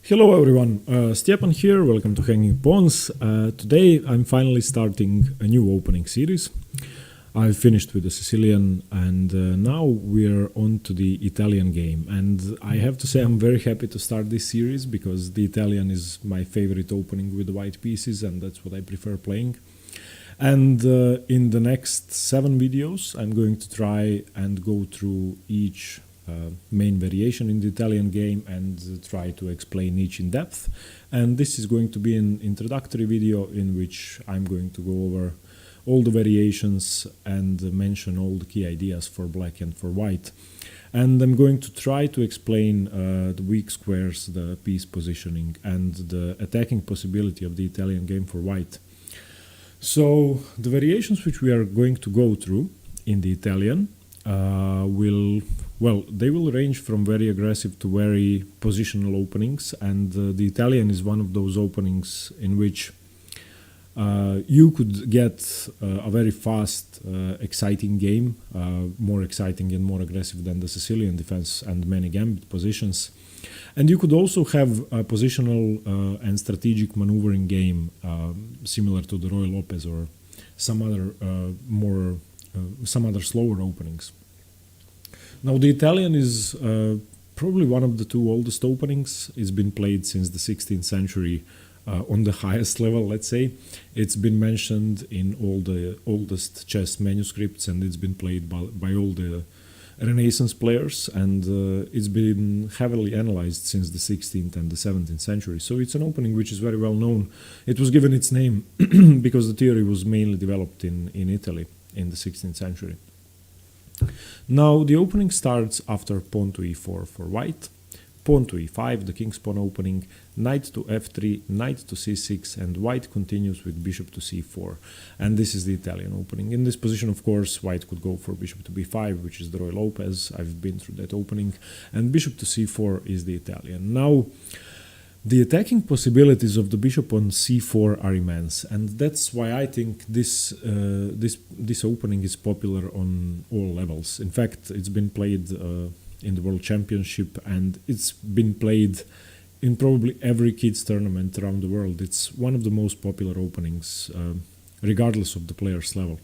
Hello everyone, Stepan here, welcome to Hanging Pawns. Today I'm finally starting a new opening series. I've finished with the Sicilian and now we're on to the Italian game, and I have to say I'm very happy to start this series because the Italian is my favorite opening with the white pieces and that's what I prefer playing. And in the next 7 videos I'm going to try and go through each main variation in the Italian game and try to explain each in depth. And this is going to be an introductory video in which I'm going to go over all the variations and mention all the key ideas for black and for white. And I'm going to try to explain the weak squares, the piece positioning and the attacking possibility of the Italian game for white. So the variations which we are going to go through in the Italian they will range from very aggressive to very positional openings, and the Italian is one of those openings in which you could get a very fast, exciting game, more exciting and more aggressive than the Sicilian defense and many gambit positions. And you could also have a positional and strategic maneuvering game similar to the Roy Lopez or some other slower openings. Now the Italian is probably one of the 2 oldest openings. It's been played since the 16th century on the highest level, let's say. It's been mentioned in all the oldest chess manuscripts and it's been played by all the Renaissance players, and it's been heavily analyzed since the 16th and the 17th century. So it's an opening which is very well known. It was given its name because the theory was mainly developed in Italy in the 16th century. Now the opening starts after pawn to e4 for white, pawn to e5, the king's pawn opening, knight to f3, knight to c6, and white continues with bishop to c4. And this is the Italian opening. In this position, of course, white could go for bishop to b5, which is the Roy Lopez. I've been through that opening. And bishop to c4 is the Italian. Now, the attacking possibilities of the bishop on c4 are immense, and that's why I think this opening is popular on all levels. In fact, it's been played in the World Championship, and it's been played in probably every kids tournament around the world. It's one of the most popular openings, regardless of the player's level.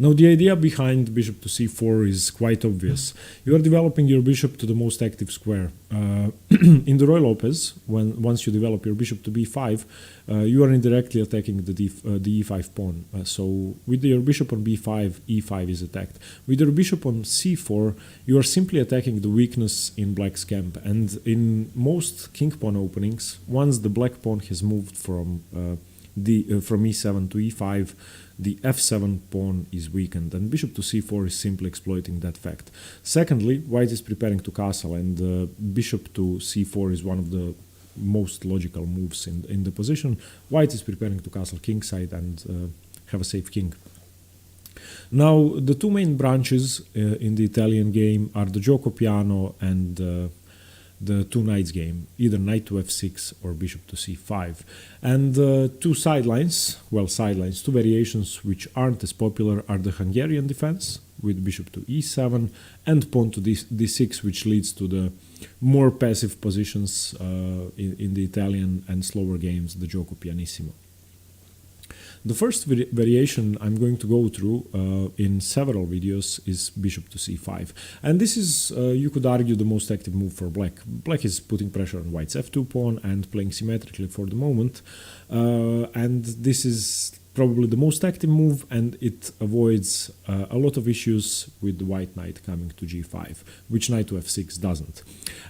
Now the idea behind bishop to c4 is quite obvious. You are developing your bishop to the most active square. In the Roy Lopez, once you develop your bishop to b5, you are indirectly attacking the e5 pawn. So with your bishop on b5, e5 is attacked. With your bishop on c4, you are simply attacking the weakness in black's camp. And in most king pawn openings, once the black pawn has moved from e7 to e5, the f7 pawn is weakened, and bishop to c4 is simply exploiting that fact. Secondly, white is preparing to castle, and bishop to c4 is one of the most logical moves in the position. White is preparing to castle kingside and have a safe king. Now, the 2 main branches in the Italian game are the gioco piano and the 2 knights game, either knight to f6 or bishop to c5. And 2 sidelines, 2 variations which aren't as popular are the Hungarian defense with bishop to e7 and pawn to d6, which leads to the more passive positions in the Italian and slower games, the gioco pianissimo. The first variation I'm going to go through in several videos is bishop to c5. And this is, you could argue, the most active move for black. Black is putting pressure on white's f2 pawn and playing symmetrically for the moment. And this is probably the most active move, and it avoids a lot of issues with the white knight coming to g5, which knight to f6 doesn't.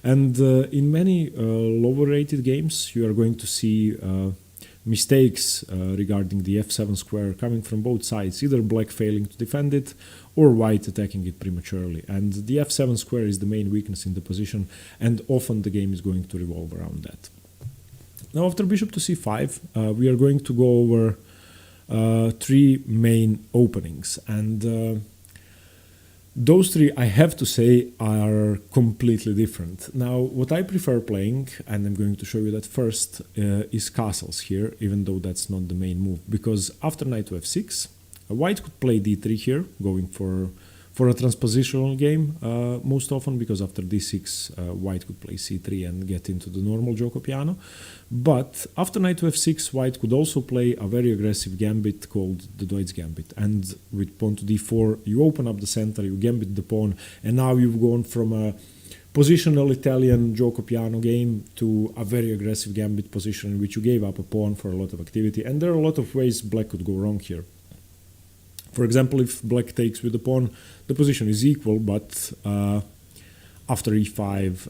And in many lower rated games, you are going to see mistakes regarding the f7 square coming from both sides, either black failing to defend it or white attacking it prematurely. And the f7 square is the main weakness in the position, and often the game is going to revolve around that. Now after bishop to c5, we are going to go over 3 main openings, and those 3, I have to say, are completely different. Now, what I prefer playing, and I'm going to show you that first, is castles here, even though that's not the main move, because after knight to f6, white could play d3 here, going for for a transpositional game most often, because after d6 white could play c3 and get into the normal gioco piano. But after knight to f6, white could also play a very aggressive gambit called the Deutsch gambit, and with pawn to d4 you open up the center, you gambit the pawn, and now you've gone from a positional Italian gioco piano game to a very aggressive gambit position in which you gave up a pawn for a lot of activity. And there are a lot of ways black could go wrong here. For example, if black takes with the pawn, the position is equal, but after e5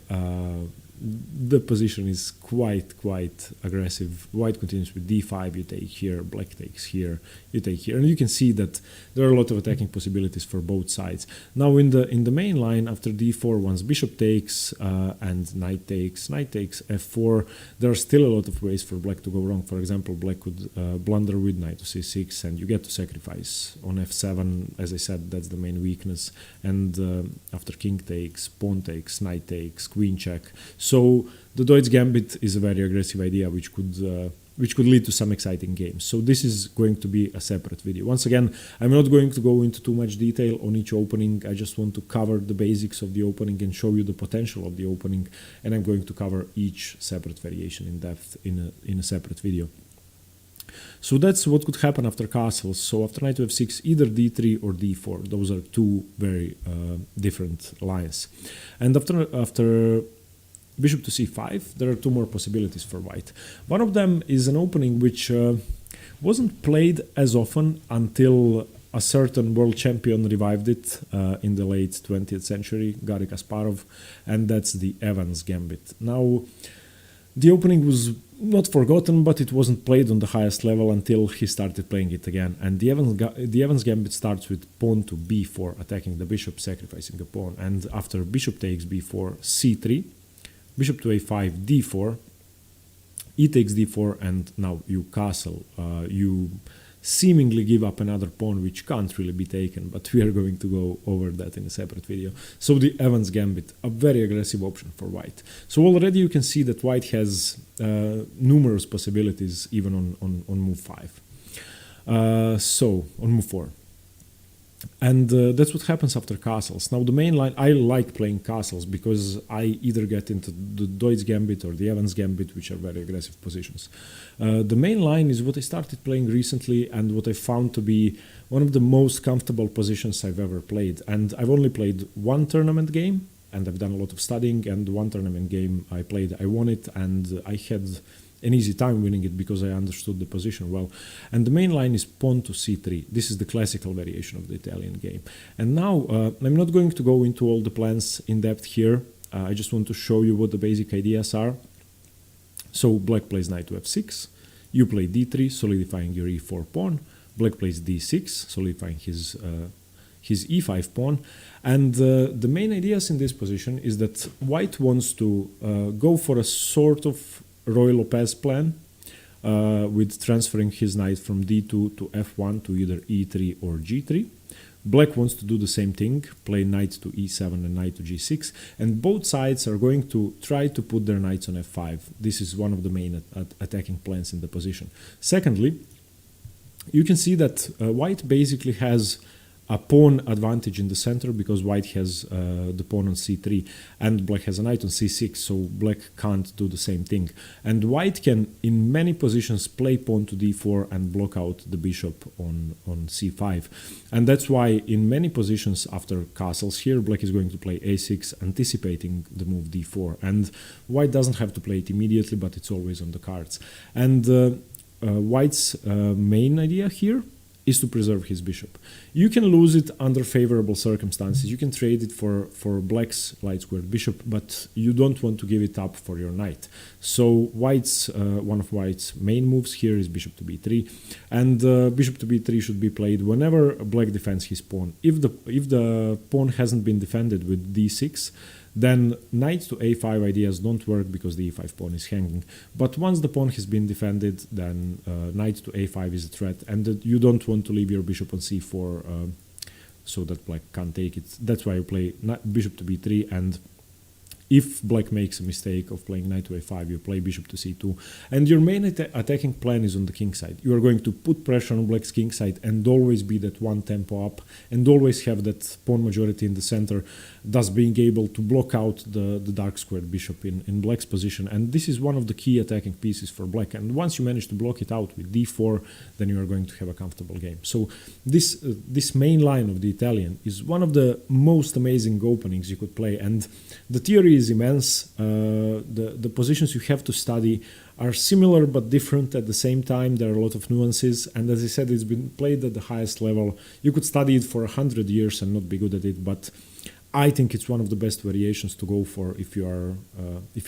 the position is quite aggressive. White continues with d5, you take here, black takes here, you take here, and you can see that there are a lot of attacking possibilities for both sides. Now in the main line, after d4, once bishop takes and knight takes f4, there are still a lot of ways for black to go wrong. For example, black could blunder with knight to c6, and you get to sacrifice on f7. As I said, that's the main weakness. And after king takes, pawn takes, knight takes, queen check. So the Deutsch gambit is a very aggressive idea, which could lead to some exciting games. So this is going to be a separate video. Once again, I'm not going to go into too much detail on each opening. I just want to cover the basics of the opening and show you the potential of the opening, and I'm going to cover each separate variation in depth in a separate video. So that's what could happen after castles. So after knight to f6, either d3 or d4. Those are two very different lines. And after bishop to c5, there are two more possibilities for white. One of them is an opening which wasn't played as often until a certain world champion revived it in the late 20th century, Garry Kasparov, and that's the Evans gambit. Now, the opening was not forgotten, but it wasn't played on the highest level until he started playing it again. And the Evans gambit starts with pawn to b4, attacking the bishop, sacrificing a pawn. And after bishop takes b4, c3, bishop to a5, d4, e takes d4, and now you castle. You seemingly give up another pawn which can't really be taken, but we are going to go over that in a separate video. So the Evans gambit, a very aggressive option for white. So already you can see that white has numerous possibilities even on move 5. So on move 4. And that's what happens after castles. Now the main line, I like playing castles because I either get into the Deutsch gambit or the Evans gambit, which are very aggressive positions. The main line is what I started playing recently and what I found to be one of the most comfortable positions I've ever played. And I've only played one tournament game, and I've done a lot of studying, and one tournament game I played, I won it, and I had an easy time winning it because I understood the position well. And the main line is pawn to c3. This is the classical variation of the Italian game. And now I'm not going to go into all the plans in depth here. I just want to show you what the basic ideas are. So black plays knight to f6. You play d3, solidifying your e4 pawn. Black plays d6, solidifying his e5 pawn. And the main ideas in this position is that white wants to go for a sort of Roy Lopez plan with transferring his knight from d2 to f1 to either e3 or g3. Black wants to do the same thing, play knight to e7 and knight to g6, and both sides are going to try to put their knights on f5. This is one of the main attacking plans in the position. Secondly, you can see that white basically has a pawn advantage in the center because white has the pawn on c3 and black has a knight on c6, so black can't do the same thing. And white can, in many positions, play pawn to d4 and block out the bishop on c5. And that's why in many positions after castles here, black is going to play a6, anticipating the move d4. And white doesn't have to play it immediately, but it's always on the cards. And white's main idea here is to preserve his bishop. You can lose it under favorable circumstances. You can trade it for black's light squared bishop, but you don't want to give it up for your knight. So white's one of white's main moves here is bishop to b3, and bishop to b3 should be played whenever black defends his pawn. If the pawn hasn't been defended with d6, then knight to a5 ideas don't work because the e5 pawn is hanging. But once the pawn has been defended, then knight to a5 is a threat, and you don't want to leave your bishop on c4 so that black can't take it. That's why you play bishop to b3, and if black makes a mistake of playing knight to a5, you play bishop to c2, and your main attacking plan is on the king side. You are going to put pressure on black's king side and always be that one tempo up, and always have that pawn majority in the center, thus being able to block out the dark squared bishop in black's position. And this is one of the key attacking pieces for black, and once you manage to block it out with d4, then you are going to have a comfortable game. So this main line of the Italian is one of the most amazing openings you could play, and the theory is immense. The positions you have to study are similar but different at the same time. There are a lot of nuances, and as I said, it's been played at the highest level. You could study it for 100 years and not be good at it, but I think it's one of the best variations to go for if you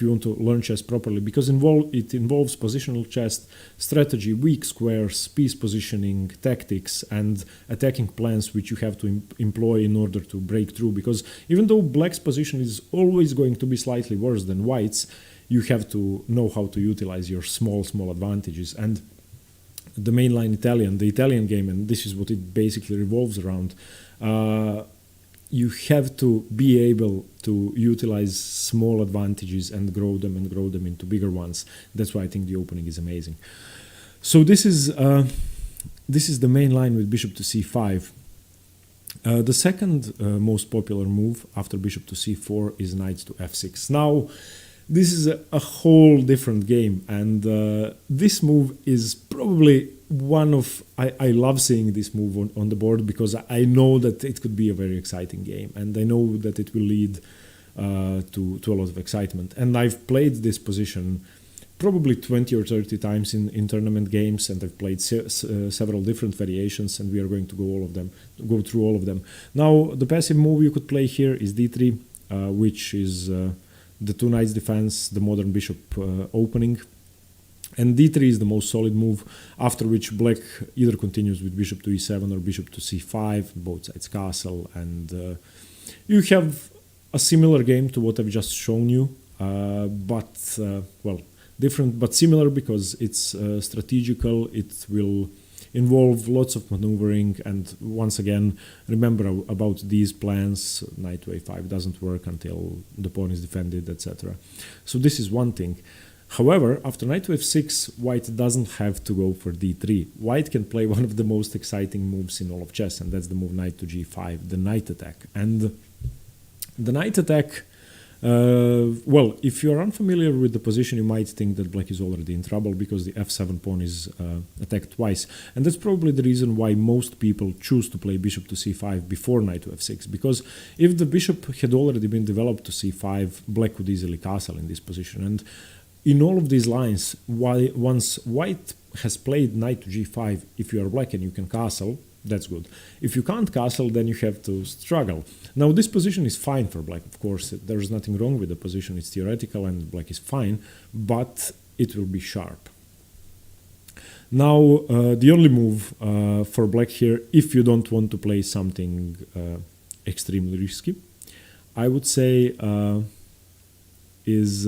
want to learn chess properly, because it involves positional chess, strategy, weak squares, piece positioning, tactics, and attacking plans which you have to employ in order to break through. Because even though black's position is always going to be slightly worse than white's, you have to know how to utilize your small advantages. And the mainline Italian, the Italian game, and this is what it basically revolves around, you have to be able to utilize small advantages and grow them into bigger ones. That's why I think the opening is amazing. So this is the main line with bishop to c5. The second most popular move after bishop to c4 is knight to f6. Now, this is a whole different game, and this move is probably one of... I love seeing this move on the board, because I know that it could be a very exciting game, and I know that it will lead to a lot of excitement. And I've played this position probably 20 or 30 times in tournament games, and I've played several different variations, and we are going to go through all of them. Now, the passive move you could play here is d3, which is the two knights defense, the modern bishop opening. And d3 is the most solid move, after which black either continues with bishop to e7 or bishop to c5, both sides castle, and you have a similar game to what I've just shown you, but different but similar, because it's strategical. It will involve lots of maneuvering, and once again, remember about these plans. Knight to a5 doesn't work until the pawn is defended, etc. So this is one thing. However, after knight to f6, white doesn't have to go for d3. White can play one of the most exciting moves in all of chess, and that's the move knight to g5, the knight attack. And the knight attack, if you are unfamiliar with the position, you might think that black is already in trouble, because the f7 pawn is attacked twice. And that's probably the reason why most people choose to play bishop to c5 before knight to f6, because if the bishop had already been developed to c5, black could easily castle in this position. And in all of these lines, once white has played knight to g5, if you are black and you can castle, that's good. If you can't castle, then you have to struggle. Now, this position is fine for black, of course. There's nothing wrong with the position. It's theoretical and black is fine, but it will be sharp. Now, the only move for black here, if you don't want to play something extremely risky, I would say is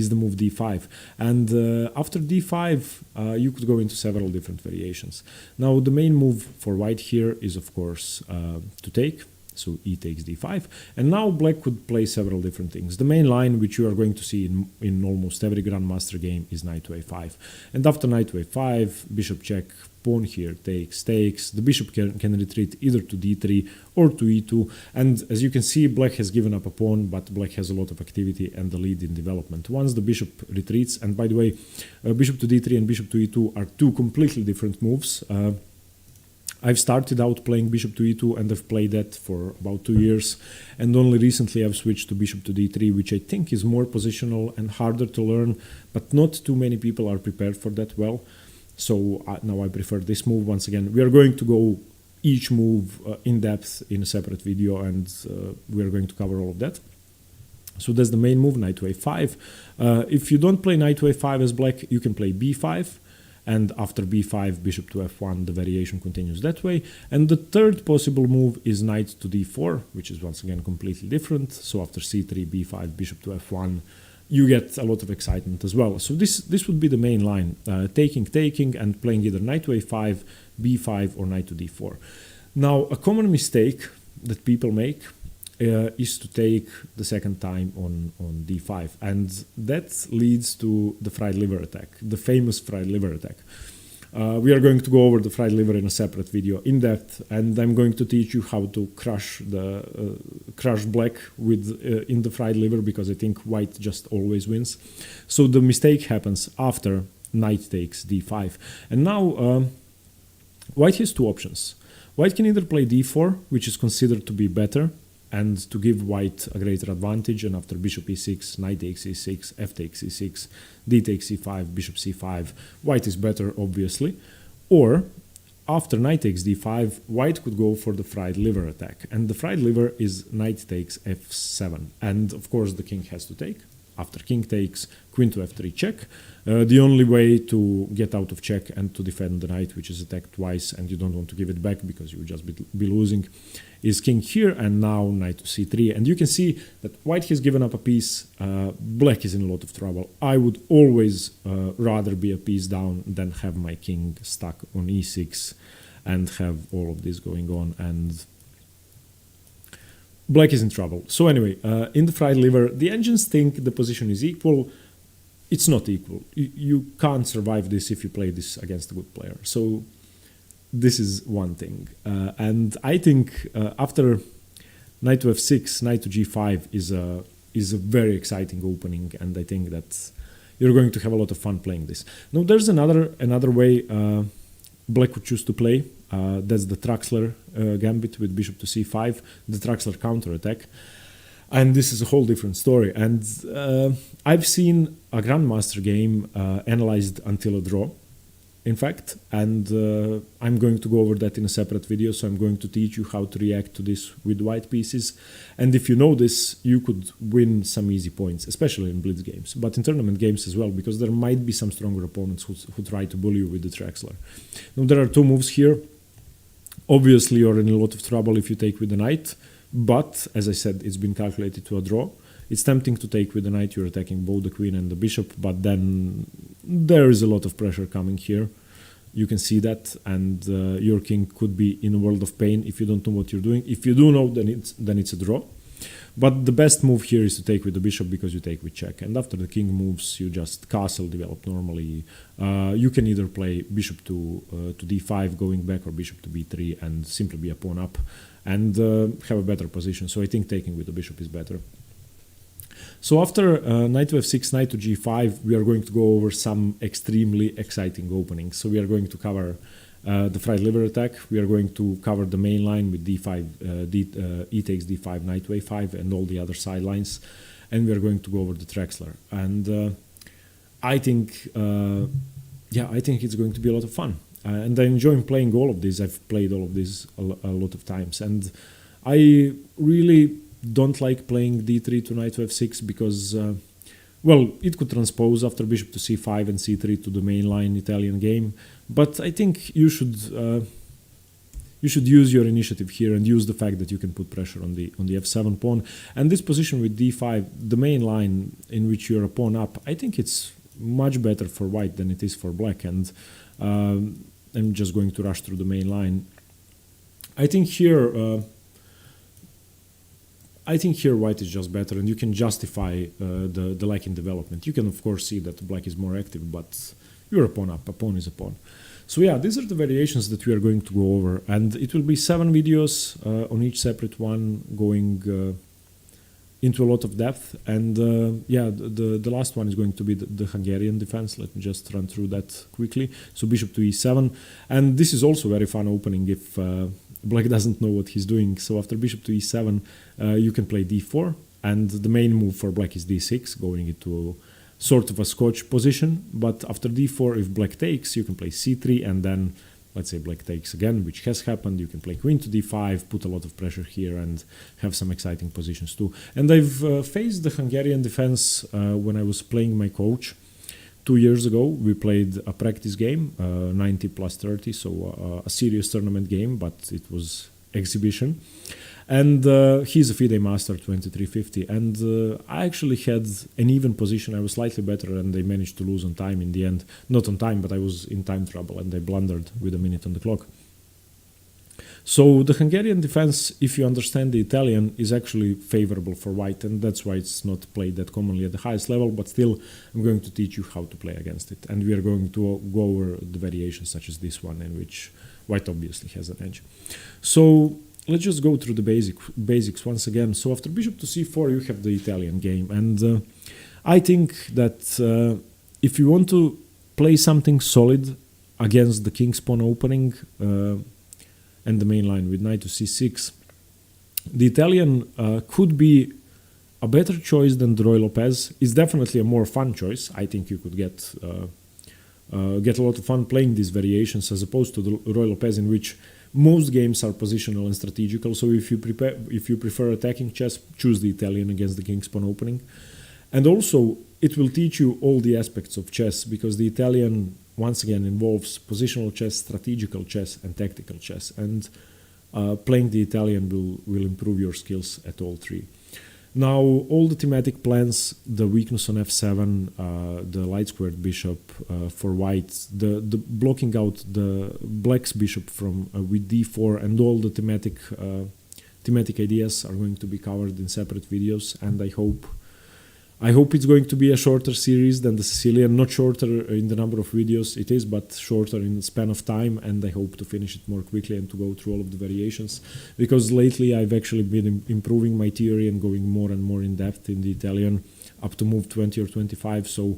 the move d5. And after d5, you could go into several different variations. Now, the main move for white here is, of course, to take. So e takes d5. And now black could play several different things. The main line, which you are going to see in almost every Grandmaster game, is knight to a5. And after knight to a5, bishop check, pawn here takes. The bishop can retreat either to d3 or to e2. And as you can see, black has given up a pawn, but black has a lot of activity and the lead in development. Once the bishop retreats, and by the way, bishop to d3 and bishop to e2 are two completely different moves. I've started out playing bishop to e2, and I've played that for about 2 years, and only recently I've switched to bishop to d3, which I think is more positional and harder to learn, but not too many people are prepared for that well. So now I prefer this move. Once again, we are going to go each move in depth in a separate video, and we are going to cover all of that. So that's the main move, knight to a5. If you don't play knight to a5 as black, you can play b5. And after b5, bishop to f1, the variation continues that way. And the third possible move is knight to d4, which is once again completely different. So after c3, b5, bishop to f1, you get a lot of excitement as well. So this would be the main line, taking, and playing either knight to a5, b5, or knight to d4. Now, a common mistake that people make is to take the second time on d5, and that leads to the fried liver attack, the famous fried liver attack. We are going to go over the fried liver in a separate video in depth, and I'm going to teach you how to crush black with in the fried liver, because I think white just always wins. So the mistake happens after knight takes d5, and now white has two options. White can either play d4, which is considered to be better and to give white a greater advantage, and after bishop e6, knight takes e6, f takes e6, d takes e5, bishop c5, white is better, obviously. Or, after knight takes d5, white could go for the fried liver attack, and the fried liver is knight takes f7, and of course the king has to take. After king takes, queen to f3 check. The only way to get out of check and to defend the knight, which is attacked twice and you don't want to give it back because you would just be losing, is king here, and now knight to c3. And you can see that white has given up a piece, black is in a lot of trouble. I would always rather be a piece down than have my king stuck on e6 and have all of this going on, and black is in trouble. So anyway, in the fried liver, the engines think the position is equal. It's not equal. You can't survive this if you play this against a good player. So this is one thing. And I think after knight to f6, knight to g5 is a very exciting opening, and I think that you're going to have a lot of fun playing this. Now there's another way black would choose to play. That's the Traxler gambit with bishop to c5, the Traxler counterattack. And this is a whole different story. And I've seen a grandmaster game analyzed until a draw, in fact, and I'm going to go over that in a separate video. So I'm going to teach you how to react to this with white pieces. And if you know this, you could win some easy points, especially in blitz games, but in tournament games as well, because there might be some stronger opponents who try to bully you with the Traxler. Now there are two moves here. Obviously, you're in a lot of trouble if you take with the knight, but as I said, it's been calculated to a draw. It's tempting to take with the knight, you're attacking both the queen and the bishop, but then there is a lot of pressure coming here. You can see that, and your king could be in a world of pain if you don't know what you're doing. If you do know, then it's a draw. But the best move here is to take with the bishop, because you take with check. And after the king moves, you just castle develop normally. You can either play bishop to d5 going back, or bishop to b3 and simply be a pawn up and have a better position. So I think taking with the bishop is better. So after knight to f6, knight to g5, we are going to go over some extremely exciting openings. So we are going to cover the fried liver attack. We are going to cover the main line with d5, e takes d5, knight to a5, and all the other side lines. And we are going to go over the Traxler. And I think, I think it's going to be a lot of fun. And I enjoy playing all of this. I've played all of this a lot of times. And I really don't like playing d3 to knight to f6 because, well, it could transpose after bishop to c5 and c3 to the mainline Italian game. But I think you should use your initiative here and use the fact that you can put pressure on the f7 pawn. And this position with d5, the main line in which you're a pawn up, I think it's much better for white than it is for black. And I'm just going to rush through the main line. I think here white is just better, and you can justify the lack in development. You can of course see that black is more active, but you're a pawn up. A pawn is a pawn. So yeah, these are the variations that we are going to go over, and it will be 7 videos on each separate one, going into a lot of depth. And the last one is going to be the Hungarian defense. Let me just run through that quickly. So bishop to e7, and this is also very fun opening if black doesn't know what he's doing. So after bishop to e7, you can play d4, and the main move for black is d6, going into sort of a scotch position. But after d4, if black takes, you can play c3, and then let's say black takes again, which has happened. You can play queen to d5, put a lot of pressure here, and have some exciting positions too. And I've faced the Hungarian defense when I was playing my coach 2 years ago. We played a practice game, 90 plus 30, so a serious tournament game, but it was exhibition. And he's a FIDE master, 2350, and I actually had an even position. I was slightly better, and they managed to lose on time in the end. Not on time, but I was in time trouble, and I blundered with a minute on the clock. So the Hungarian defense, if you understand the Italian, is actually favorable for white, and that's why it's not played that commonly at the highest level, but still I'm going to teach you how to play against it. And we are going to go over the variations such as this one, in which white obviously has an edge. So let's just go through the basics once again. So after bishop to c4, you have the Italian game, and I think that if you want to play something solid against the king's pawn opening and the main line with knight to c6, the Italian could be a better choice than the Roy Lopez. It's definitely a more fun choice. I think you could get a lot of fun playing these variations as opposed to the Roy Lopez, in which most games are positional and strategical. So if you prefer attacking chess, choose the Italian against the king's pawn opening. And also, it will teach you all the aspects of chess, because the Italian, once again, involves positional chess, strategical chess, and tactical chess. And playing the Italian will improve your skills at all three. Now, all the thematic plans, the weakness on f7, the light squared bishop for white, the blocking out the black's bishop from with d4, and all the thematic ideas are going to be covered in separate videos. And I hope it's going to be a shorter series than the Sicilian. Not shorter in the number of videos it is, but shorter in the span of time, and I hope to finish it more quickly and to go through all of the variations, because lately I've actually been improving my theory and going more and more in depth in the Italian up to move 20 or 25, so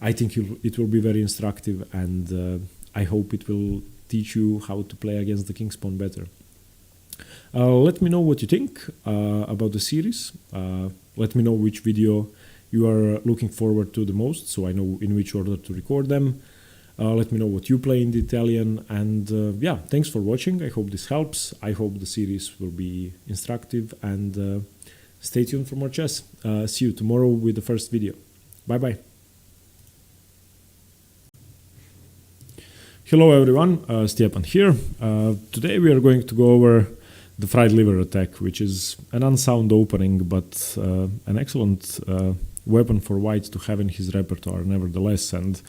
I think it will be very instructive, and I hope it will teach you how to play against the king's pawn better. Let me know what you think about the series. Let me know which video you are looking forward to the most, so I know in which order to record them. Let me know what you play in the Italian, and yeah, thanks for watching. I hope this helps. I hope the series will be instructive, and stay tuned for more chess. See you tomorrow with the first video. Bye bye. Hello everyone, Stepan here. Today we are going to go over the fried liver attack, which is an unsound opening, but an excellent weapon for white to have in his repertoire nevertheless, and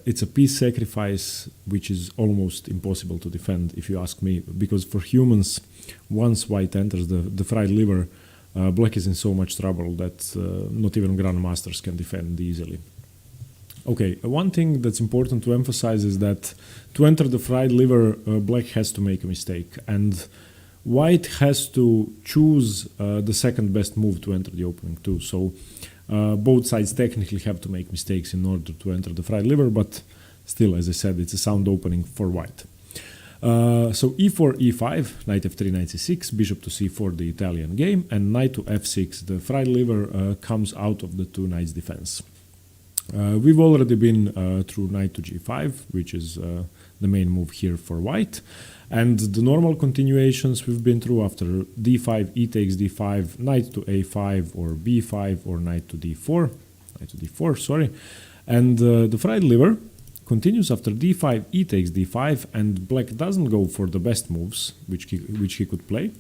it's a piece sacrifice which is almost impossible to defend, if you ask me, because for humans, once white enters the fried liver, black is in so much trouble that not even grandmasters can defend easily. Okay, one thing that's important to emphasize is that to enter the fried liver, black has to make a mistake, and white has to choose the second best move to enter the opening too. So both sides technically have to make mistakes in order to enter the fried liver, but still, as I said, it's a sound opening for white. So e4, e5, knight f3, knight c6, bishop to c4, the Italian game, and knight to f6, the fried liver comes out of the two knights defense. We've already been through knight to g5, which is the main move here for white, and the normal continuations we've been through after d5, e takes d5, knight to a5 or b5 or knight to d4, sorry, and the fried liver continues after d5, e takes d5, and black doesn't go for the best moves which he could play.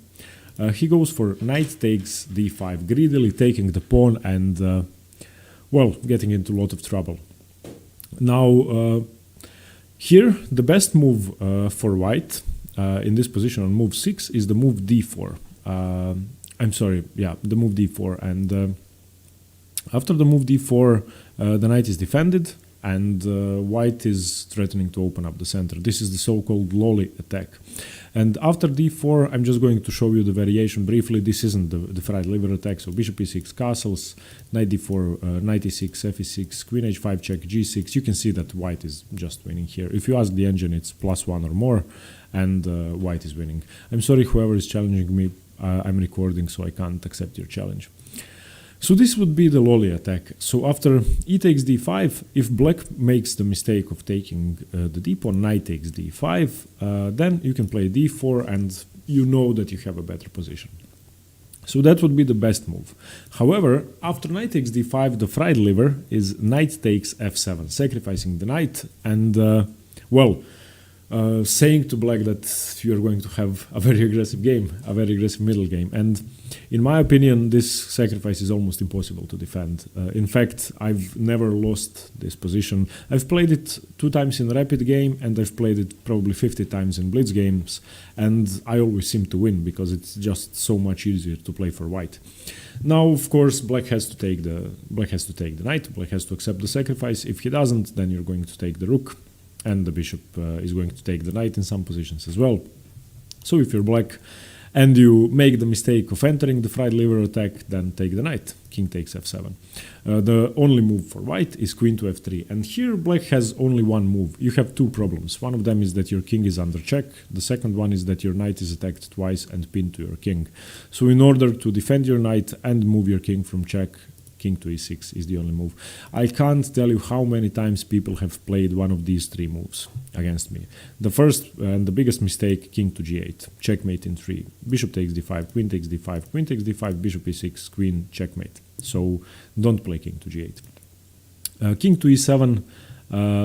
He goes for knight takes d5, greedily taking the pawn and well, getting into a lot of trouble. Now, here, the best move for white in this position on move 6 is the move d4. I'm sorry, yeah, the move d4. And after the move d4, the knight is defended, and white is threatening to open up the center. This is the so-called lolly attack. And after d4, I'm just going to show you the variation briefly. This isn't the fried liver attack. So bishop e6 castles, knight d4, knight e6, f e6, queen h5 check, g6. You can see that white is just winning here. If you ask the engine, it's +1 or more, and white is winning. I'm sorry, whoever is challenging me, I'm recording, so I can't accept your challenge. So this would be the lolly attack. So after e takes d5, if black makes the mistake of taking the d pawn, knight takes d5, then you can play d4 and you know that you have a better position. So that would be the best move. However, after knight takes d5, the fried liver is knight takes f7, sacrificing the knight, and well, saying to black that you're going to have a very aggressive game, a very aggressive middle game. And in my opinion, this sacrifice is almost impossible to defend. In fact, I've never lost this position. I've played it 2 times in rapid game, and I've played it probably 50 times in blitz games, and I always seem to win because it's just so much easier to play for white. Now, of course, black has to take the knight. Black has to accept the sacrifice. If he doesn't, then you're going to take the rook, and the bishop is going to take the knight in some positions as well. So if you're black and you make the mistake of entering the fried liver attack, then take the knight. King takes f7. The only move for white is queen to f3. And here black has only one move. You have 2 problems. One of them is that your king is under check. The second one is that your knight is attacked twice and pinned to your king. So in order to defend your knight and move your king from check, king to e6 is the only move. I can't tell you how many times people have played one of these 3 moves against me. The first and the biggest mistake, king to g8, checkmate in 3. Bishop takes d5, queen takes d5, queen takes d5, bishop e6, queen, checkmate. So don't play king to g8. King to e7,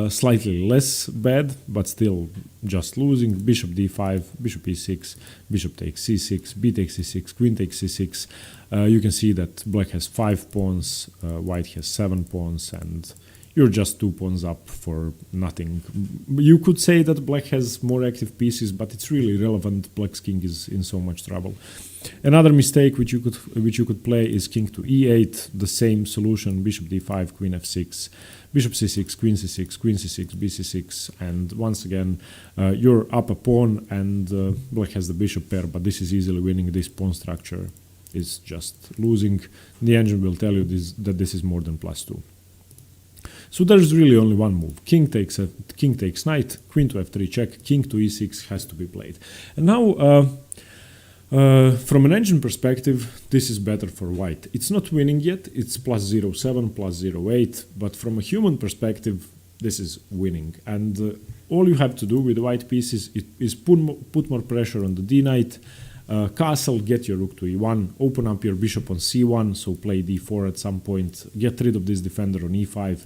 slightly less bad, but still just losing. Bishop d5, bishop e6, bishop takes c6, b takes e6, queen takes c6. You can see that black has 5 pawns, white has 7 pawns, and you're just 2 pawns up for nothing. You could say that black has more active pieces, but it's really irrelevant. Black's king is in so much trouble. Another mistake which you could play is king to e8, the same solution, bishop d5, queen f6, bishop c6, queen c6, queen c6, b c6, and once again you're up a pawn, and black has the bishop pair, but this is easily winning. This pawn structure is just losing. The engine will tell you that this is more than +2. So there's really only one move. King takes knight, queen to f3 check, king to e6 has to be played. And now from an engine perspective, this is better for white. It's not winning yet, it's +0.7, +0.8, but from a human perspective, this is winning. And all you have to do with the white pieces is put more pressure on the d knight, castle, get your rook to e1, open up your bishop on c1, so play d4 at some point, get rid of this defender on e5,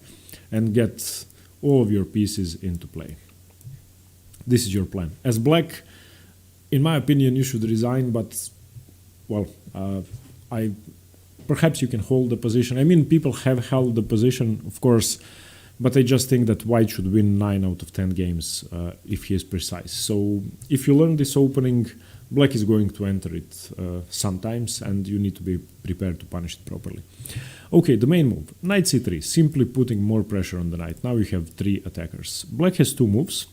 and get all of your pieces into play. This is your plan. As black, in my opinion, you should resign, but, well, perhaps you can hold the position. I mean, people have held the position, of course, but I just think that white should win 9 out of 10 games if he is precise. So if you learn this opening, black is going to enter it sometimes, and you need to be prepared to punish it properly. Okay, the main move, knight c3, simply putting more pressure on the knight. Now you have 3 attackers. Black has 3 moves,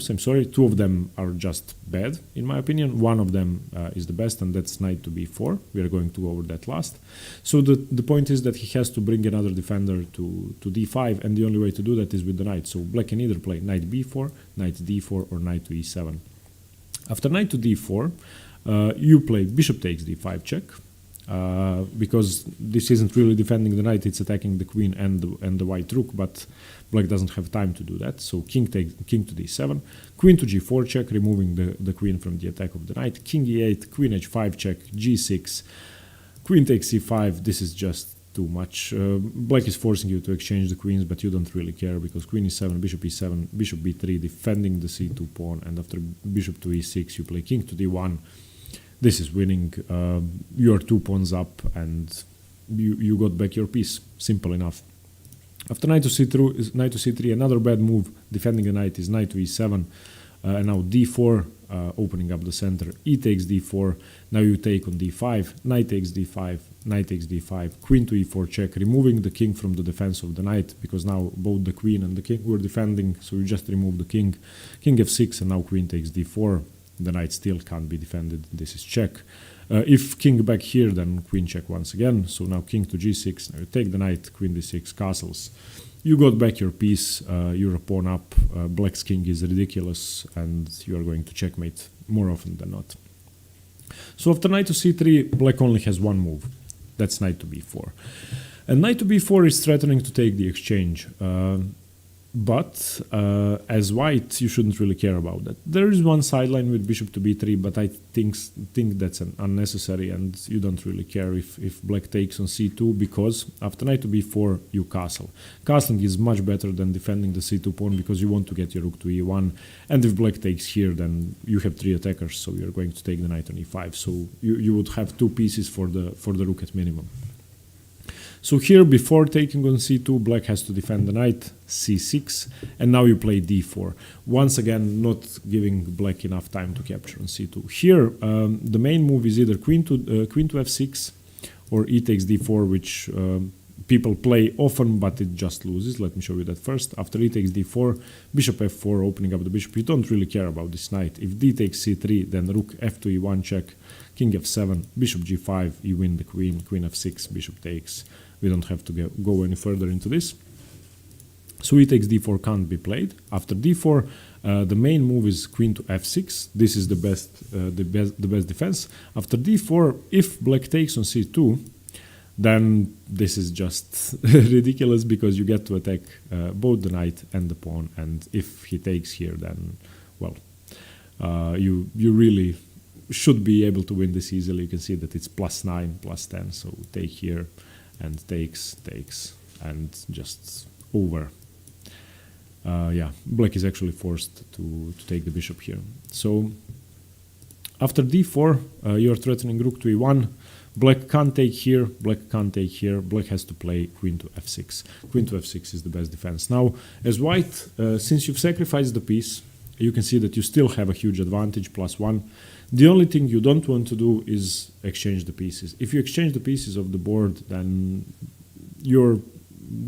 I'm sorry. 2 of them are just bad, in my opinion. One of them is the best, and that's knight to b4. We are going to go over that last. So the point is that he has to bring another defender to d5, and the only way to do that is with the knight. So black can either play knight b4, knight d4, or knight to e7. After knight to d4, you play bishop takes d5 check, because this isn't really defending the knight, it's attacking the queen and the white rook, but black doesn't have time to do that. So king to d7, queen to g4 check, removing the queen from the attack of the knight, king e8, queen h5 check, g6, queen takes c5. This is just too much. Black is forcing you to exchange the queens, but you don't really care, because queen e7, bishop e7, bishop b3, defending the c2 pawn, and after bishop to e6 you play king to d1. This is winning. You are 2 pawns up, and you got back your piece. Simple enough. After knight to c3, another bad move defending the knight is knight to e7, and now d4, opening up the center. E takes d4. Now you take on d5. Knight takes d5. Knight takes d5. Queen to e4 check, removing the king from the defense of the knight, because now both the queen and the king were defending. So you just remove the king. King f6, and now queen takes d4. The knight still can't be defended. This is check. If king back here, then queen check once again. So now king to g6. Now you take the knight, queen d6, castles. You got back your piece. You're a pawn up. Black's king is ridiculous, and you are going to checkmate more often than not. So after knight to c3, black only has one move. That's knight to b4. And knight to b4 is threatening to take the exchange. But as white, you shouldn't really care about that. There is one sideline with bishop to b3, but I think that's unnecessary, and you don't really care if black takes on c2, because after knight to b4, you castle. Castling is much better than defending the c2 pawn, because you want to get your rook to e1, and if black takes here, then you have 3 attackers, so you're going to take the knight on e5. So you would have 2 pieces for the rook at minimum. So here, before taking on c2, black has to defend the knight, c6, and now you play d4. Once again, not giving black enough time to capture on c2. Here, the main move is either queen to f6 or e takes d4, which people play often, but it just loses. Let me show you that first. After e takes d4, bishop f4, opening up the bishop. You don't really care about this knight. If d takes c3, then rook f2, e1 check, king f7, bishop g5, you win the queen, queen f6, bishop takes. We don't have to go any further into this. So e takes d4 can't be played. After d4, the main move is queen to f6. This is the best defense. After d4, if black takes on c2, then this is just ridiculous, because you get to attack both the knight and the pawn. And if he takes here, then, well, you really should be able to win this easily. You can see that it's +9, +10. So take here, and takes, and just over. Yeah, black is actually forced to take the bishop here. So after d4, you're threatening rook to e1. Black can't take here, black can't take here. Black has to play queen to f6. Queen to f6 is the best defense. Now, as white, since you've sacrificed the piece, you can see that you still have a huge advantage, +1. The only thing you don't want to do is exchange the pieces. If you exchange the pieces of the board, then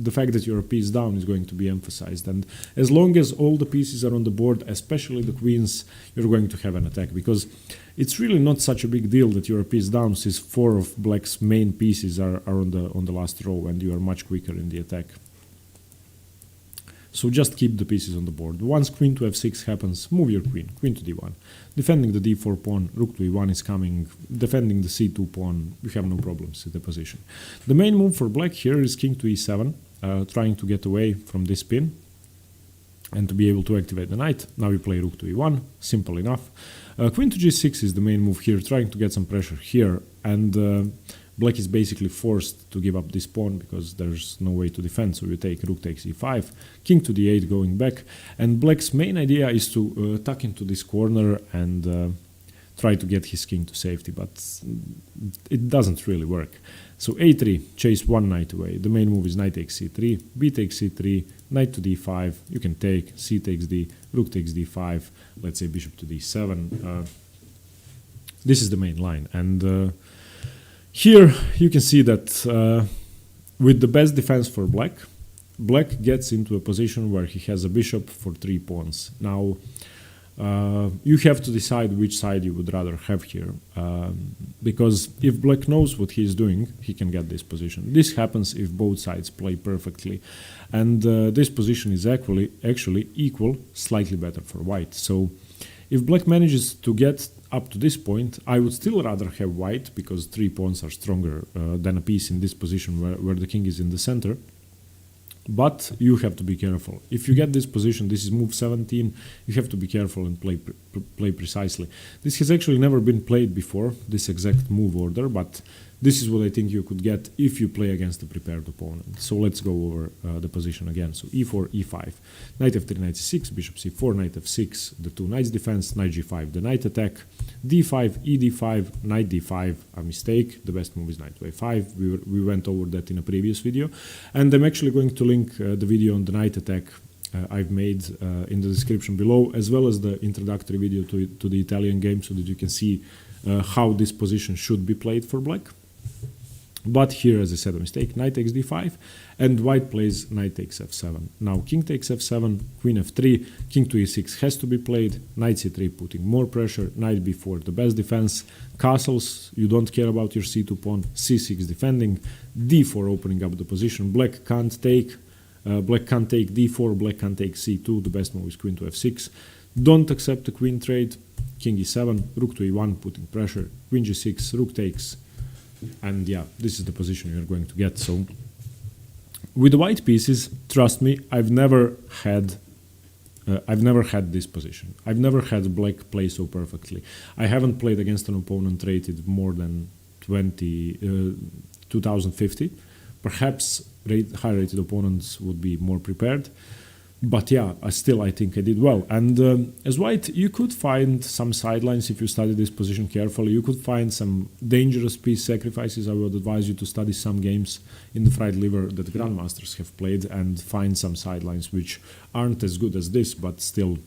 the fact that you're a piece down is going to be emphasized. And as long as all the pieces are on the board, especially the queens, you're going to have an attack, because it's really not such a big deal that you're a piece down, since 4 of black's main pieces are on the last row, and you are much quicker in the attack. So just keep the pieces on the board. Once queen to f6 happens, move your queen, queen to d1. Defending the d4 pawn, rook to e1 is coming. Defending the c2 pawn, you have no problems with the position. The main move for black here is king to e7, trying to get away from this pin and to be able to activate the knight. Now you play rook to e1, simple enough. Queen to g6 is the main move here, trying to get some pressure here, and black is basically forced to give up this pawn because there's no way to defend, so you take rook takes e5, king to d8 going back, and black's main idea is to tuck into this corner and try to get his king to safety, but it doesn't really work. So a3, chase one knight away. The main move is knight takes c3, b takes c3, knight to d5, you can take, c takes d, rook takes d5, let's say bishop to d7. This is the main line, and here you can see that with the best defense for black, black gets into a position where he has a bishop for 3 pawns. Now, you have to decide which side you would rather have here, because if black knows what he is doing, he can get this position. This happens if both sides play perfectly, and this position is actually equal, slightly better for white. So if black manages to get up to this point, I would still rather have white, because 3 pawns are stronger than a piece in this position where the king is in the center. But you have to be careful. If you get this position, this is move 17, you have to be careful and play precisely. This has actually never been played before, this exact move order, but this is what I think you could get if you play against a prepared opponent. So let's go over the position again. So e4, e5, knight f3, knight c6, bishop c4, knight f6, the 2 knights defense, knight g5, the knight attack, d5, e d5, knight d5, a mistake. The best move is knight to a5. We went over that in a previous video. And I'm actually going to link the video on the knight attack I've made in the description below, as well as the introductory video to the Italian game, so that you can see how this position should be played for black. But here, as I said, a mistake, knight takes d5, and white plays knight takes f7. Now king takes f7, queen f3, king to e6 has to be played, knight c3 putting more pressure, knight b4 the best defense, castles, you don't care about your c2 pawn, c6 defending, d4 opening up the position, black can't take d4, black can't take c2, the best move is queen to f6, don't accept the queen trade, king e7, rook to e1 putting pressure, queen g6, rook takes, and yeah, this is the position you're going to get. So with the white pieces, trust me, I've never had this position. I've never had black play so perfectly. I haven't played against an opponent rated more than 2050. Perhaps high-rated opponents would be more prepared. But yeah, I think I did well. And as white, you could find some sidelines if you study this position carefully. You could find some dangerous piece sacrifices. I would advise you to study some games in the fried liver that grandmasters have played and find some sidelines which aren't as good as this, but still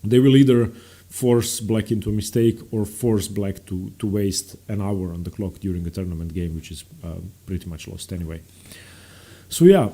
they will either force black into a mistake or force black to waste an hour on the clock during a tournament game, which is pretty much lost anyway. So yeah,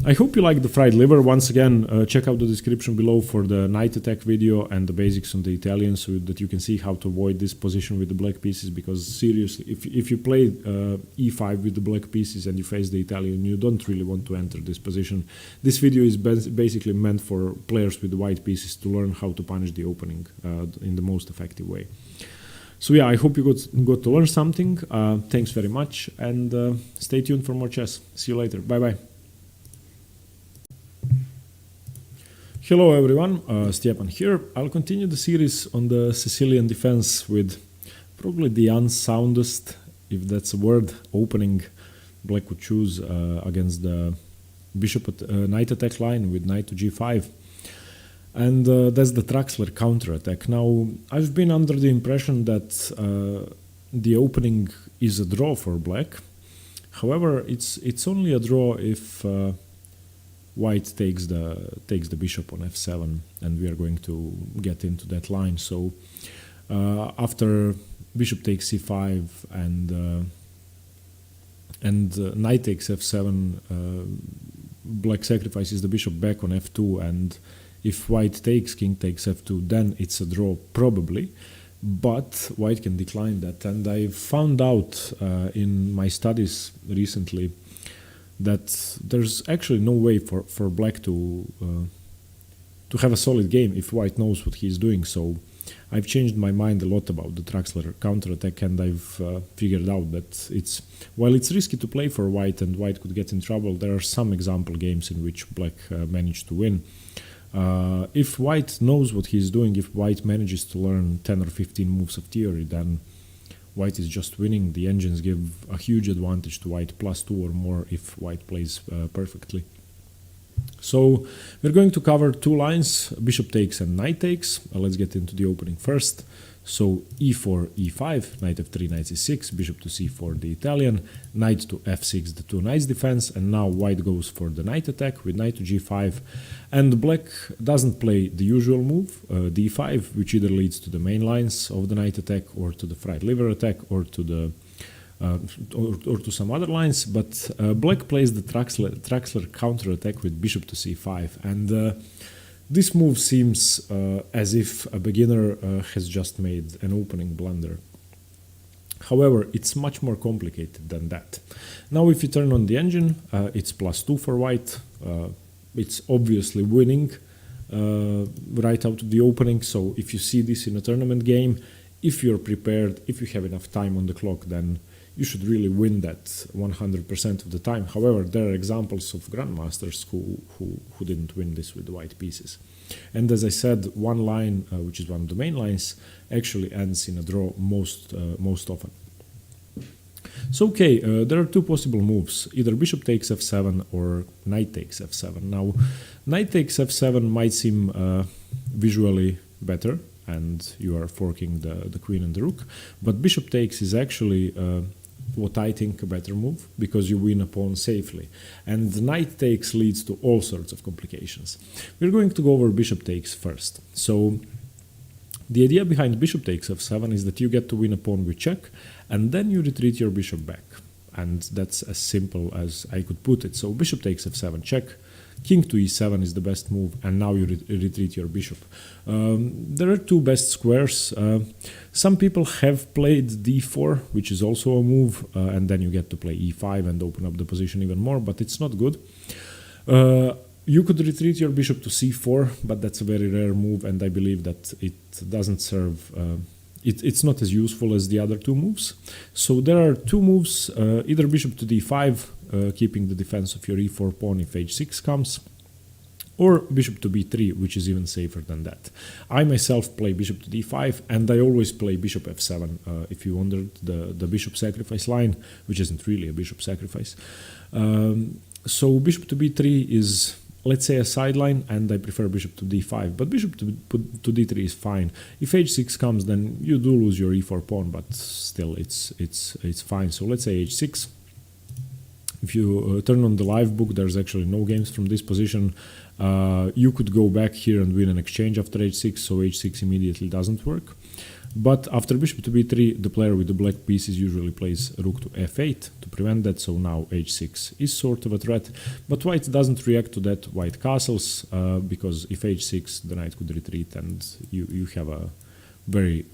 I hope you like the fried liver. Once again, check out the description below for the knight attack video and the basics on the Italian, so that you can see how to avoid this position with the black pieces, because seriously, if you play e5 with the black pieces and you face the Italian, you don't really want to enter this position. This video is basically meant for players with the white pieces to learn how to punish the opening in the most effective way. So yeah, I hope you got to learn something. Thanks very much, and stay tuned for more chess. See you later. Bye bye. Hello everyone, Stjepan here. I'll continue the series on the Sicilian defense with probably the unsoundest, if that's a word, opening black could choose against the knight attack line with knight to g5. And that's the Traxler counter-attack. Now, I've been under the impression that the opening is a draw for black. However, it's only a draw if white takes the bishop on f7, and we are going to get into that line. So after bishop takes c5 and knight takes f7, black sacrifices the bishop back on f2, and if white takes, king takes f2, then it's a draw probably, but white can decline that. And I found out in my studies recently that there's actually no way for black to have a solid game if white knows what he's doing. So I've changed my mind a lot about the Traxler counterattack, and I've figured out that while it's risky to play for white and white could get in trouble, there are some example games in which black managed to win. If white knows what he's doing, if white manages to learn 10 or 15 moves of theory, then white is just winning. The engines give a huge advantage to white, +2 or more if white plays perfectly. So we're going to cover two lines, bishop takes and knight takes. Let's get into the opening first. So e4, e5, knight f3, knight c6, bishop to c4, the Italian, knight to f6, the two knights defense, and now white goes for the knight attack with knight to g5, and black doesn't play the usual move, d5, which either leads to the main lines of the knight attack or to the fried liver attack or to the or to some other lines, but black plays the Traxler counter attack with bishop to c5, and this move seems as if a beginner has just made an opening blunder. However, it's much more complicated than that. Now if you turn on the engine, it's +2 for white. It's obviously winning right out of the opening, so if you see this in a tournament game, if you're prepared, if you have enough time on the clock, then you should really win that 100% of the time. However, there are examples of grandmasters who didn't win this with the white pieces. And as I said, one line, which is one of the main lines, actually ends in a draw most often. So okay, there are two possible moves, either bishop takes f7 or knight takes f7. Now, knight takes f7 might seem visually better, and you are forking the queen and the rook, but bishop takes is actually what I think a better move, because you win a pawn safely, and the knight takes leads to all sorts of complications. We're going to go over bishop takes first. So the idea behind bishop takes f7 is that you get to win a pawn with check, and then you retreat your bishop back, and that's as simple as I could put it. So bishop takes f7 check, king to e7 is the best move, and now you retreat your bishop. There are two best squares. Some people have played d4, which is also a move, and then you get to play e5 and open up the position even more, but it's not good. You could retreat your bishop to c4, but that's a very rare move, and I believe that it doesn't serve it's not as useful as the other two moves. So there are two moves, either bishop to d5, keeping the defense of your e4 pawn if h6 comes, or bishop to b3, which is even safer than that. I myself play bishop to d5, and I always play bishop f7, if you wondered, the bishop sacrifice line, which isn't really a bishop sacrifice. So bishop to b3 is, let's say, a sideline, and I prefer bishop to d5, but bishop to d3 is fine. If h6 comes, then you do lose your e4 pawn, but still it's fine. So let's say h6. If you turn on the live book, there's actually no games from this position. You could go back here and win an exchange after h6, so h6 immediately doesn't work. But after bishop to b3, the player with the black pieces usually plays rook to f8 to prevent that, so now h6 is sort of a threat. But white doesn't react to that. White castles, because if h6, the knight could retreat, and you have a very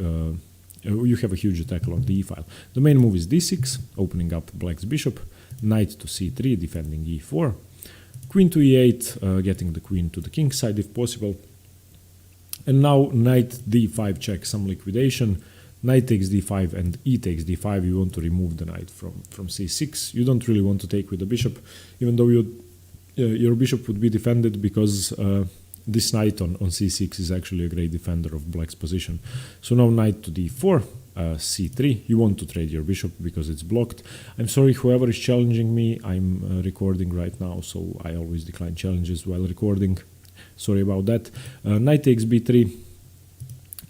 you have a huge attack along the e-file. The main move is d6, opening up black's bishop, knight to c3, defending e4, queen to e8, getting the queen to the king side if possible. And now knight d5 check, some liquidation, knight takes d5 and e takes d5. You want to remove the knight from c6. You don't really want to take with the bishop, even though your bishop would be defended, because this knight on c6 is actually a great defender of black's position. So now knight to d4, c3. You want to trade your bishop because it's blocked. I'm sorry, whoever is challenging me, I'm recording right now, so I always decline challenges while recording. Sorry about that. Knight takes b3,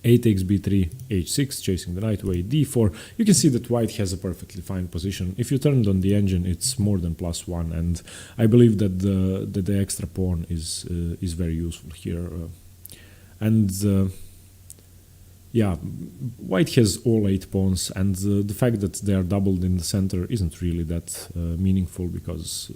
a takes b3, h6, chasing the knight away, d4. You can see that white has a perfectly fine position. If you turned on the engine, it's more than +1, and I believe that the extra pawn is very useful here. Yeah, white has all 8 pawns, and the fact that they are doubled in the center isn't really that meaningful, because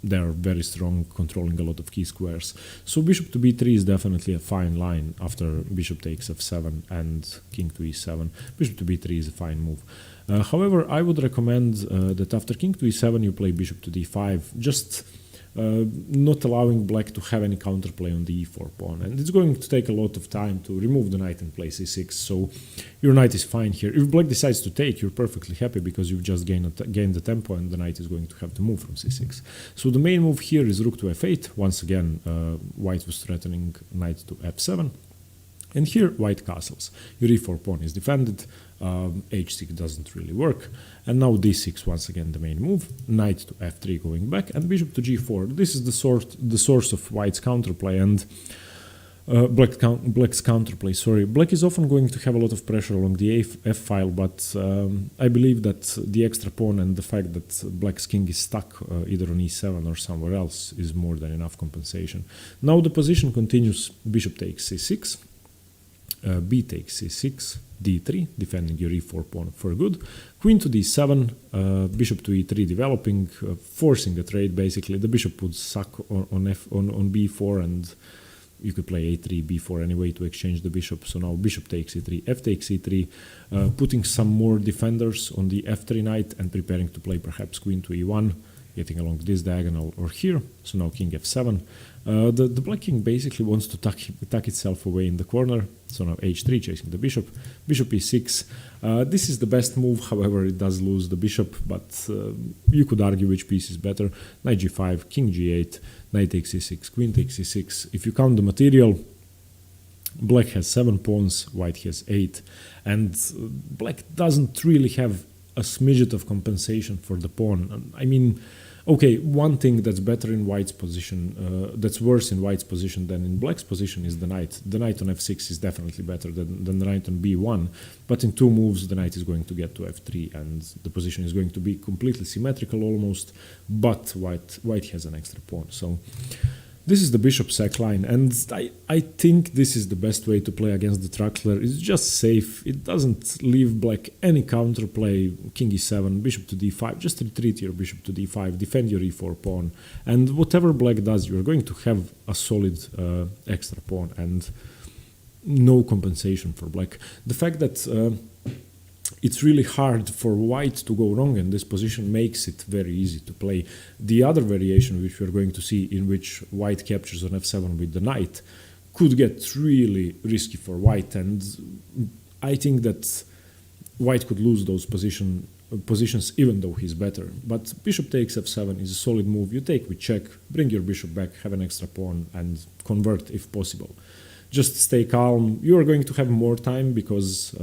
they are very strong, controlling a lot of key squares. So bishop to b3 is definitely a fine line after bishop takes f7 and king to e7. Bishop to b3 is a fine move. However, I would recommend that after king to e7 you play bishop to d5, just not allowing black to have any counterplay on the e4 pawn, and it's going to take a lot of time to remove the knight and play c6, so your knight is fine here. If black decides to take, you're perfectly happy because you've just gained the tempo, and the knight is going to have to move from c6. So the main move here is rook to f8. Once again, white was threatening knight to f7, and here white castles. Your e4 pawn is defended, h6 doesn't really work, and now d6, once again the main move, knight to f3 going back, and bishop to g4. This is the source of white's counterplay, and black's counterplay. Sorry, black is often going to have a lot of pressure along the f file, but I believe that the extra pawn and the fact that black's king is stuck either on e7 or somewhere else is more than enough compensation. Now the position continues. Bishop takes c6, b takes c6, d3, defending your e4 pawn for good, queen to d7, bishop to e3 developing, forcing a trade basically. The bishop would suck on b4, and you could play a3, b4 anyway to exchange the bishop. So now bishop takes e3, f takes e3, putting some more defenders on the f3 knight and preparing to play perhaps queen to e1, getting along this diagonal or here. So now king f7. The black king basically wants to tuck itself away in the corner. So now h3, chasing the bishop. Bishop e6. This is the best move, however it does lose the bishop, but you could argue which piece is better. Knight g5, king g8, knight takes e6, queen takes e6. If you count the material, black has 7 pawns, white has 8, and black doesn't really have a smidget of compensation for the pawn. I mean, okay, one thing that's better in white's position, that's worse in white's position than in black's position is the knight. The knight on f6 is definitely better than the knight on b1, but in 2 moves the knight is going to get to f3 and the position is going to be completely symmetrical almost, but white has an extra pawn. So this is the bishop sack line, and I think this is the best way to play against the Truckler. It's just safe. It doesn't leave black any counterplay. King e7, bishop to d5. Just retreat your bishop to d5, defend your e4 pawn, and whatever black does, you're going to have a solid extra pawn and no compensation for black. The fact that it's really hard for white to go wrong in this position makes it very easy to play. The other variation which we're going to see, in which white captures on f7 with the knight, could get really risky for white, and I think that white could lose those positions even though he's better. But bishop takes f7 is a solid move. You take with check, bring your bishop back, have an extra pawn, and convert if possible. Just stay calm. You are going to have more time because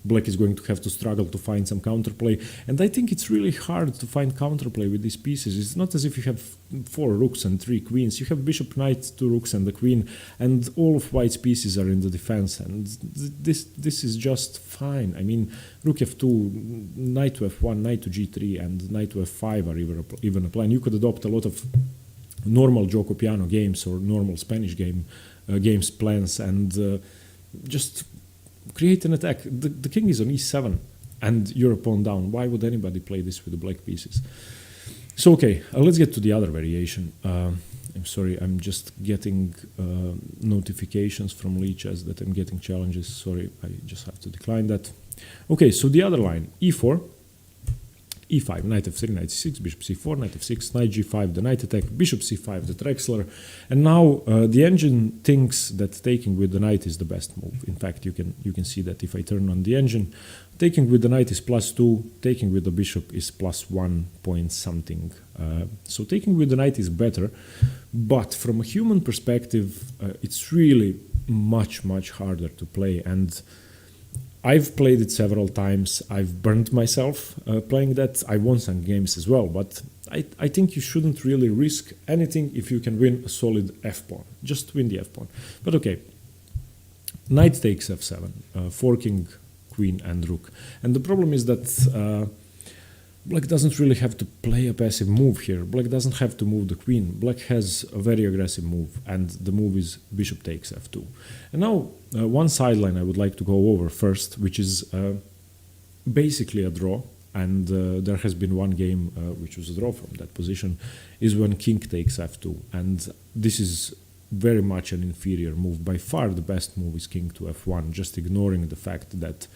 black is going to have to struggle to find some counterplay. And I think it's really hard to find counterplay with these pieces. It's not as if you have 4 rooks and 3 queens. You have bishop, knight, 2 rooks and the queen, and all of white's pieces are in the defense. And this is just fine. I mean, rook f2, knight to f1, knight to g3, and knight to f5 are even a plan. You could adopt a lot of normal Gioco Piano games or normal Spanish games plans and just create an attack. The king is on e7 and you're a pawn down. Why would anybody play this with the black pieces? So okay, let's get to the other variation. I'm sorry, I'm just getting notifications from Lichess that I'm getting challenges. Sorry, I just have to decline that. Okay, so the other line, e4, e5, knight f3, knight c6, bishop c4, knight f6, knight g5, the knight attack, bishop c5, the Drexler. And now the engine thinks that taking with the knight is the best move. In fact, you can see that if I turn on the engine, taking with the knight is +2, taking with the bishop is +1 point something. So taking with the knight is better, but from a human perspective, it's really much harder to play. And I've played it several times. I've burned myself playing that. I won some games as well, but I think you shouldn't really risk anything if you can win a solid f-pawn. Just win the f-pawn. But okay, knight takes f7, forking queen and rook. And the problem is that black doesn't really have to play a passive move here. Black doesn't have to move the queen. Black has a very aggressive move, and the move is bishop takes f2. And now one sideline I would like to go over first, which is basically a draw, and there has been one game which was a draw from that position, is when king takes f2. And this is very much an inferior move. By far the best move is king to f1, just ignoring the fact that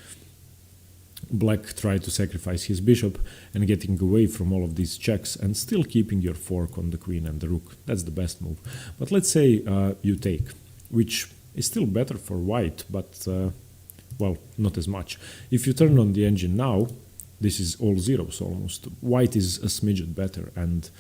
black tried to sacrifice his bishop and getting away from all of these checks and still keeping your fork on the queen and the rook. That's the best move. But let's say you take, which is still better for white, but well, not as much. If you turn on the engine now, this is all zeros almost. White is a smidget better, and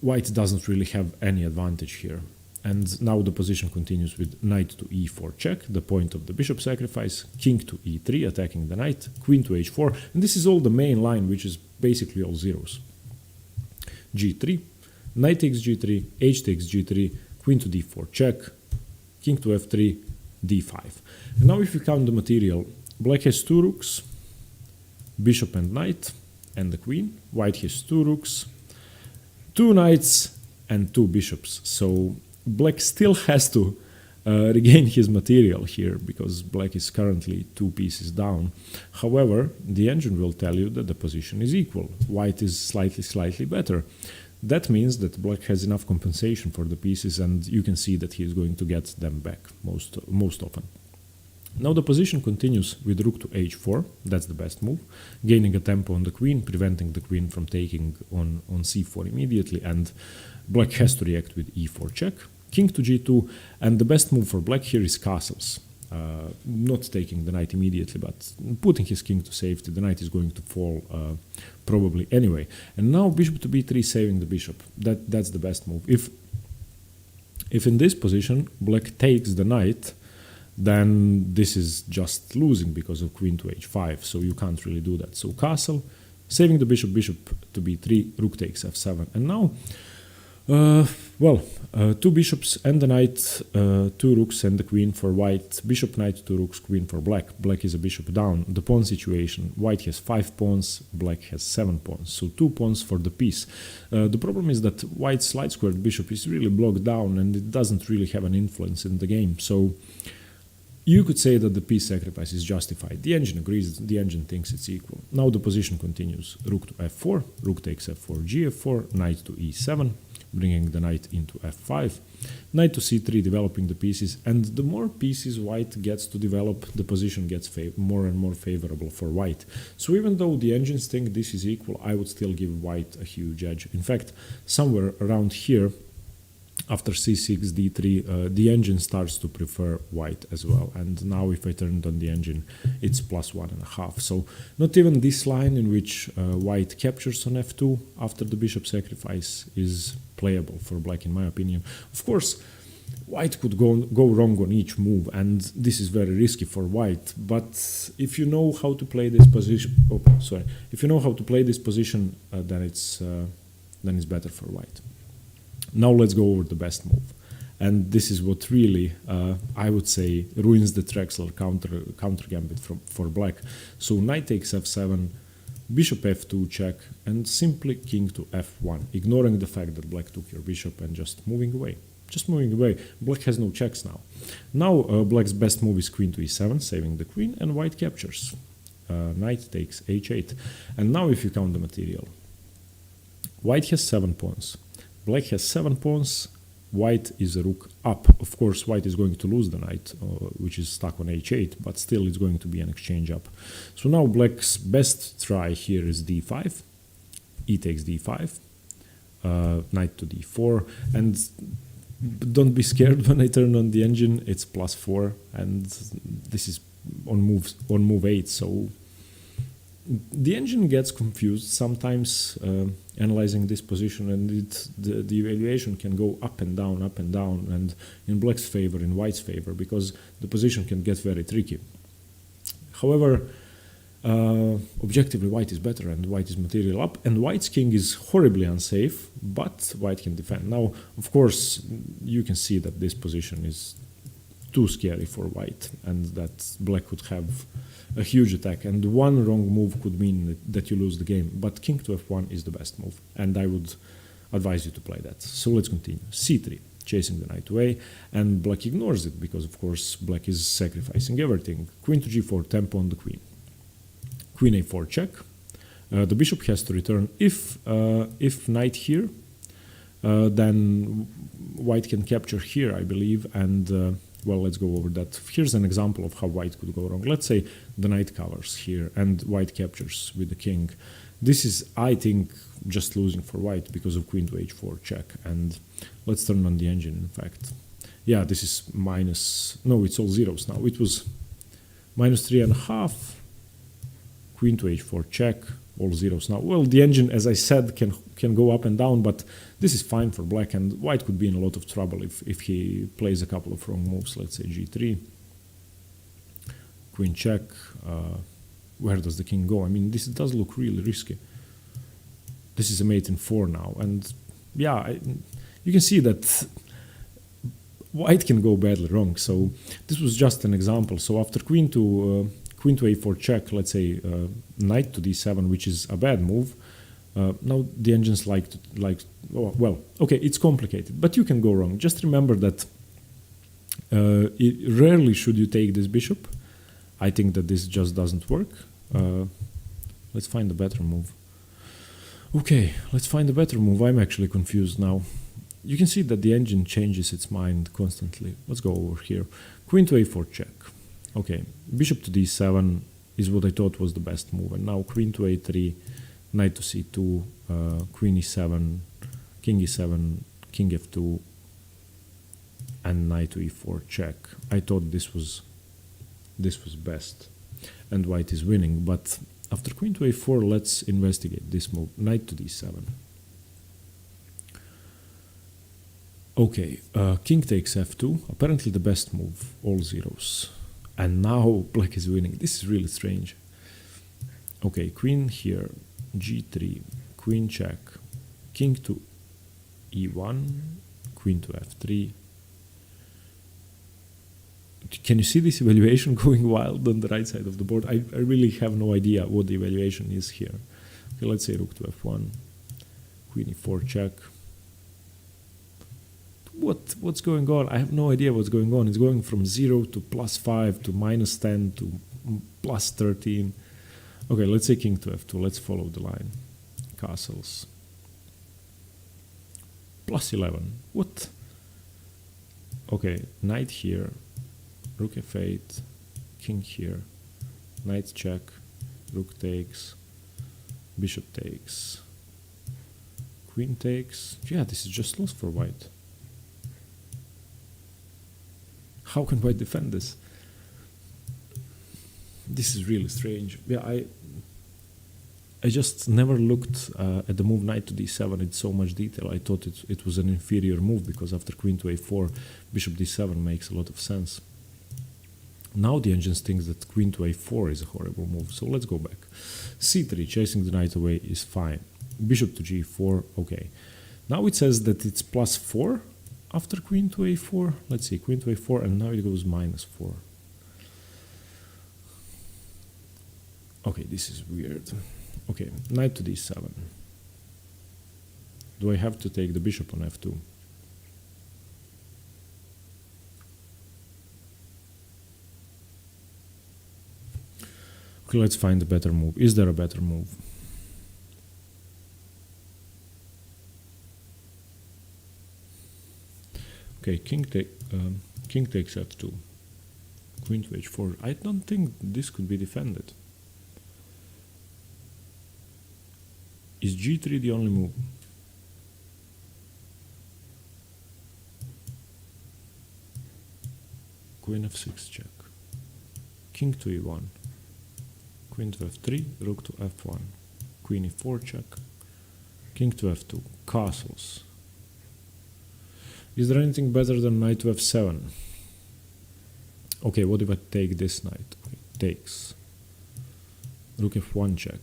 white doesn't really have any advantage here. And now the position continues with knight to e4 check, the point of the bishop sacrifice, king to e3 attacking the knight, queen to h4, and this is all the main line, which is basically all zeros. g3, knight takes g3, h takes g3, queen to d4 check, king to f3, d5. And now if you count the material, black has 2 rooks, bishop and knight, and the queen. White has 2 rooks, 2 knights, and 2 bishops. So black still has to regain his material here, because black is currently 2 pieces down. However, the engine will tell you that the position is equal. White is slightly better. That means that black has enough compensation for the pieces, and you can see that he is going to get them back most often. Now the position continues with rook to h4, that's the best move, gaining a tempo on the queen, preventing the queen from taking on c4 immediately, and black has to react with e4 check, king to g2, and the best move for black here is castles. Not taking the knight immediately, but putting his king to safety. The knight is going to fall probably anyway. And now bishop to b3, saving the bishop. That's the best move. If in this position black takes the knight, then this is just losing because of queen to h5, so you can't really do that. So castle, saving the bishop, bishop to b3, rook takes f7. And now, 2 bishops and the knight, 2 rooks and the queen for white, bishop, knight, 2 rooks, queen for black. Black is a bishop down. The pawn situation, white has 5 pawns, black has 7 pawns, so 2 pawns for the piece. The problem is that white's slide squared bishop is really blocked down, and it doesn't really have an influence in the game. So you could say that the piece sacrifice is justified. The engine agrees, the engine thinks it's equal. Now the position continues. Rook to f4, rook takes f4, gf4, knight to e7, bringing the knight into f5, knight to c3, developing the pieces, and the more pieces white gets to develop, the position gets more and more favorable for white. So even though the engines think this is equal, I would still give white a huge edge. In fact, somewhere around here, after c6, d3, the engine starts to prefer white as well. And now if I turn it on the engine, it's +1.5. So not even this line in which white captures on f2 after the bishop sacrifice is playable for black, in my opinion. Of course, white could go wrong on each move, and this is very risky for white. But if you know how to play this position, if you know how to play this position, then it's better for white. Now let's go over the best move, and this is what really I would say ruins the Drexler counter gambit for black. So knight takes f7, bishop f2 check, and simply king to f1, ignoring the fact that black took your bishop and just moving away. Just moving away. Black has no checks now. Now black's best move is queen to e7, saving the queen, and white captures. Knight takes h8. And now if you count the material, white has 7 pawns. Black has 7 pawns. White is a rook up. Of course, white is going to lose the knight, which is stuck on h8, but still it's going to be an exchange up. So now black's best try here is d5. E takes d5. Knight to d4. And don't be scared when I turn on the engine, it's +4, and this is on move 8, so the engine gets confused sometimes analyzing this position, and the evaluation can go up and down, and in black's favor, in white's favor, because the position can get very tricky. However, objectively white is better, and white is material up, and white's king is horribly unsafe, but white can defend. Now, of course, you can see that this position is too scary for white, and that black could have a huge attack, and one wrong move could mean that you lose the game. But king to f1 is the best move, and I would advise you to play that. So let's continue. c3, chasing the knight away, and black ignores it, because of course black is sacrificing everything. Queen to g4, tempo on the queen. Queen a4 check. The bishop has to return. If knight here, then white can capture here, I believe, and well, let's go over that. Here's an example of how white could go wrong. Let's say the knight covers here and white captures with the king. This is, I think, just losing for white because of queen to h4 check. And let's turn on the engine, in fact. Yeah, this is minus, no, it's all zeros now. It was -3.5, queen to h4 check, all zeros now. Well, the engine, as I said, can go up and down, but this is fine for black, and white could be in a lot of trouble if he plays a couple of wrong moves. Let's say g3, queen check. Where does the king go? I mean, this does look really risky. This is a mate in 4 now, and yeah, you can see that white can go badly wrong. So this was just an example. So after queen to a4 check, let's say knight to d7, which is a bad move. Now the engine's well, okay, it's complicated, but you can go wrong. Just remember that rarely should you take this bishop. I think that this just doesn't work. Let's find a better move. Okay, let's find a better move. I'm actually confused now. You can see that the engine changes its mind constantly. Let's go over here. Queen to a4 check. Okay, bishop to d7 is what I thought was the best move. And now queen to a3, knight to c2, queen e7, king e7, king f2, and knight to e4 check. I thought this was best, and white is winning. But after queen to a4, let's investigate this move. Knight to d7. Okay, king takes f2. Apparently the best move, all zeros. And now black is winning. This is really strange. Okay, queen here, g3, queen check, king to e1, queen to f3. Can you see this evaluation going wild on the right side of the board? I really have no idea what the evaluation is here. Okay, let's say rook to f1, queen e4 check. What's going on? I have no idea what's going on. It's going from 0 to +5 to -10 to +13. Okay, let's say king to f2. Let's follow the line. Castles. +11. What? Okay, knight here. Rook f8. King here. Knight check. Rook takes. Bishop takes. Queen takes. Yeah, this is just lost for white. How can white defend this? This is really strange. Yeah, I just never looked at the move knight to d7 in so much detail. I thought it was an inferior move because after queen to a4, bishop d7 makes a lot of sense. Now the engine thinks that queen to a4 is a horrible move, so let's go back. c3, chasing the knight away, is fine. Bishop to g4, okay. Now it says that it's +4 after queen to a4. Let's see, queen to a4, and now it goes -4. Okay, this is weird. Okay, knight to d7. Do I have to take the bishop on f2? Okay, let's find a better move. Is there a better move? Okay, king takes f2. Queen to h4. I don't think this could be defended. Is g3 the only move? Queen f6 check. King to e1. Queen to f3, rook to f1. Queen e4 check. King to f2. Castles. Is there anything better than knight to f7? Okay, what if I take this knight? Okay, takes. Rook f1 check.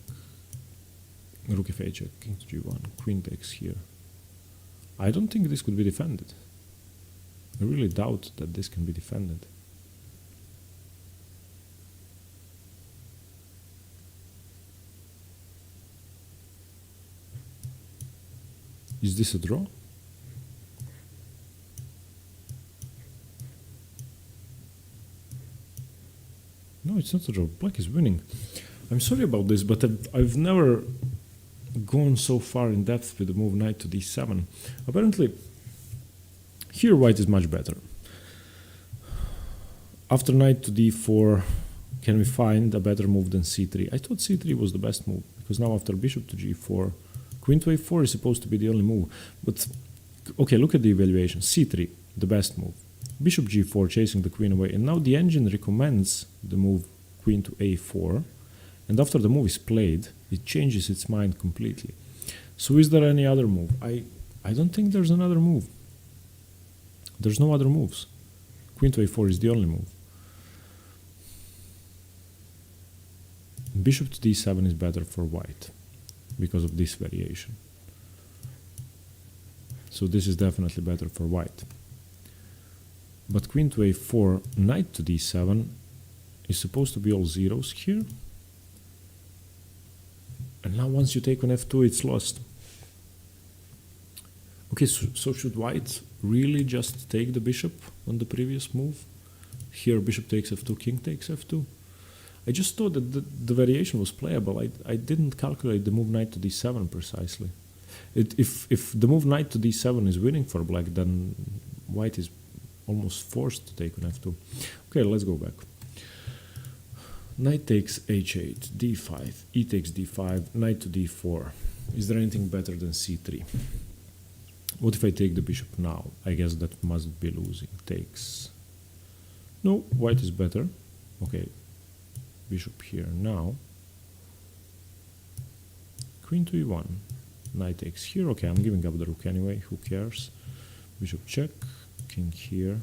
Rook f8 check, king to g1, queen takes here. I don't think this could be defended. I really doubt that this can be defended. Is this a draw? No, it's not a draw. Black is winning. I'm sorry about this, but I've never gone so far in depth with the move knight to d7. Apparently, here white is much better. After knight to d4, can we find a better move than c3? I thought c3 was the best move, because now after bishop to g4, queen to a4 is supposed to be the only move. But, okay, look at the evaluation. c3, the best move. Bishop g4, chasing the queen away. And now the engine recommends the move queen to a4. And after the move is played, it changes its mind completely. So is there any other move? I don't think there's another move. There's no other moves. Queen to a4 is the only move. Bishop to d7 is better for white because of this variation. So this is definitely better for white. But queen to a4, knight to d7 is supposed to be all zeros here. And now once you take on f2, it's lost. Okay, so should white really just take the bishop on the previous move? Here bishop takes f2, king takes f2. I just thought that the variation was playable. I didn't calculate the move knight to d7 precisely. If the move knight to d7 is winning for black, then white is almost forced to take on f2. Okay, let's go back. Knight takes h8, d5, e takes d5, knight to d4. Is there anything better than c3? What if I take the bishop now? I guess that must be losing. Takes. No, white is better. Okay, bishop here now. Queen to e1. Knight takes here. Okay, I'm giving up the rook anyway. Who cares? Bishop check. King here.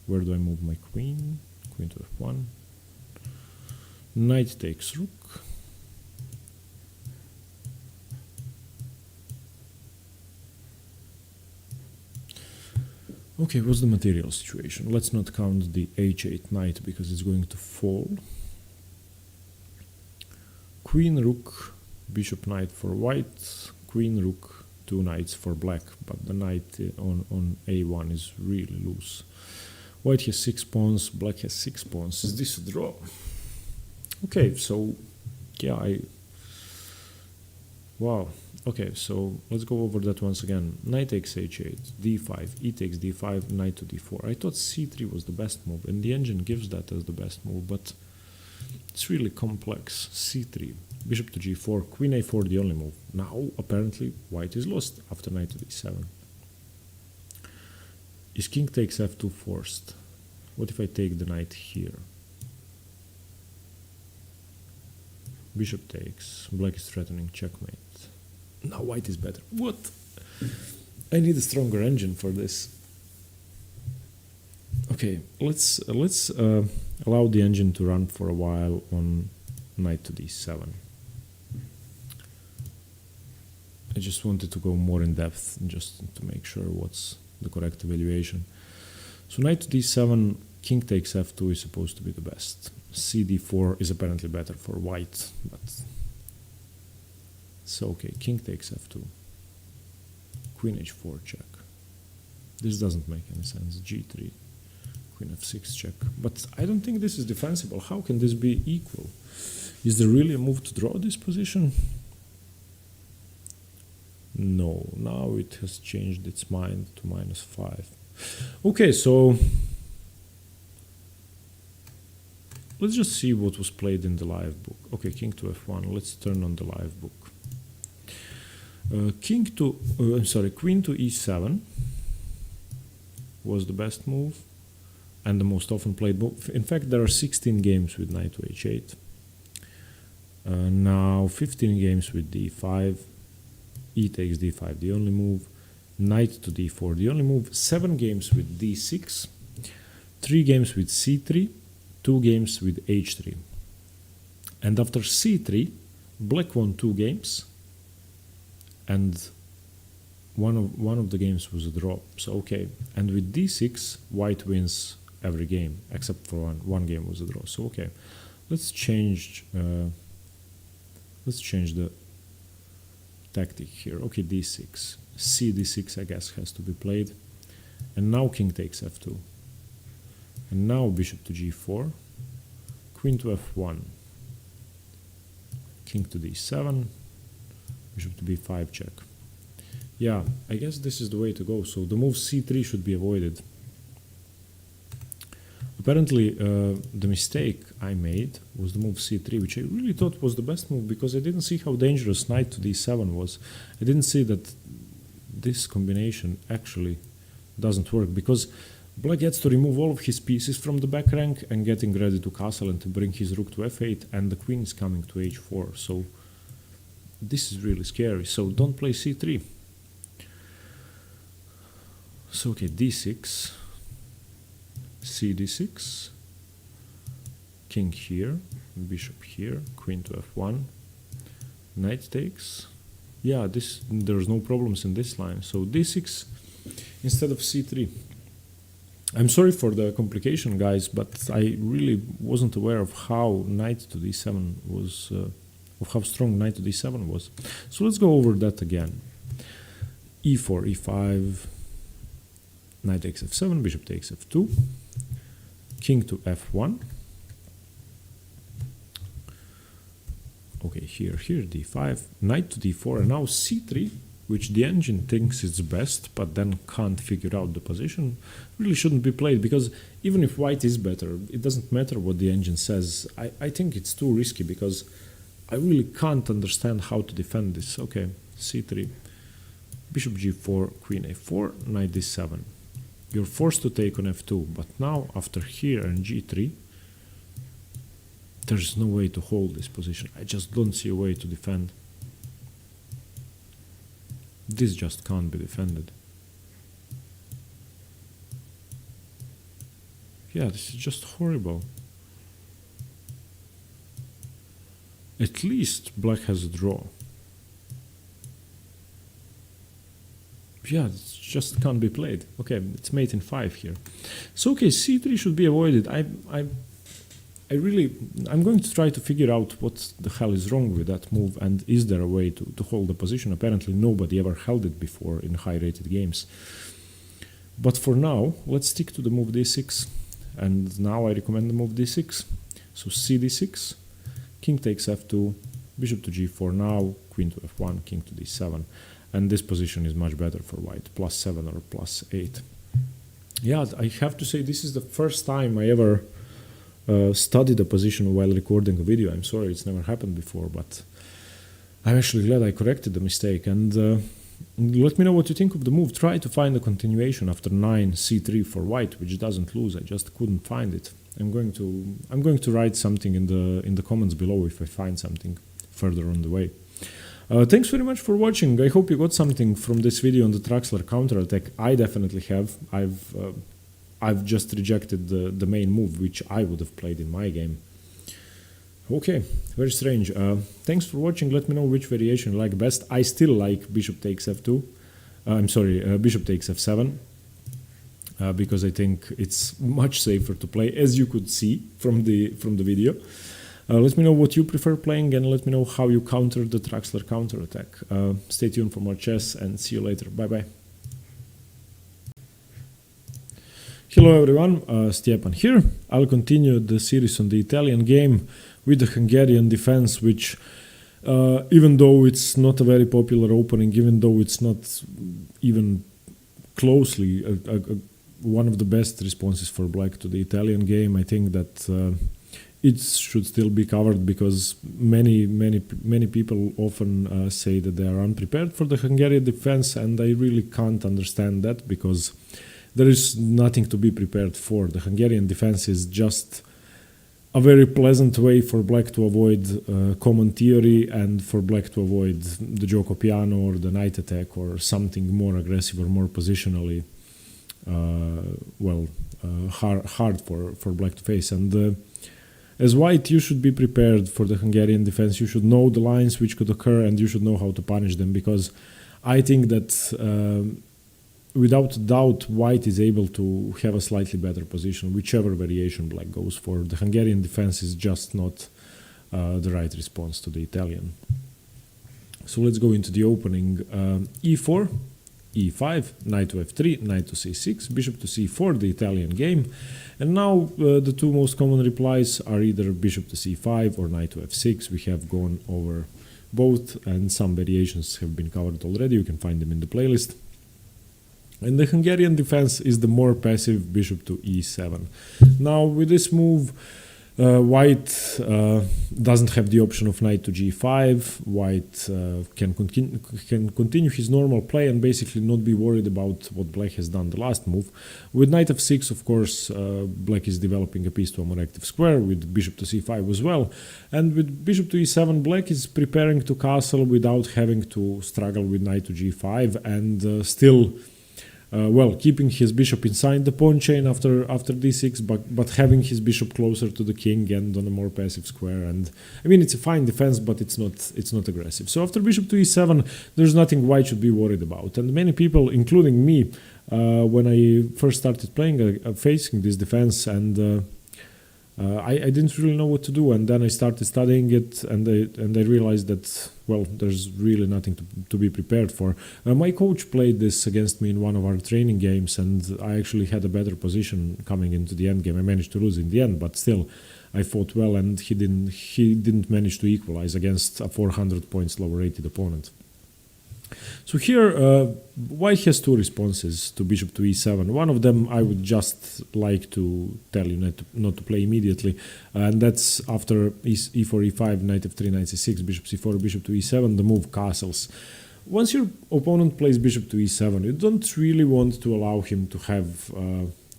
Where do I move my queen? Queen to f1. Knight takes rook. Okay, what's the material situation? Let's not count the h8 knight because it's going to fall. Queen, rook, bishop, knight for white. Queen, rook, two knights for black. But the knight on a1 is really loose. White has 6 pawns, black has 6 pawns. Is this a draw? Okay, so yeah, wow. Okay, so let's go over that once again. Knight takes h8, d5, e takes d5, knight to d4. I thought c3 was the best move, and the engine gives that as the best move, but it's really complex. c3, bishop to g4, queen a4, the only move. Now, apparently, white is lost after knight to d7. Is king takes f2 forced? What if I take the knight here? Bishop takes. Black is threatening checkmate. Now white is better. What? I need a stronger engine for this. Okay, let's allow the engine to run for a while on knight to d7. I just wanted to go more in depth just to make sure what's the correct evaluation. So knight to d7, king takes f2 is supposed to be the best. cd4 is apparently better for white, but so okay, king takes f2, queen h4 check. This doesn't make any sense. g3, queen f6 check. But I don't think this is defensible. How can this be equal? Is there really a move to draw this position? No, now it has changed its mind to -5. Okay, so let's just see what was played in the live book. Okay, king to f1. Let's turn on the live book. Queen to e7 was the best move and the most often played move. In fact, there are 16 games with knight to h8. Now 15 games with d5. E takes d5, the only move. Knight to d4, the only move. 7 games with d6. 3 games with c3. 2 games with h3. And after c3, black won 2 games. And one of the games was a draw. So okay. And with d6, white wins every game except for one. One game was a draw. So okay. Let's change the tactic here. Okay, d6. C d6 I guess has to be played. And now king takes f2. And now bishop to g4. Queen to f1. King to d7. Bishop to b5 check. Yeah, I guess this is the way to go. So the move c3 should be avoided. Apparently, the mistake I made was the move c3, which I really thought was the best move because I didn't see how dangerous knight to d7 was. I didn't see that this combination actually doesn't work because black gets to remove all of his pieces from the back rank and getting ready to castle and to bring his rook to f8, and the queen is coming to h4. So this is really scary. So don't play c3. So okay, d6. C d6, king here, bishop here, queen to f1, knight takes. Yeah, there's no problems in this line. So d6 instead of c3. I'm sorry for the complication, guys, but I really wasn't aware of how knight to d7 was, of how strong knight to d7 was. So let's go over that again. e4, e5, knight takes f7, bishop takes f2. King to f1. Okay, here d5, knight to d4, and now c3, which the engine thinks is best, but then can't figure out the position, really shouldn't be played, because even if white is better, it doesn't matter what the engine says. I think it's too risky, because I really can't understand how to defend this. Okay, c3, bishop g4, queen a4, knight d7. You're forced to take on f2, but now after here and g3, there's no way to hold this position. I just don't see a way to defend. This just can't be defended. Yeah, this is just horrible. At least black has a draw. Yeah, it just can't be played. Okay, it's mate in 5 here. So okay, c3 should be avoided. I'm going to try to figure out what the hell is wrong with that move, and is there a way to hold the position. Apparently nobody ever held it before in high-rated games. But for now, let's stick to the move d6. And now I recommend the move d6. So c d6, king takes f2, bishop to g4 now, queen to f1, king to d7. And this position is much better for white, +7 or +8. Yeah, I have to say this is the first time I ever studied a position while recording a video. I'm sorry, it's never happened before, but I'm actually glad I corrected the mistake. And let me know what you think of the move. Try to find a continuation after 9 c3 for white, which doesn't lose. I just couldn't find it. I'm going to write something in the comments below if I find something further on the way. Thanks very much for watching. I hope you got something from this video on the Traxler counterattack. I definitely have. I've just rejected the main move, which I would have played in my game. Okay, very strange. Thanks for watching. Let me know which variation you like best. I still like bishop takes f2. Bishop takes f7. Because I think it's much safer to play, as you could see from the video. Let me know what you prefer playing, and let me know how you counter the Traxler counterattack. Stay tuned for more chess, and see you later. Bye-bye. Hello everyone, Stjepan here. I'll continue the series on the Italian game with the Hungarian defense, which even though it's not a very popular opening, even though it's not even closely one of the best responses for black to the Italian game, I think that it should still be covered, because many people often say that they are unprepared for the Hungarian defense, and I really can't understand that, because there is nothing to be prepared for. The Hungarian defense is just a very pleasant way for black to avoid common theory, and for black to avoid the gioco piano or the knight attack or something more aggressive or more positionally hard for black to face. And as white, you should be prepared for the Hungarian defense. You should know the lines which could occur, and you should know how to punish them, because I think that without doubt, white is able to have a slightly better position, whichever variation black goes for. The Hungarian defense is just not the right response to the Italian. So let's go into the opening. e4, e5, knight to f3, knight to c6, bishop to c4, the Italian game. And now the two most common replies are either bishop to c5 or knight to f6. We have gone over both, and some variations have been covered already. You can find them in the playlist. And the Hungarian defense is the more passive bishop to e7. Now with this move, white doesn't have the option of knight to g5. White can continue his normal play and basically not be worried about what black has done the last move. With knight f6, of course, black is developing a piece to a more active square, with bishop to c5 as well. And with bishop to e7, black is preparing to castle without having to struggle with knight to g5, and still keeping his bishop inside the pawn chain after d6, but having his bishop closer to the king and on a more passive square. And I mean, it's a fine defense, but it's not aggressive. So after bishop to e7, there's nothing white should be worried about. And many people, including me, when I first started playing, facing this defense, and I didn't really know what to do, and then I started studying it, and I realized that, well, there's really nothing to be prepared for. My coach played this against me in one of our training games, and I actually had a better position coming into the end game. I managed to lose in the end, but still I fought well, and he didn't manage to equalize against a 400 points lower rated opponent. So here, white has two responses to bishop to e7. One of them I would just like to tell you not to play immediately, and that's after e4, e5, knight f3, knight c6, bishop c4, bishop to e7, the move castles. Once your opponent plays bishop to e7, you don't really want to allow him to have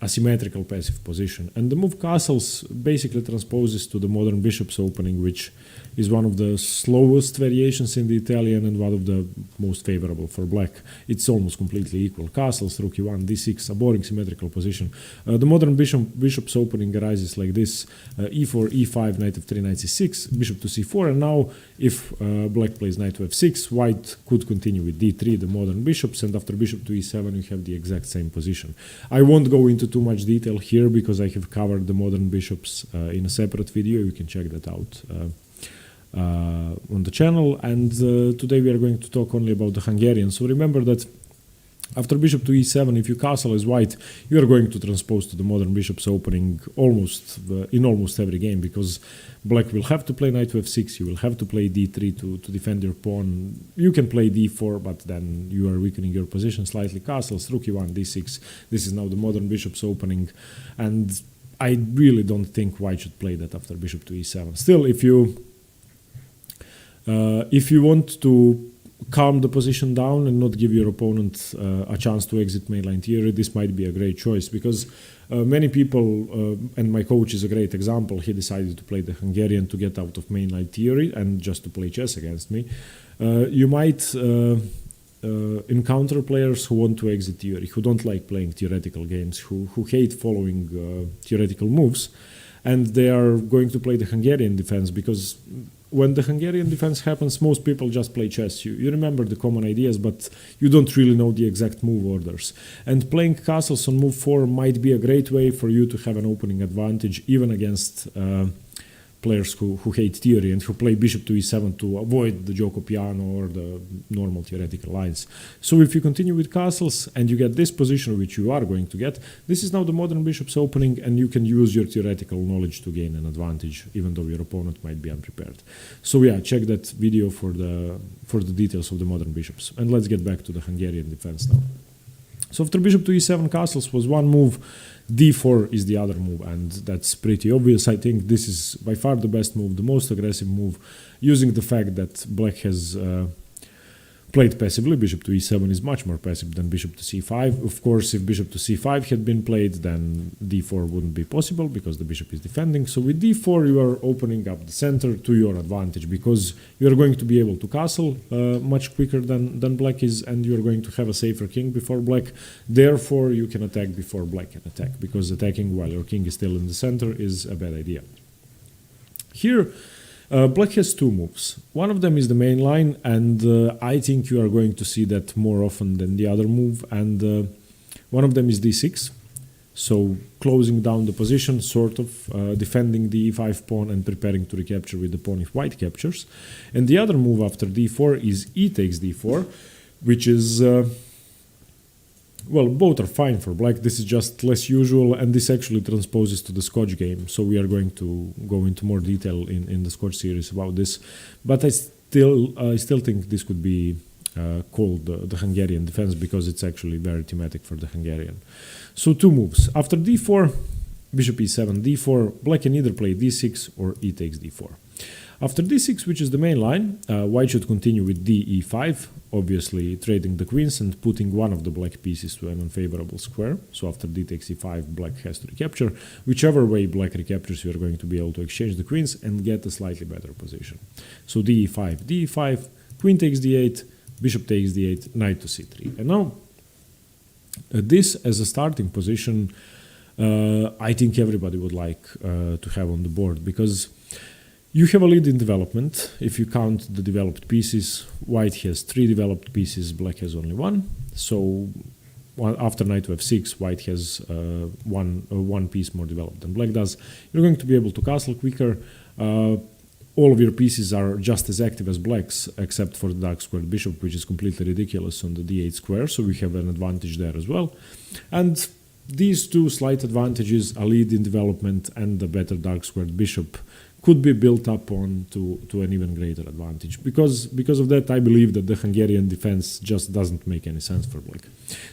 a symmetrical passive position, and the move castles basically transposes to the modern bishop's opening, which is one of the slowest variations in the Italian and one of the most favorable for black. It's almost completely equal. Castles, rook e1, d6, a boring symmetrical position. The modern bishop's opening arises like this: e4, e5, knight f3, knight c6, bishop to c4, and now if black plays knight to f6, white could continue with d3, the modern bishops, and after bishop to e7 you have the exact same position. I won't go into too much detail here because I have covered the modern bishops in a separate video. You can check that out on the channel, and today we are going to talk only about the Hungarian. So remember that after bishop to e7, if you castle as white, you are going to transpose to the modern bishop's opening in almost every game, because black will have to play knight to f6, you will have to play d3 to defend your pawn. You can play d4, but then you are weakening your position slightly. Castles, rook e1, d6. This is now the modern bishop's opening, and I really don't think white should play that after bishop to e7. Still, if you want to calm the position down and not give your opponent a chance to exit mainline theory, this might be a great choice, because many people, and my coach is a great example, he decided to play the Hungarian to get out of mainline theory and just to play chess against me. You might encounter players who want to exit theory, who don't like playing theoretical games, who hate following theoretical moves, and they are going to play the Hungarian defense, because when the Hungarian defense happens, most people just play chess. You remember the common ideas, but you don't really know the exact move orders. And playing castles on move 4 might be a great way for you to have an opening advantage, even against players who hate theory and who play bishop to e7 to avoid the gioco piano or the normal theoretical lines. So if you continue with castles and you get this position, which you are going to get, this is now the modern bishop's opening, and you can use your theoretical knowledge to gain an advantage, even though your opponent might be unprepared. So yeah, check that video for the details of the modern bishops. And let's get back to the Hungarian defense now. So after bishop to e7 castles was one move, d4 is the other move, and that's pretty obvious. I think this is by far the best move, the most aggressive move, using the fact that black has played passively. Bishop to e7 is much more passive than bishop to c5. Of course, if bishop to c5 had been played, then d4 wouldn't be possible because the bishop is defending. So with d4 you are opening up the center to your advantage, because you are going to be able to castle much quicker than black is, and you are going to have a safer king before black. Therefore you can attack before black can attack, because attacking while your king is still in the center is a bad idea. Here black has two moves. One of them is the main line, and I think you are going to see that more often than the other move. And one of them is d6, so closing down the position, sort of defending the e5 pawn and preparing to recapture with the pawn if white captures. And the other move after d4 is e takes d4, which is well, both are fine for black. This is just less usual, and this actually transposes to the Scotch game. So we are going to go into more detail in the Scotch series about this. But I still think this could be called the Hungarian defense, because it's actually very thematic for the Hungarian. So two moves. After d4, bishop e7, d4, black can either play d6 or e takes d4. After d6, which is the main line, white should continue with d e5, obviously trading the queens and putting one of the black pieces to an unfavorable square. So after d takes e5, black has to recapture. Whichever way black recaptures, you are going to be able to exchange the queens and get a slightly better position. So d e5, d e5, queen takes d8, bishop takes d8, knight to c3. And now, this as a starting position, I think everybody would like to have on the board, because you have a lead in development. If you count the developed pieces, white has 3 developed pieces, black has only 1. So after knight to f6, white has one piece more developed than black does. You're going to be able to castle quicker. All of your pieces are just as active as black's, except for the dark squared bishop, which is completely ridiculous on the d8 square, so we have an advantage there as well. And these two slight advantages, a lead in development and a better dark squared bishop, could be built up on to an even greater advantage. Because of that, I believe that the Hungarian defense just doesn't make any sense for black.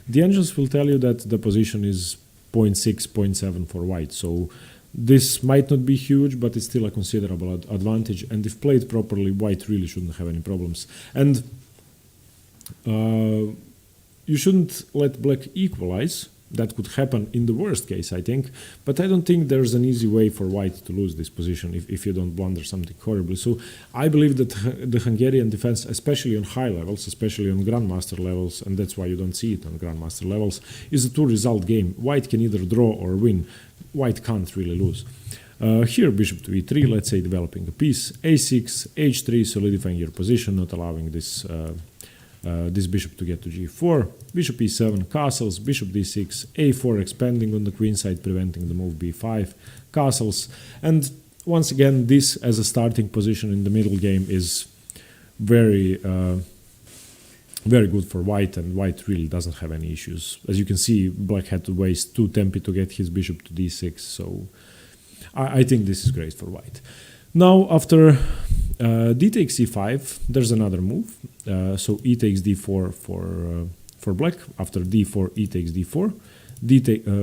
The engines will tell you that the position is 0.6, 0.7 for white, so this might not be huge, but it's still a considerable advantage, and if played properly, white really shouldn't have any problems. And you shouldn't let black equalize. That could happen in the worst case, I think, but I don't think there's an easy way for white to lose this position if you don't blunder something horribly. So I believe that the Hungarian defense, especially on high levels, especially on grandmaster levels, and that's why you don't see it on grandmaster levels, is a two-result game. White can either draw or win. White can't really lose. Here, bishop to e3, let's say developing a piece, a6, h3, solidifying your position, not allowing this bishop to get to g4, bishop e7, castles, bishop d6, a4, expanding on the queen side, preventing the move b5, castles. And once again, this as a starting position in the middle game is very good for white, and white really doesn't have any issues. As you can see, black had to waste 2 tempi to get his bishop to d6, so I think this is great for white. Now, after d takes e5, there's another move. So e takes d4 for black. After d4, e takes d4. d4,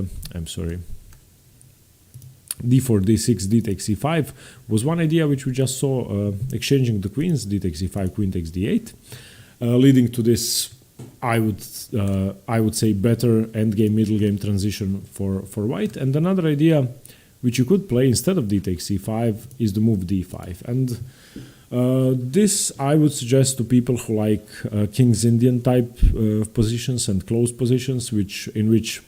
d6, d takes e5 was one idea which we just saw, exchanging the queens. D takes e5, queen takes d8. leading to this, I would say, better endgame, middle game transition for white. And another idea which you could play instead of d takes c5 is the move d5. And this I would suggest to people who like King's Indian type positions and close positions, in which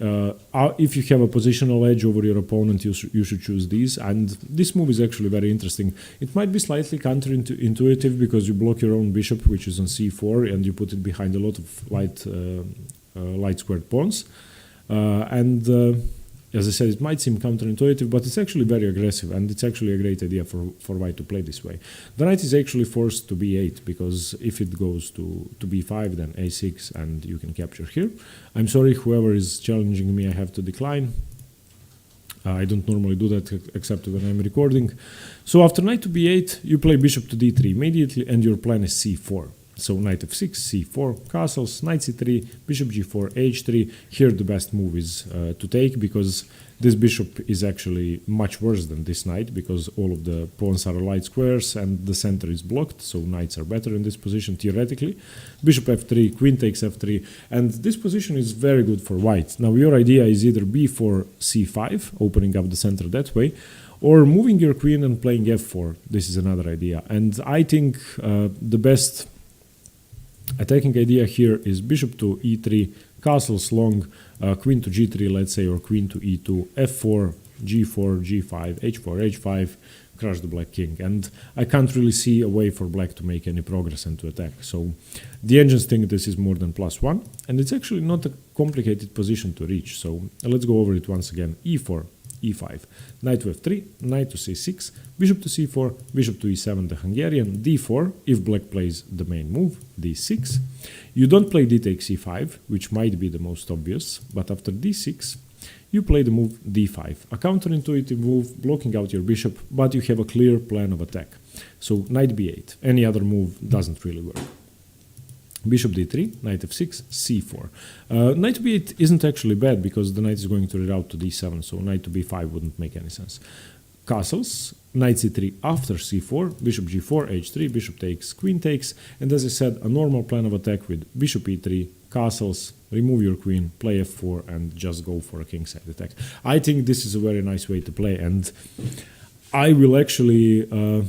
if you have a positional edge over your opponent, you should choose these. And this move is actually very interesting. It might be slightly counterintuitive because you block your own bishop, which is on c4, and you put it behind a lot of light squared pawns. As I said, it might seem counterintuitive, but it's actually very aggressive, and it's actually a great idea for white to play this way. The knight is actually forced to b8, because if it goes to b5, then a6, and you can capture here. I'm sorry, whoever is challenging me, I have to decline. I don't normally do that except when I'm recording. So after knight to b8, you play bishop to d3 immediately, and your plan is c4. So knight f6, c4, castles, knight c3, bishop g4, h3. Here the best move is to take, because this bishop is actually much worse than this knight, because all of the pawns are light squares and the center is blocked, so knights are better in this position theoretically. Bishop f3, queen takes f3, and this position is very good for white. Now your idea is either b4, c5, opening up the center that way, or moving your queen and playing f4. This is another idea. And I think the best attacking idea here is bishop to e3, castles long, queen to g3, let's say, or queen to e2, f4, g4, g5, h4, h5, crush the black king. And I can't really see a way for black to make any progress and to attack. So the engines think this is more than +1, and it's actually not a complicated position to reach. So let's go over it once again. e4, e5, knight to f3, knight to c6, bishop to c4, bishop to e7, the Hungarian, d4, if black plays the main move, d6. You don't play d takes c5, which might be the most obvious, but after d6, you play the move d5, a counterintuitive move, blocking out your bishop, but you have a clear plan of attack. So knight b8, any other move doesn't really work. Bishop d3, knight f6, c4. Knight to b8 isn't actually bad, because the knight is going to reroute to d7, so knight to b5 wouldn't make any sense. Castles, knight c3 after c4, bishop g4, h3, bishop takes, queen takes, and as I said, a normal plan of attack with bishop e3, castles, remove your queen, play f4, and just go for a kingside attack. I think this is a very nice way to play, and I will actually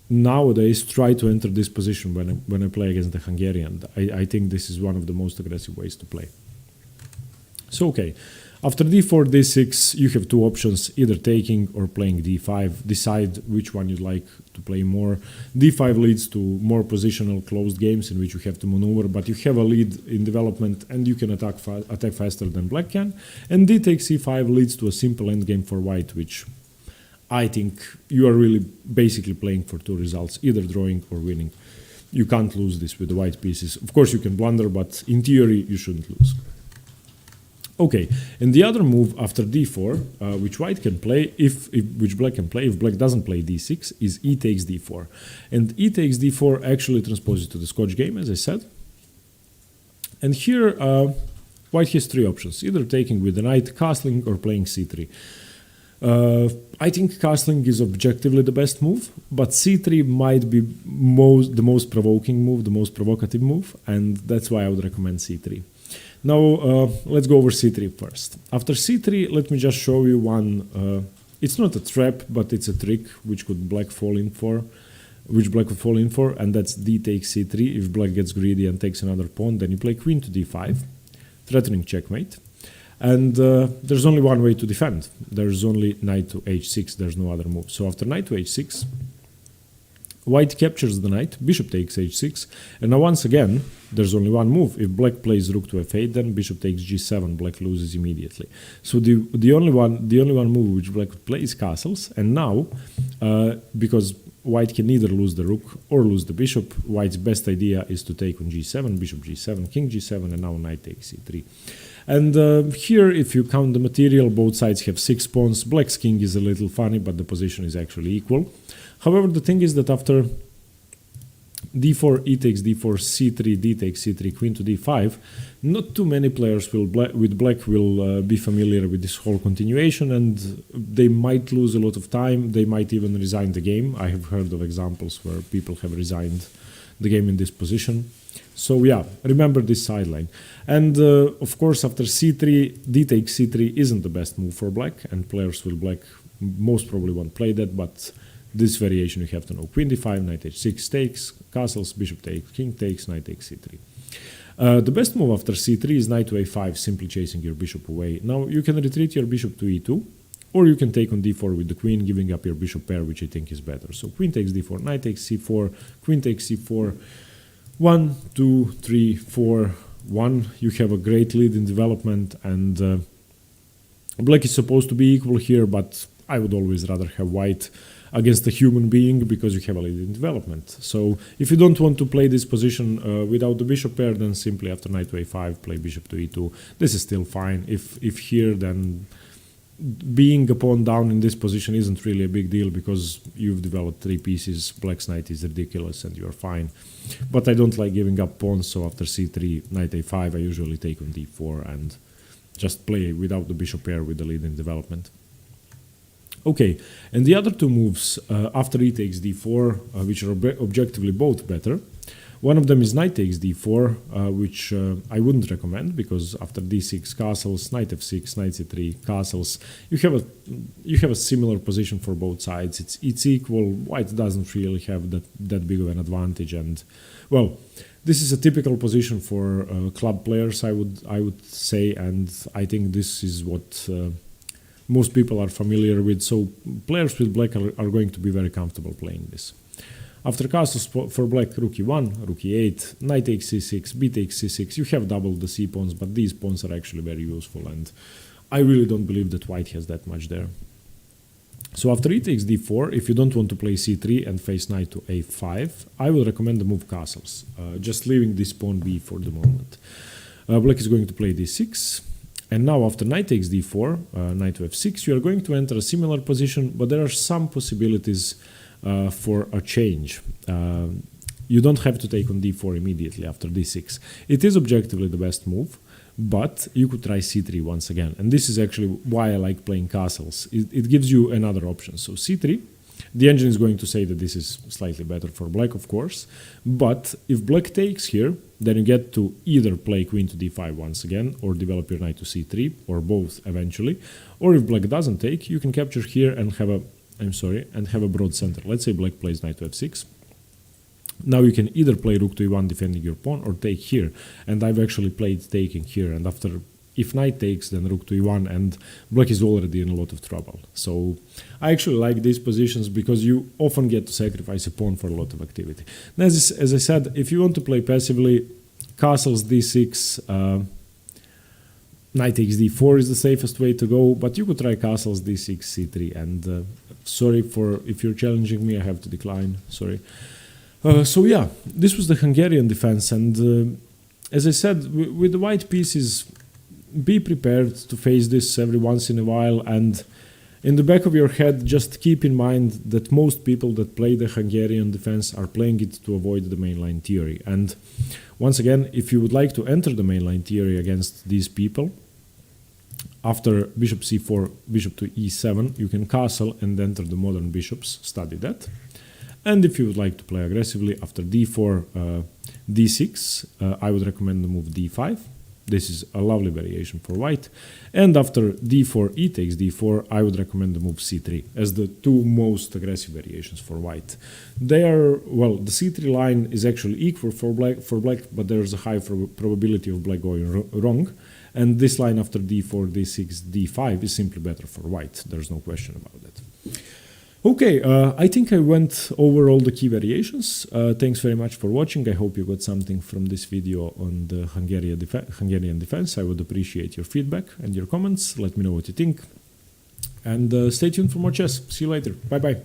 nowadays try to enter this position when I play against the Hungarian. I think this is one of the most aggressive ways to play. So okay, after d4, d6, you have two options, either taking or playing d5. Decide which one you'd like to play more. d5 leads to more positional closed games in which you have to maneuver, but you have a lead in development and you can attack faster than black can. And d takes c5 leads to a simple endgame for white, which I think you are really basically playing for two results, either drawing or winning. You can't lose this with the white pieces. Of course you can blunder, but in theory you shouldn't lose. Okay, and the other move after d4, which white can play, which black can play if black doesn't play d6, is e takes d4. And e takes d4 actually transposes to the Scotch game, as I said. And here white has three options, either taking with the knight, castling, or playing c3. I think castling is objectively the best move, but c3 might be the most provoking move, the most provocative move, and that's why I would recommend c3. Now let's go over c3 first. After c3, let me just show you one. It's not a trap, but it's a trick which black would fall in for, and that's d takes c3. If black gets greedy and takes another pawn, then you play queen to d5, threatening checkmate. And there's only one way to defend. There's only knight to h6. There's no other move. So after knight to h6, white captures the knight, bishop takes h6, and now once again, there's only one move. If black plays rook to f8, then bishop takes g7, black loses immediately. So the only one move which black could play is castles, and now, because white can either lose the rook or lose the bishop, white's best idea is to take on g7, bishop g7, king g7, and now knight takes c3. And here, if you count the material, both sides have 6 pawns. Black's king is a little funny, but the position is actually equal. However, the thing is that after d4, e takes d4, c3, d takes c3, queen to d5, not too many players with black will be familiar with this whole continuation, and they might lose a lot of time. They might even resign the game. I have heard of examples where people have resigned the game in this position. So yeah, remember this sideline. And of course, after c3, d takes c3 isn't the best move for black, and players will black most probably won't play that, but this variation you have to know. Queen d5, knight h6 takes, castles, bishop takes, king takes, knight takes c3. The best move after c3 is knight to a5, simply chasing your bishop away. Now you can retreat your bishop to e2, or you can take on d4 with the queen, giving up your bishop pair, which I think is better. So queen takes d4, knight takes c4, queen takes c4, 1, 2, 3, 4, 1. You have a great lead in development, and black is supposed to be equal here, but I would always rather have white against a human being because you have a lead in development. So if you don't want to play this position without the bishop pair, then simply after knight to a5, play bishop to e2. This is still fine. If here, then being a pawn down in this position isn't really a big deal because you've developed 3 pieces. Black's knight is ridiculous and you're fine. But I don't like giving up pawns, so after c3, knight a5, I usually take on d4 and just play without the bishop pair with the lead in development. Okay, and the other 2 moves after e takes d4, which are objectively both better. One of them is knight takes d4, which I wouldn't recommend because after d6 castles, knight f6, knight c3 castles, you have a similar position for both sides. It's equal. White doesn't really have that big of an advantage, and well, this is a typical position for club players, I would say, and I think this is what most people are familiar with. So players with black are going to be very comfortable playing this. After castles for black, rook e1, rook e8, knight takes c6, b takes c6, you have doubled the c pawns, but these pawns are actually very useful, and I really don't believe that white has that much there. So after e takes d4, if you don't want to play c3 and face knight to a5, I will recommend the move castles, just leaving this pawn b for the moment. Black is going to play d6, and now after knight takes d4, knight to f6, you are going to enter a similar position, but there are some possibilities for a change. You don't have to take on d4 immediately after d6. It is objectively the best move, but you could try c3 once again. And this is actually why I like playing castles. It gives you another option. So c3, the engine is going to say that this is slightly better for black, of course. But if black takes here, then you get to either play queen to d5 once again, or develop your knight to c3, or both eventually. Or if black doesn't take, you can capture here and have a broad center. Let's say black plays knight to f6. Now you can either play rook to e1 defending your pawn, or take here. And I've actually played taking here, and after, if knight takes, then rook to e1, and black is already in a lot of trouble. So I actually like these positions because you often get to sacrifice a pawn for a lot of activity. Now, as I said, if you want to play passively, castles d6, knight takes d4 is the safest way to go, but you could try castles d6, c3, and sorry for if you're challenging me, I have to decline, sorry. So yeah, this was the Hungarian defense, and as I said, with the white pieces, be prepared to face this every once in a while, and in the back of your head, just keep in mind that most people that play the Hungarian defense are playing it to avoid the mainline theory. And once again, if you would like to enter the mainline theory against these people, after bishop c4, bishop to e7, you can castle and enter the modern bishops, study that. And if you would like to play aggressively, after d4, d6, I would recommend the move d5. This is a lovely variation for white. And after d4, e takes d4, I would recommend the move c3 as the 2 most aggressive variations for white. They are, well, the c3 line is actually equal for black, but there's a high probability of black going wrong. And this line after d4, d6, d5 is simply better for white. There's no question about that. Okay, I think I went over all the key variations. Thanks very much for watching. I hope you got something from this video on the Hungarian defense. I would appreciate your feedback and your comments. Let me know what you think. And stay tuned for more chess. See you later. Bye-bye.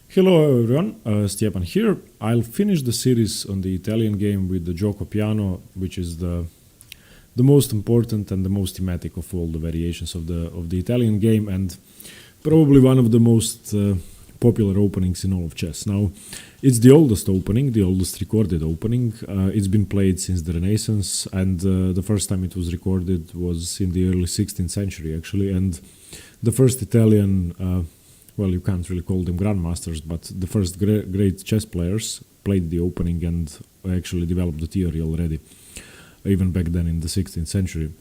Hello everyone, Stjepan here. I'll finish the series on the Italian game with the gioco piano, which is the most important and the most thematic of all the variations of the Italian game, and probably one of the most popular openings in all of chess. Now, it's the oldest opening, the oldest recorded opening. It's been played since the Renaissance, and the first time it was recorded was in the early 16th century, actually, and the first Italian well, you can't really call them grandmasters, but the first great chess players played the opening and actually developed the theory already, even back then in the 16th century.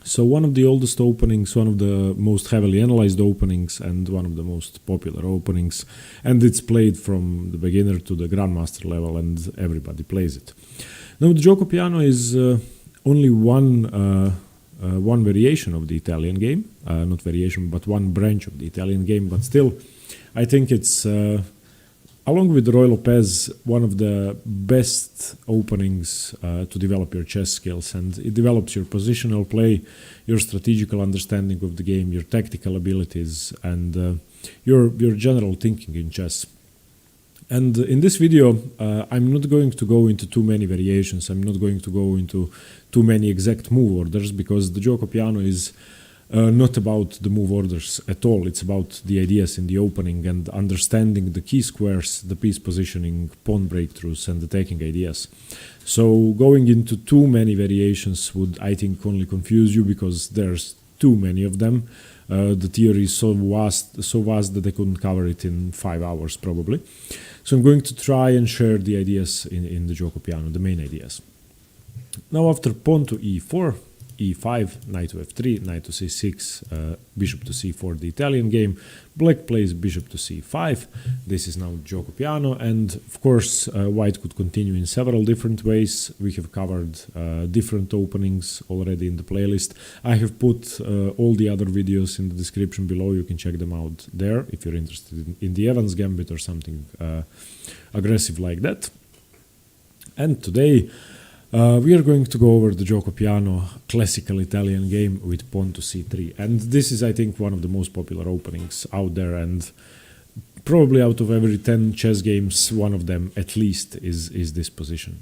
So one of the oldest openings, one of the most heavily analyzed openings, and one of the most popular openings, and it's played from the beginner to the grandmaster level, and everybody plays it. Now the gioco piano is only one variation of the Italian game, not variation, but one branch of the Italian game, but still, I think it's, along with Roy Lopez, one of the best openings to develop your chess skills, and it develops your positional play, your strategical understanding of the game, your tactical abilities, and your general thinking in chess. And in this video, I'm not going to go into too many variations. I'm not going to go into too many exact move orders, because the gioco piano is not about the move orders at all. It's about the ideas in the opening and understanding the key squares, the piece positioning, pawn breakthroughs, and attacking ideas. So going into too many variations would, I think, only confuse you, because there's too many of them. The theory is so vast that I couldn't cover it in 5 hours probably. So I'm going to try and share the ideas in the gioco piano, the main ideas. Now after pawn to e4, e5, knight to f3, knight to c6, bishop to c4, the Italian game, black plays bishop to c5. This is now gioco piano, and of course white could continue in several different ways. We have covered different openings already in the playlist. I have put all the other videos in the description below. You can check them out there if you're interested in the Evans Gambit or something aggressive like that. And today we are going to go over the gioco piano classical Italian game with pawn to c3, and this is, I think, one of the most popular openings out there, and probably out of every 10 chess games, one of them at least is this position.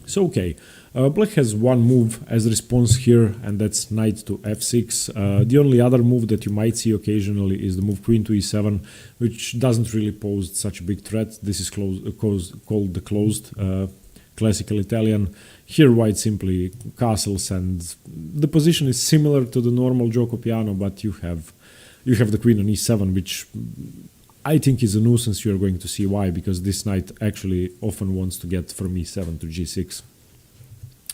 So okay, black has one move as response here, and that's knight to f6. The only other move that you might see occasionally is the move queen to e7, which doesn't really pose such a big threat. This is called the closed classical Italian. Here white simply castles, and the position is similar to the normal gioco piano, but you have the queen on e7, which I think is a nuisance. You're going to see why, because this knight actually often wants to get from e7 to g6.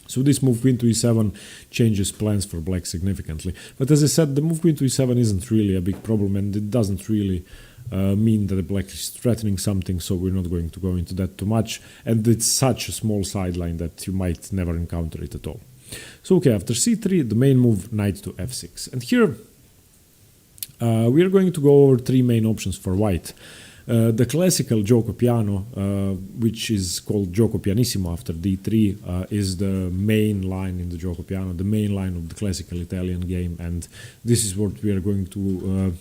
So this move queen to e7 changes plans for black significantly. But as I said, the move queen to e7 isn't really a big problem, and it doesn't really mean that the black is threatening something, so we're not going to go into that too much, and it's such a small sideline that you might never encounter it at all. So okay, after c3, the main move, knight to f6, and here we are going to go over three main options for white. The classical gioco piano, which is called gioco pianissimo after d3, is the main line in the gioco piano, the main line of the classical Italian game, and this is what we are going to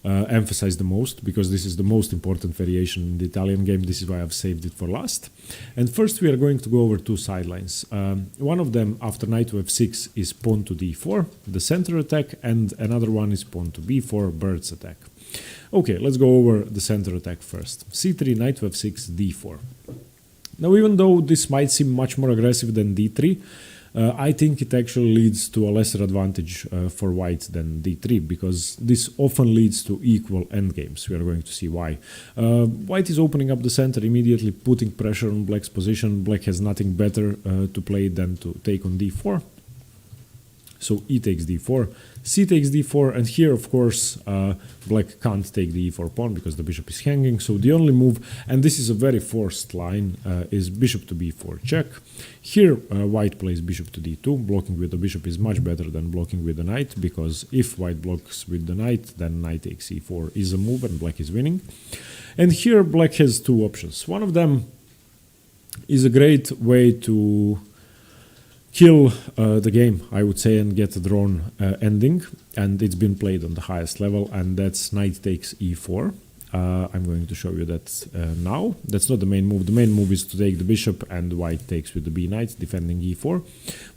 emphasize the most, because this is the most important variation in the Italian game. This is why I've saved it for last. And first we are going to go over two sidelines. One of them, after knight to f6, is pawn to d4, the center attack, and another one is pawn to b4, bird's attack. Okay, let's go over the center attack first. c3, knight to f6, d4. Now, even though this might seem much more aggressive than d3, I think it actually leads to a lesser advantage for white than d3, because this often leads to equal endgames. We are going to see why. White is opening up the center immediately, putting pressure on black's position. Black has nothing better to play than to take on d4. So e takes d4, c takes d4, and here, of course, black can't take the e4 pawn because the bishop is hanging. So the only move, and this is a very forced line, is bishop to b4 check. Here, white plays bishop to d2. Blocking with the bishop is much better than blocking with the knight, because if white blocks with the knight, then knight takes e4 is a move and black is winning. And here, black has two options. One of them is a great way to kill the game, I would say, and get a drawn ending, and it's been played on the highest level, and that's knight takes e4. I'm going to show you that now. That's not the main move. The main move is to take the bishop, and white takes with the b knight, defending e4.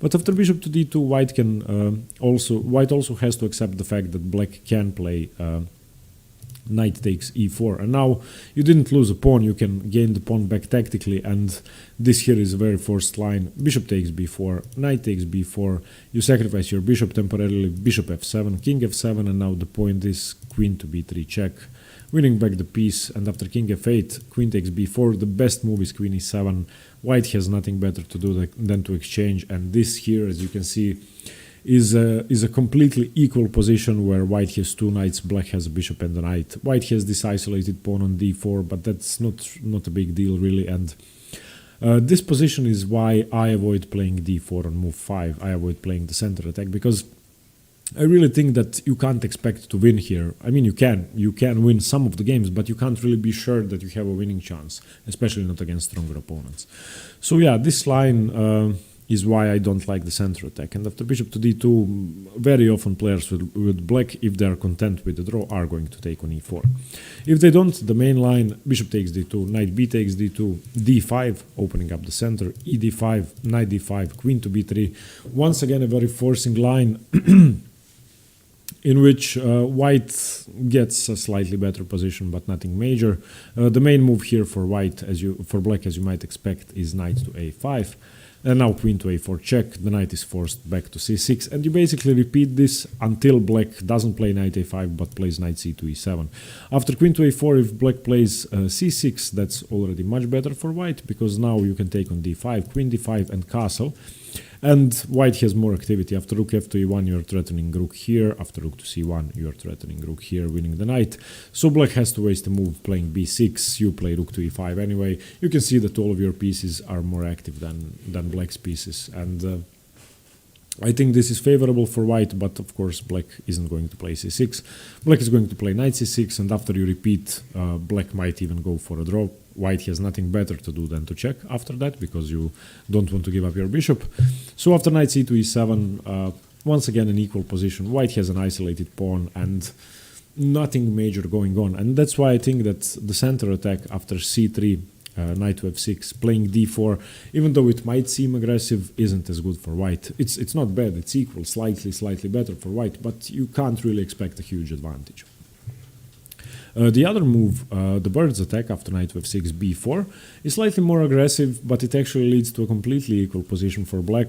But after bishop to d2, white also has to accept the fact that black can play Knight takes e4, and now you didn't lose a pawn, you can gain the pawn back tactically, and this here is a very forced line. Bishop takes b4, knight takes b4, you sacrifice your bishop temporarily, bishop f7, king f7, and now the point is queen to b3 check, winning back the piece, and after king f8, queen takes b4, the best move is queen e7, white has nothing better to do than to exchange, and this here, as you can see, is a completely equal position where white has two knights, black has a bishop and a knight. White has this isolated pawn on d4, but that's not a big deal really, and this position is why I avoid playing d4 on move 5. I avoid playing the center attack, because I really think that you can't expect to win here. I mean, you can win some of the games, but you can't really be sure that you have a winning chance, especially not against stronger opponents. So yeah, this line is why I don't like the center attack. And after bishop to d2, very often players with black, if they are content with the draw, are going to take on e4. If they don't, the main line, bishop takes d2, knight b takes d2, d5, opening up the center, e d5, knight d5, queen to b3. Once again, a very forcing line in which white gets a slightly better position, but nothing major. The main move here for black, as you might expect, is knight to a5. And now queen to a4 check, the knight is forced back to c6, and you basically repeat this until black doesn't play knight a5 but plays knight c to e7. After queen to a4, if black plays c6, that's already much better for white, because now you can take on d5, queen d5 and castle. And white has more activity. After rook f to e1, you're threatening rook here. After rook to c1, you're threatening rook here, winning the knight. So black has to waste a move playing b6. You play rook to e5 anyway. You can see that all of your pieces are more active than black's pieces. And I think this is favorable for white, but of course black isn't going to play c6. Black is going to play knight c6, and after you repeat, black might even go for a draw. White has nothing better to do than to check after that, because you don't want to give up your bishop. So after knight c to e7, once again an equal position. White has an isolated pawn and nothing major going on. And that's why I think that the center attack after c3, knight to f6, playing d4, even though it might seem aggressive, isn't as good for white. It's not bad, it's equal, slightly better for white, but you can't really expect a huge advantage. The other move, the bird's attack after knight to f6, b4, is slightly more aggressive, but it actually leads to a completely equal position for black,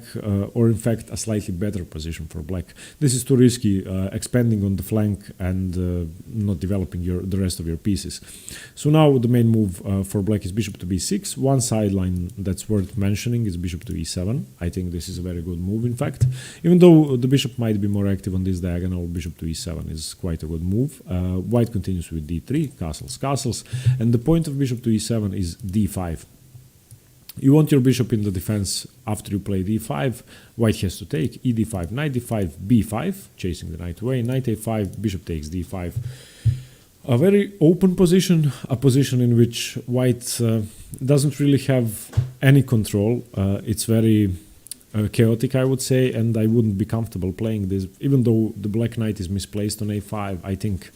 or in fact a slightly better position for black. This is too risky, expanding on the flank and not developing the rest of your pieces. So now the main move for black is bishop to b6. One sideline that's worth mentioning is bishop to e7. I think this is a very good move, in fact. Even though the bishop might be more active on this diagonal, bishop to e7 is quite a good move. White continues with d3, castles, and the point of bishop to e7 is d5. You want your bishop in the defense after you play d5. White has to take e d5, knight d5, b5, chasing the knight away, knight a5, bishop takes d5. A very open position, a position in which white doesn't really have any control. It's very chaotic, I would say, and I wouldn't be comfortable playing this. Even though the black knight is misplaced on a5, I think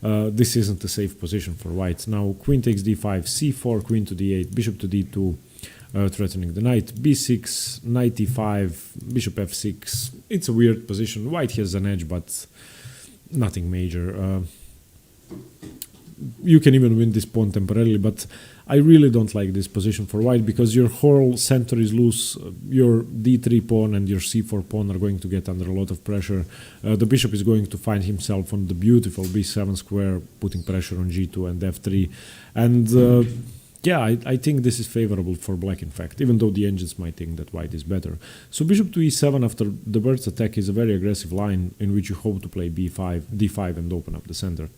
this isn't a safe position for white. Now queen takes d5, c4, queen to d8, bishop to d2, threatening the knight, b6, knight e5, bishop f6. It's a weird position. White has an edge, but nothing major. You can even win this pawn temporarily, but I really don't like this position for white, because your whole center is loose. Your d3 pawn and your c4 pawn are going to get under a lot of pressure. The bishop is going to find himself on the beautiful b7 square, putting pressure on g2 and f3. And yeah, I think this is favorable for black, in fact, even though the engines might think that white is better. So bishop to e7 after the bird's attack is a very aggressive line in which you hope to play b5, d5 and open up the center.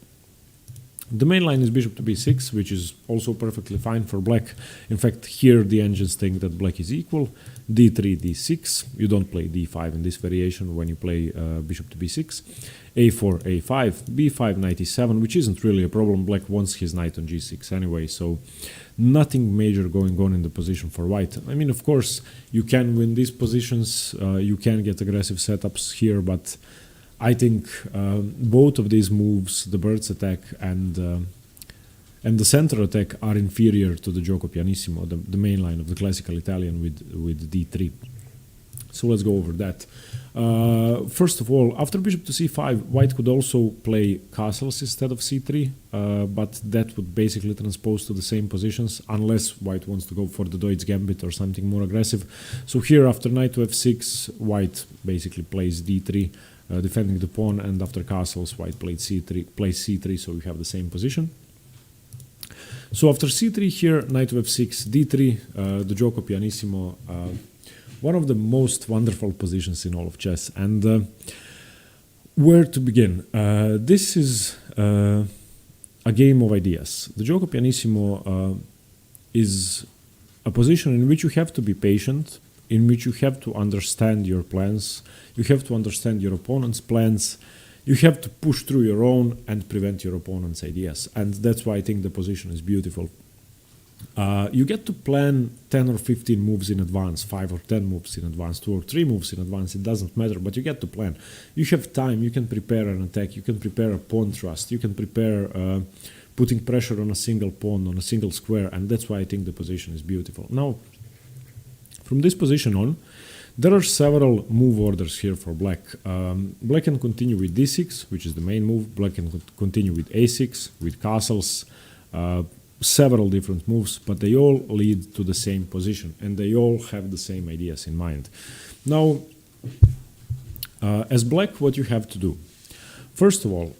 The main line is bishop to b6, which is also perfectly fine for black. In fact, here the engines think that black is equal. d3, d6. You don't play d5 in this variation when you play bishop to b6. a4, a5, b5, knight e7, which isn't really a problem. Black wants his knight on g6 anyway, so nothing major going on in the position for white. I mean, of course, you can win these positions. You can get aggressive setups here, but I think both of these moves, the bird's attack and the center attack, are inferior to the gioco pianissimo, the main line of the classical Italian with d3. So let's go over that. First of all, after bishop to c5, white could also play castles instead of c3, but that would basically transpose to the same positions unless white wants to go for the Deutsch gambit or something more aggressive. So here after knight to f6, white basically plays d3, defending the pawn, and after castles, white plays c3, so we have the same position. So after c3 here, knight to f6, d3, the gioco pianissimo, one of the most wonderful positions in all of chess. And where to begin? This is a game of ideas. The gioco pianissimo is a position in which you have to be patient, in which you have to understand your plans, you have to understand your opponent's plans, you have to push through your own and prevent your opponent's ideas. And that's why I think the position is beautiful. You get to plan 10 or 15 moves in advance, 5 or 10 moves in advance, 2 or 3 moves in advance, it doesn't matter, but you get to plan. You have time, you can prepare an attack, you can prepare a pawn thrust, you can prepare putting pressure on a single pawn, on a single square, and that's why I think the position is beautiful. Now, from this position on, there are several move orders here for black. Black can continue with d6, which is the main move, black can continue with a6, with castles, several different moves, but they all lead to the same position and they all have the same ideas in mind. Now, as black, what you have to do? First of all,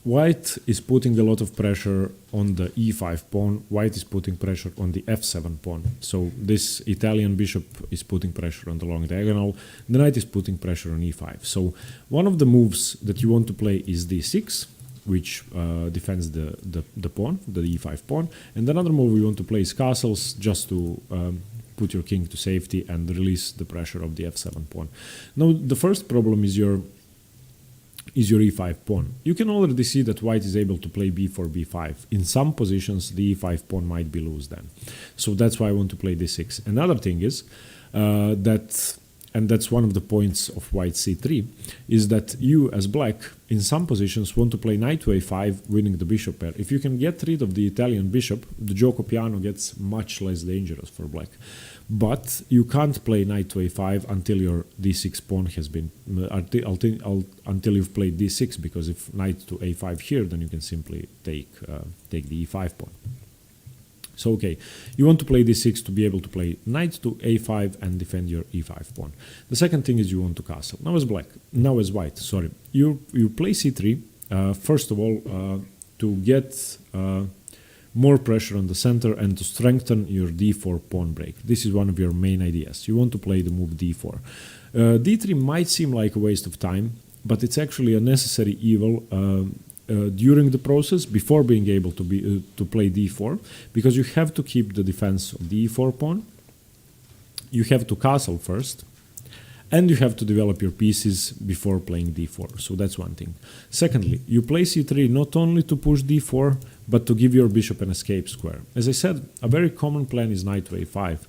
white is putting a lot of pressure on the e5 pawn, white is putting pressure on the f7 pawn. So this Italian bishop is putting pressure on the long diagonal, the knight is putting pressure on e5. So one of the moves that you want to play is d6, which defends the pawn, the e5 pawn. And another move we want to play is castles, just to put your king to safety and release the pressure of the f7 pawn. Now, the first problem is your e5 pawn. You can already see that white is able to play b4, b5. In some positions, the e5 pawn might be loose then. So that's why I want to play d6. Another thing is and that's one of the points of white c3, is that you as black in some positions want to play knight to a5, winning the bishop pair. If you can get rid of the Italian bishop, the gioco piano gets much less dangerous for black. But you can't play knight to a5 until your d6 pawn has been until you've played d6, because if knight to a5 here, then you can simply take the e5 pawn. So, okay, you want to play d6 to be able to play knight to a5 and defend your e5 pawn. The second thing is you want to castle. Now as white, sorry. You play c3, first of all, to get more pressure on the center and to strengthen your d4 pawn break. This is one of your main ideas. You want to play the move d4. d3 might seem like a waste of time, but it's actually a necessary evil during the process, before being able to play d4, because you have to keep the defense of the e4 pawn, you have to castle first, and you have to develop your pieces before playing d4. So that's one thing. Secondly, you play c3 not only to push d4, but to give your bishop an escape square. As I said, a very common plan is knight to a5,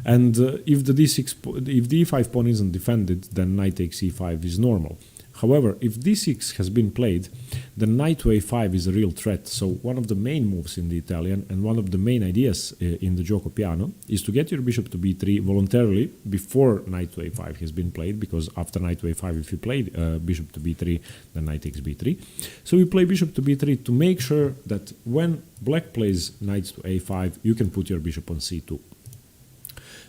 and if the e5 pawn isn't defended, then knight takes e5 is normal. However, if d6 has been played, then knight to a5 is a real threat. So one of the main moves in the Italian and one of the main ideas in the gioco piano is to get your bishop to b3 voluntarily before knight to a5 has been played, because after knight to a5, if you play bishop to b3, then knight takes b3. So you play bishop to b3 to make sure that when black plays knight to a5, you can put your bishop on c2.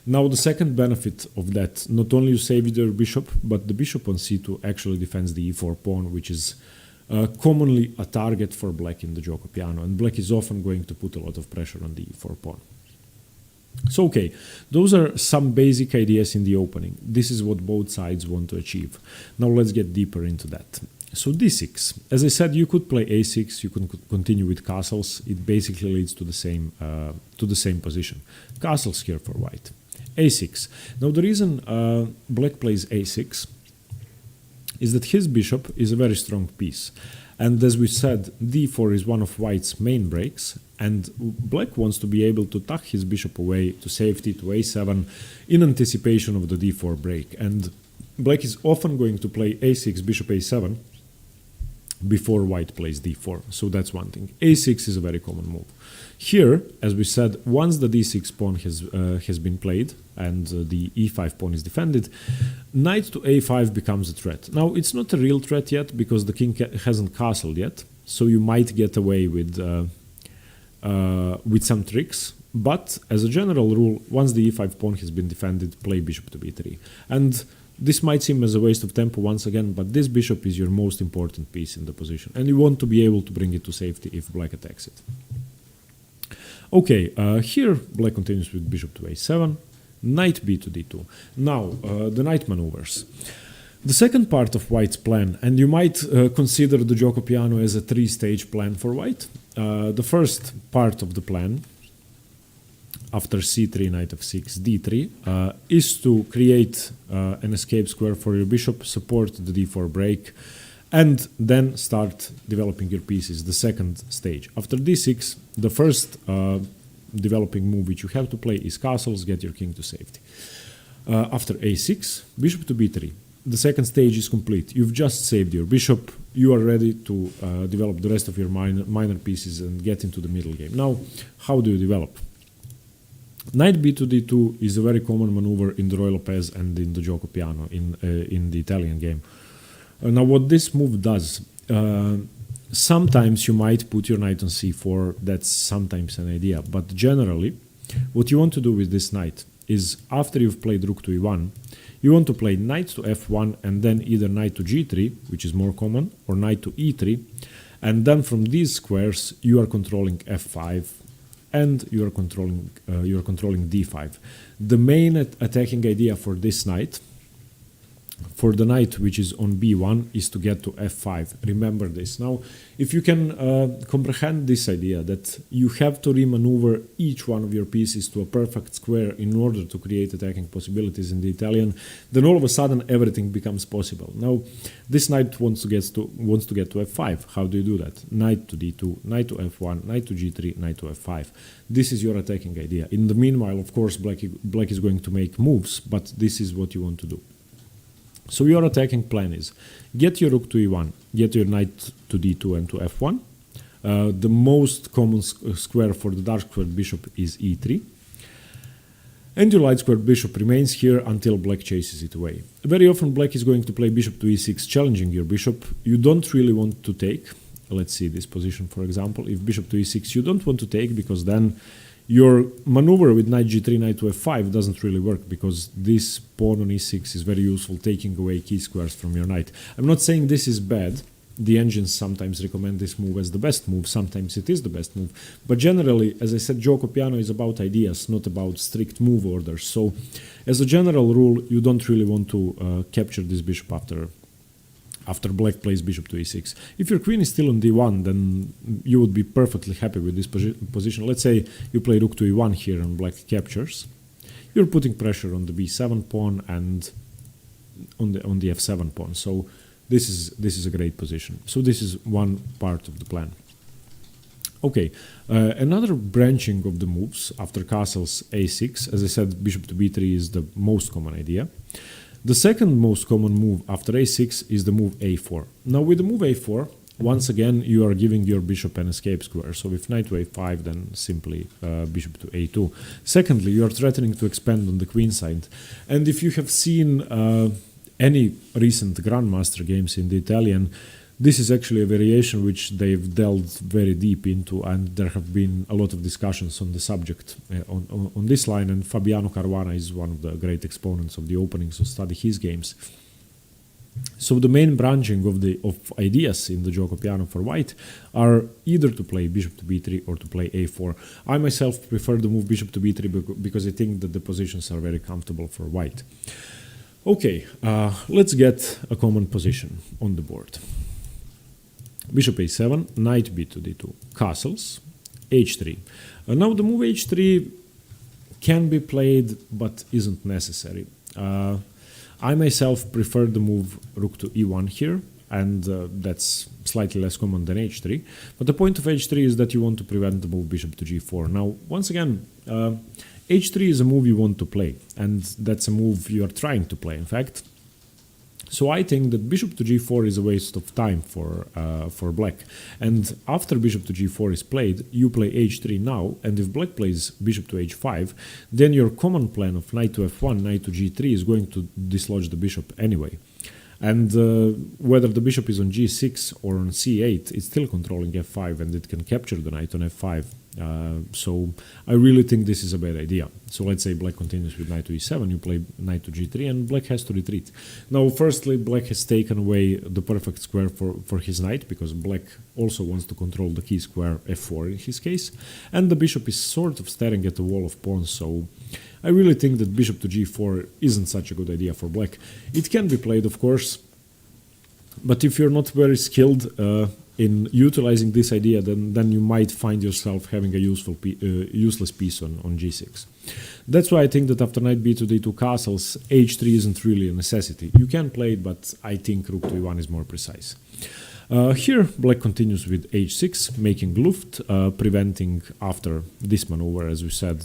Now, the second benefit of that, not only you save your bishop, but the bishop on c2 actually defends the e4 pawn, which is commonly a target for black in the gioco piano, and black is often going to put a lot of pressure on the e4 pawn. So, okay, those are some basic ideas in the opening. This is what both sides want to achieve. Now, let's get deeper into that. So d6, as I said, you could play a6, you can continue with castles. It basically leads to the same position. Castles here for white. a6. Now the reason black plays a6 is that his bishop is a very strong piece. And as we said, d4 is one of white's main breaks, and black wants to be able to tuck his bishop away to safety, to a7, in anticipation of the d4 break. And black is often going to play a6, bishop a7, before white plays d4. So that's one thing. a6 is a very common move. Here, as we said, once the d6 pawn has been played and the e5 pawn is defended, knight to a5 becomes a threat. Now, it's not a real threat yet because the king hasn't castled yet, so you might get away with some tricks. But as a general rule, once the e5 pawn has been defended, play bishop to b3. And this might seem as a waste of tempo once again, but this bishop is your most important piece in the position, and you want to be able to bring it to safety if black attacks it. Okay, here black continues with bishop to a7, knight b to d2. Now, the knight maneuvers. The second part of white's plan, and you might consider the gioco piano as a three-stage plan for white. The first part of the plan, after c3, knight f6, d3, is to create an escape square for your bishop, support the d4 break, and then start developing your pieces, the second stage. After d6, the first developing move which you have to play is castles, get your king to safety. After a6, bishop to b3. The second stage is complete. You've just saved your bishop. You are ready to develop the rest of your minor pieces and get into the middle game. Now, how do you develop? Knight b to d2 is a very common maneuver in the Roy Lopez and in the gioco piano in the Italian game. Now, what this move does, sometimes you might put your knight on c4. That's sometimes an idea, but generally, what you want to do with this knight is after you've played rook to e1, you want to play knight to f1 and then either knight to g3, which is more common, or knight to e3, and then from these squares you are controlling f5. And you are controlling d5. The main attacking idea for this knight, for the knight which is on b1, is to get to f5. Remember this. Now, if you can comprehend this idea that you have to remaneuver each one of your pieces to a perfect square in order to create attacking possibilities in the Italian, then all of a sudden everything becomes possible. Now, this knight wants to get to f5. How do you do that? Knight to d2, knight to f1, knight to g3, knight to f5. This is your attacking idea. In the meanwhile, of course, black is going to make moves, but this is what you want to do. So your attacking plan is get your rook to e1, get your knight to d2 and to f1. The most common square for the dark squared bishop is e3. And your light squared bishop remains here until black chases it away. Very often black is going to play bishop to e6, challenging your bishop. You don't really want to take. Let's see this position, for example. If bishop to e6, you don't want to take because then your maneuver with knight g3, knight to f5 doesn't really work because this pawn on e6 is very useful, taking away key squares from your knight. I'm not saying this is bad. The engines sometimes recommend this move as the best move. Sometimes it is the best move. But generally, as I said, gioco piano is about ideas, not about strict move orders. So as a general rule, you don't really want to capture this bishop after black plays bishop to e6. If your queen is still on d1, then you would be perfectly happy with this position. Let's say you play rook to e1 here and black captures. You're putting pressure on the b7 pawn and on the f7 pawn. So this is a great position. So this is one part of the plan. Okay, another branching of the moves after castles a6, as I said, bishop to b3 is the most common idea. The second most common move after a6 is the move a4. Now with the move a4, once again you are giving your bishop an escape square. So if knight to a5, then simply bishop to a2. Secondly, you are threatening to expand on the queen side. And if you have seen any recent grandmaster games in the Italian, this is actually a variation which they've delved very deep into, and there have been a lot of discussions on the subject on this line, and Fabiano Caruana is one of the great exponents of the openings to study his games. So the main branching of ideas in the gioco piano for white are either to play bishop to b3 or to play a4. I myself prefer the move bishop to b3 because I think that the positions are very comfortable for white. Okay, let's get a common position on the board. Bishop a7, knight b to d2, castles, h3. Now the move h3 can be played but isn't necessary. I myself prefer the move rook to e1 here, and that's slightly less common than h3. But the point of h3 is that you want to prevent the move bishop to g4. Now, once again, h3 is a move you want to play, and that's a move you are trying to play, in fact. So I think that bishop to g4 is a waste of time for black. And after bishop to g4 is played, you play h3 now, and if black plays bishop to h5, then your common plan of knight to f1, knight to g3 is going to dislodge the bishop anyway. And whether the bishop is on g6 or on c8, it's still controlling f5, and it can capture the knight on f5. So I really think this is a bad idea. So let's say black continues with knight to e7, you play knight to g3, and black has to retreat. Now, firstly, black has taken away the perfect square for his knight, because black also wants to control the key square f4 in his case, and the bishop is sort of staring at the wall of pawns, so I really think that bishop to g4 isn't such a good idea for black. It can be played, of course, but if you're not very skilled in utilizing this idea, then you might find yourself having a useless piece on g6. That's why I think that after knight b to d2 castles, h3 isn't really a necessity. You can play it, but I think rook to e1 is more precise. Here, black continues with h6, making Luft, preventing after this maneuver, as we said,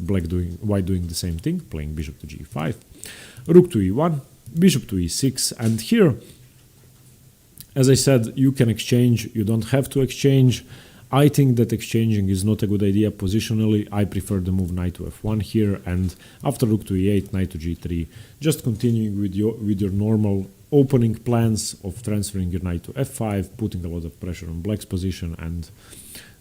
white doing the same thing, playing bishop to g5, rook to e1, bishop to e6, and here, as I said, you can exchange, you don't have to exchange. I think that exchanging is not a good idea positionally. I prefer the move knight to f1 here, and after rook to e8, knight to g3, just continuing with your normal opening plans of transferring your knight to f5, putting a lot of pressure on black's position, and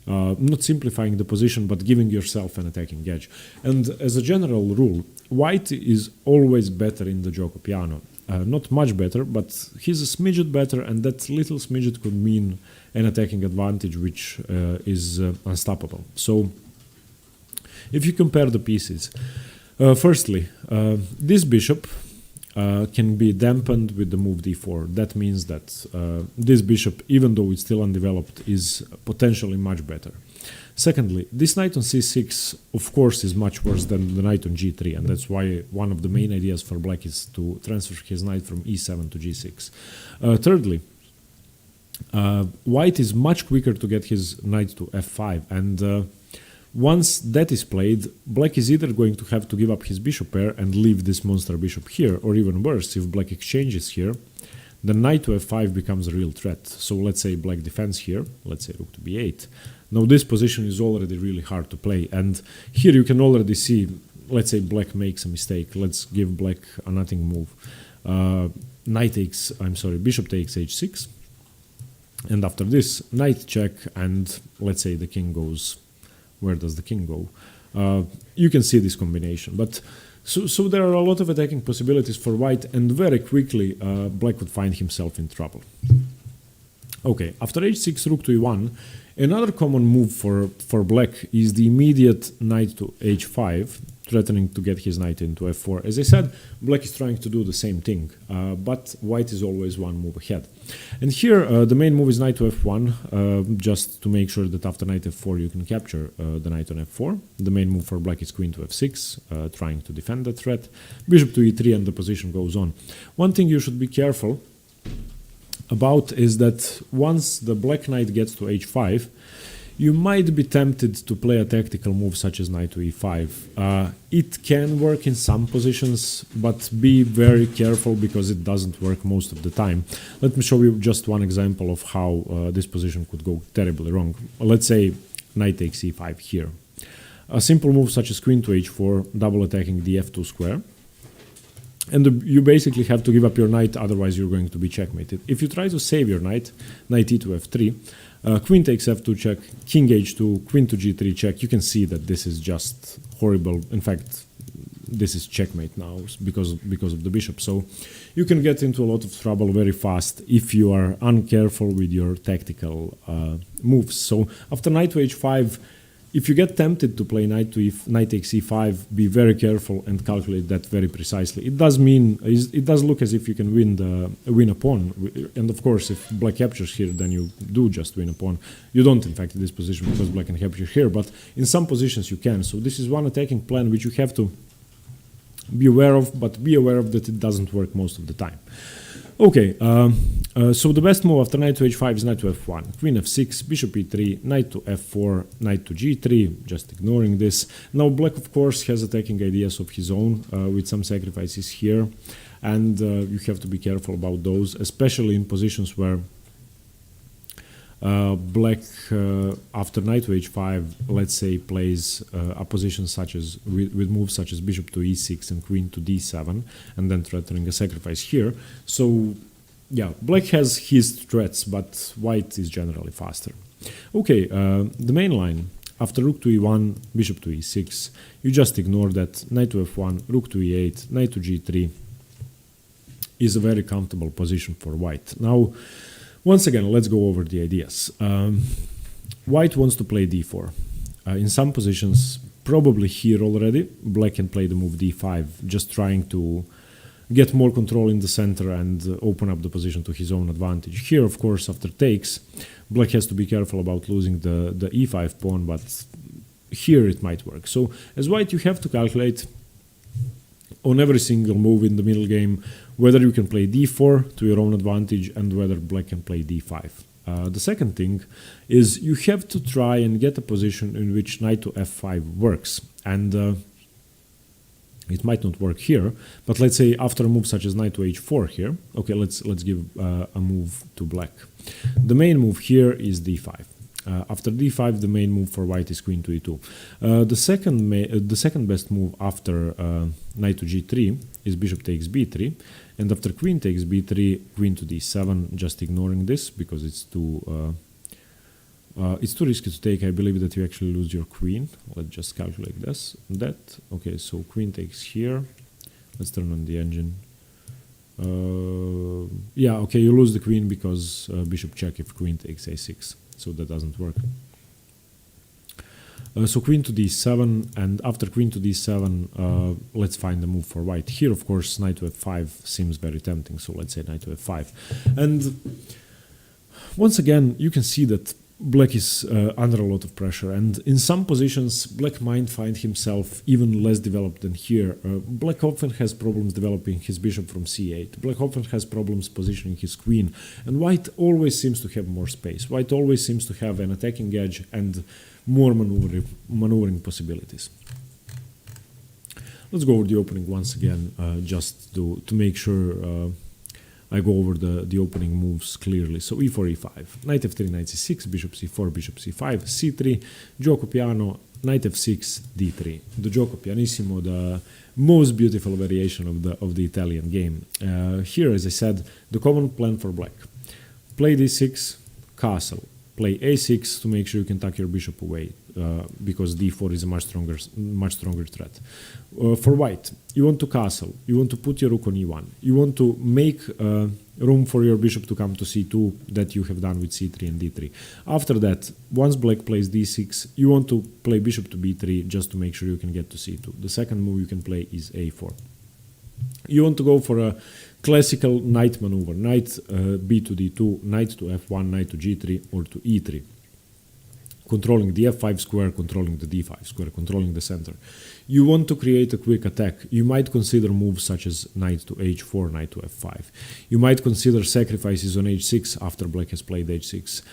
not simplifying the position, but giving yourself an attacking edge. And as a general rule, white is always better in the gioco piano. Not much better, but he's a smidget better, and that little smidget could mean an attacking advantage, which is unstoppable. So, if you compare the pieces, firstly, this bishop can be dampened with the move d4. That means that this bishop, even though it's still undeveloped, is potentially much better. Secondly, this knight on c6, of course, is much worse than the knight on g3, and that's why one of the main ideas for black is to transfer his knight from e7 to g6. Thirdly, white is much quicker to get his knight to f5, and once that is played, black is either going to have to give up his bishop pair and leave this monster bishop here, or even worse, if black exchanges here, the knight to f5 becomes a real threat. So let's say black defends here, let's say rook to b8. Now this position is already really hard to play, and here you can already see, let's say black makes a mistake. Let's give black a nothing move. Bishop takes h6, and after this, knight check, and let's say the king goes. Where does the king go? You can see this combination, but so there are a lot of attacking possibilities for white, and very quickly black would find himself in trouble. Okay, after h6, rook to e1, another common move for black is the immediate knight to h5, threatening to get his knight into f4. As I said, black is trying to do the same thing, but white is always one move ahead. And here, the main move is knight to f1, just to make sure that after knight f4 you can capture the knight on f4. The main move for black is queen to f6, trying to defend that threat. Bishop to e3, and the position goes on. One thing you should be careful about is that once the black knight gets to h5, you might be tempted to play a tactical move such as knight to e5. It can work in some positions, but be very careful because it doesn't work most of the time. Let me show you just one example of how this position could go terribly wrong. Let's say knight takes e5 here. A simple move such as queen to h4, double attacking the f2 square. And you basically have to give up your knight, otherwise you're going to be checkmated. If you try to save your knight, knight e to f3, queen takes f2 check, king h2, queen to g3 check, you can see that this is just horrible. In fact, this is checkmate now because of the bishop. So you can get into a lot of trouble very fast if you are uncareful with your tactical moves. So after knight to h5, if you get tempted to play knight takes e5, be very careful and calculate that very precisely. It does look as if you can win a pawn, and of course, if black captures here, then you do just win a pawn. You don't, in fact, in this position because black can capture here, but in some positions you can. So this is one attacking plan which you have to be aware of, but be aware of that it doesn't work most of the time. Okay, so the best move after knight to h5 is knight to f1, queen f6, bishop e3, knight to f4, knight to g3, just ignoring this. Now black, of course, has attacking ideas of his own with some sacrifices here. and you have to be careful about those, especially in positions where black after knight to h5, let's say, plays a position such as with moves such as bishop to e6 and queen to d7, and then threatening a sacrifice here. So yeah, black has his threats, but white is generally faster. Okay, the main line, after rook to e1, bishop to e6, you just ignore that. Knight to f1, rook to e8, knight to g3 is a very comfortable position for white. Now, once again, let's go over the ideas. White wants to play d4. In some positions, probably here already, black can play the move d5, just trying to get more control in the center and open up the position to his own advantage. Here, of course, after takes, black has to be careful about losing the e5 pawn, but here it might work. So as white, you have to calculate on every single move in the middle game whether you can play d4 to your own advantage and whether black can play d5. The second thing is you have to try and get a position in which knight to f5 works. And it might not work here, but let's say after a move such as knight to h4 here, okay, let's give a move to black. The main move here is d5. After d5, the main move for white is queen to e2. The second best move after knight to g3 is bishop takes b3, and after queen takes b3, queen to d7. Just ignoring this because it's too risky to take. I believe that you actually lose your queen. Let's just calculate this. Okay, so queen takes here. Let's turn on the engine. Yeah, okay, you lose the queen because bishop check if queen takes a6. So that doesn't work. So queen to d7, and after queen to d7, let's find the move for white. Here, of course, knight to f5 seems very tempting, so let's say knight to f5. And once again, you can see that black is under a lot of pressure, and in some positions, black might find himself even less developed than here. Black often has problems developing his bishop from c8. Black often has problems positioning his queen, and white always seems to have more space. White always seems to have an attacking edge and more maneuvering possibilities. Let's go over the opening once again, just to make sure I go over the opening moves clearly. So e4, e5, knight f3, knight c6, bishop c4, bishop c5, c3, gioco piano, knight f6, d3. The gioco pianissimo, the most beautiful variation of the Italian game. Here, as I said, the common plan for black: play d6, castle. Play a6 to make sure you can tuck your bishop away, because d4 is a much stronger threat. For white, you want to castle, you want to put your rook on e1, you want to make room for your bishop to come to c2 that you have done with c3 and d3. After that, once black plays d6, you want to play bishop to b3 just to make sure you can get to c2. The second move you can play is a4. You want to go for a classical knight maneuver, knight b to d2, knight to f1, knight to g3 or to e3, controlling the f5 square, controlling the d5 square, controlling the center. You want to create a quick attack. You might consider moves such as knight to h4, knight to f5. You might consider sacrifices on h6 after black has played h6,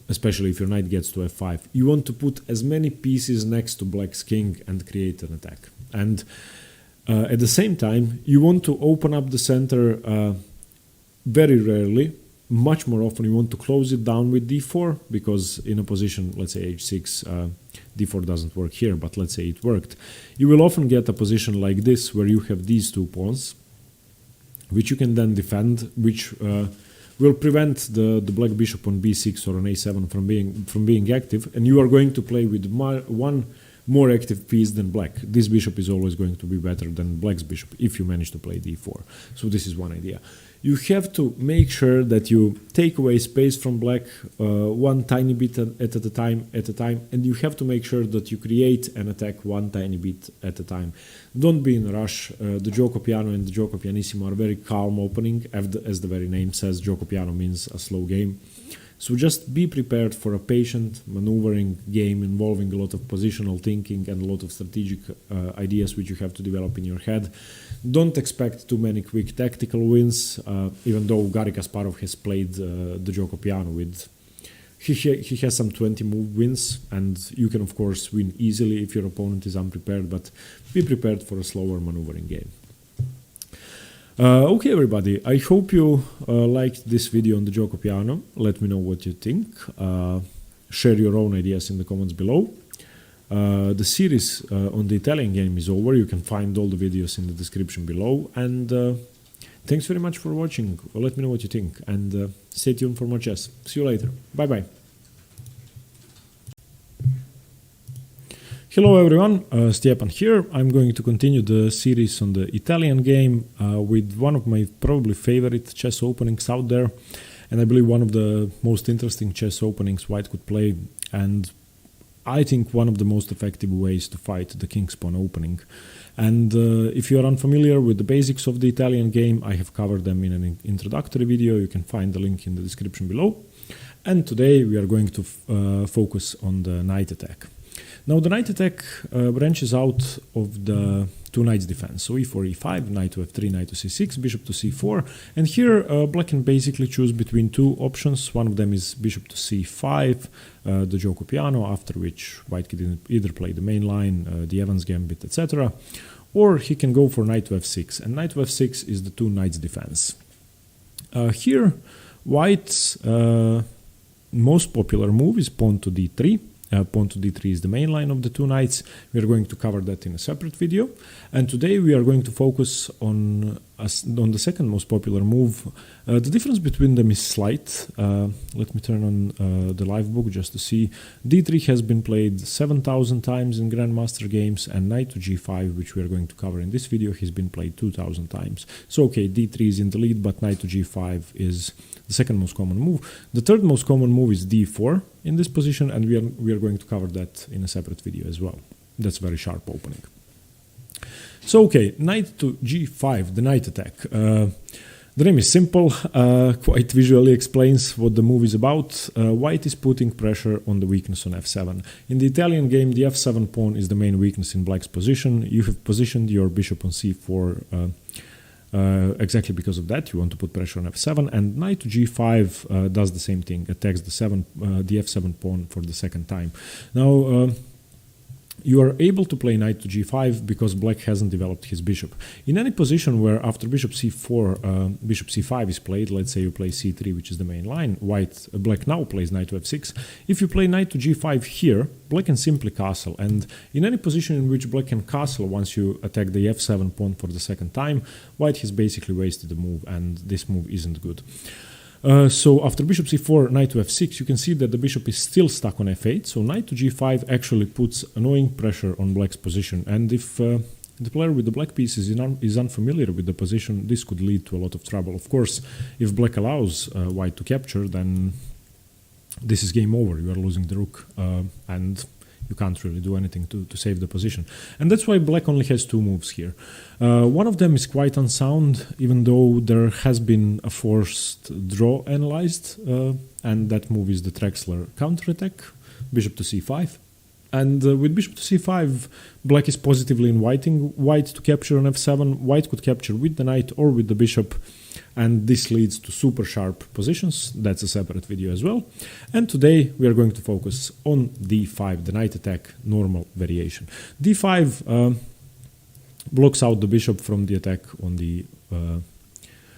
especially if your knight gets to f5. You want to put as many pieces next to black's king and create an attack. And at the same time, you want to open up the center very rarely. Much more often you want to close it down with d4, because in a position, let's say h6, d4 doesn't work here, but let's say it worked. You will often get a position like this where you have these two pawns, which you can then defend, which will prevent the black bishop on b6 or on a7 from being active, and you are going to play with one more active piece than black. This bishop is always going to be better than black's bishop if you manage to play d4. So this is one idea. You have to make sure that you take away space from black one tiny bit at a time, and you have to make sure that you create an attack one tiny bit at a time. Don't be in a rush. The gioco piano and the gioco pianissimo are very calm opening, as the very name says. Gioco piano means a slow game. So just be prepared for a patient, maneuvering game involving a lot of positional thinking and a lot of strategic ideas which you have to develop in your head. Don't expect too many quick tactical wins, even though Garry Kasparov has played the gioco piano with... He has some 20 move wins, and you can of course win easily if your opponent is unprepared, but be prepared for a slower maneuvering game. Okay, everybody, I hope you liked this video on the gioco piano. Let me know what you think. Share your own ideas in the comments below. The series on the Italian game is over. You can find all the videos in the description below. And thanks very much for watching. Let me know what you think. And stay tuned for more chess. See you later. Bye-bye. Hello everyone, Stepan here. I'm going to continue the series on the Italian game with one of my probably favorite chess openings out there, and I believe one of the most interesting chess openings white could play, and I think one of the most effective ways to fight the king's pawn opening. And if you are unfamiliar with the basics of the Italian game, I have covered them in an introductory video. You can find the link in the description below. And today we are going to focus on the knight attack. Now the knight attack branches out of the two knights defense. So e4, e5, knight to f3, knight to c6, bishop to c4. And here black can basically choose between two options. One of them is bishop to c5, the gioco piano, after which white can either play the main line, the Evans gambit, etc. Or he can go for knight to f6. And knight to f6 is the two knights defense. Here white's most popular move is pawn to d3. Pawn to d3 is the main line of the two knights. We are going to cover that in a separate video. And today we are going to focus on the second most popular move. The difference between them is slight. Let me turn on the live book just to see. d3 has been played 7,000 times in Grandmaster games, and knight to g5, which we are going to cover in this video, has been played 2,000 times. So okay, d3 is in the lead, but knight to g5 is the second most common move. The third most common move is d4 in this position, and we are going to cover that in a separate video as well. That's a very sharp opening. So okay, knight to g5, the knight attack. The name is simple, quite visually explains what the move is about. White is putting pressure on the weakness on f7. In the Italian game, the f7 pawn is the main weakness in black's position. You have positioned your bishop on c4 exactly because of that. You want to put pressure on f7, and knight to g5 does the same thing, attacks the f7 pawn for the second time. Now you are able to play knight to g5 because black hasn't developed his bishop. In any position where after bishop c4 bishop c5 is played, let's say you play c3, which is the main line, black now plays knight to f6. If you play knight to g5 here, black can simply castle, and in any position in which black can castle once you attack the f7 pawn for the second time, white has basically wasted the move, and this move isn't good. So after bishop c4, knight to f6, you can see that the bishop is still stuck on f8, so knight to g5 actually puts annoying pressure on black's position, and if the player with the black piece is unfamiliar with the position, this could lead to a lot of trouble. Of course, if black allows white to capture, then this is game over. You are losing the rook, and you can't really do anything to save the position. And that's why black only has two moves here. One of them is quite unsound, even though there has been a forced draw analyzed, and that move is the Drexler counterattack, bishop to c5. And with bishop to c5, black is positively inviting white to capture on f7. White could capture with the knight or with the bishop, and this leads to super sharp positions. That's a separate video as well. And today we are going to focus on d5, the knight attack normal variation. d5 blocks out the bishop from the attack on the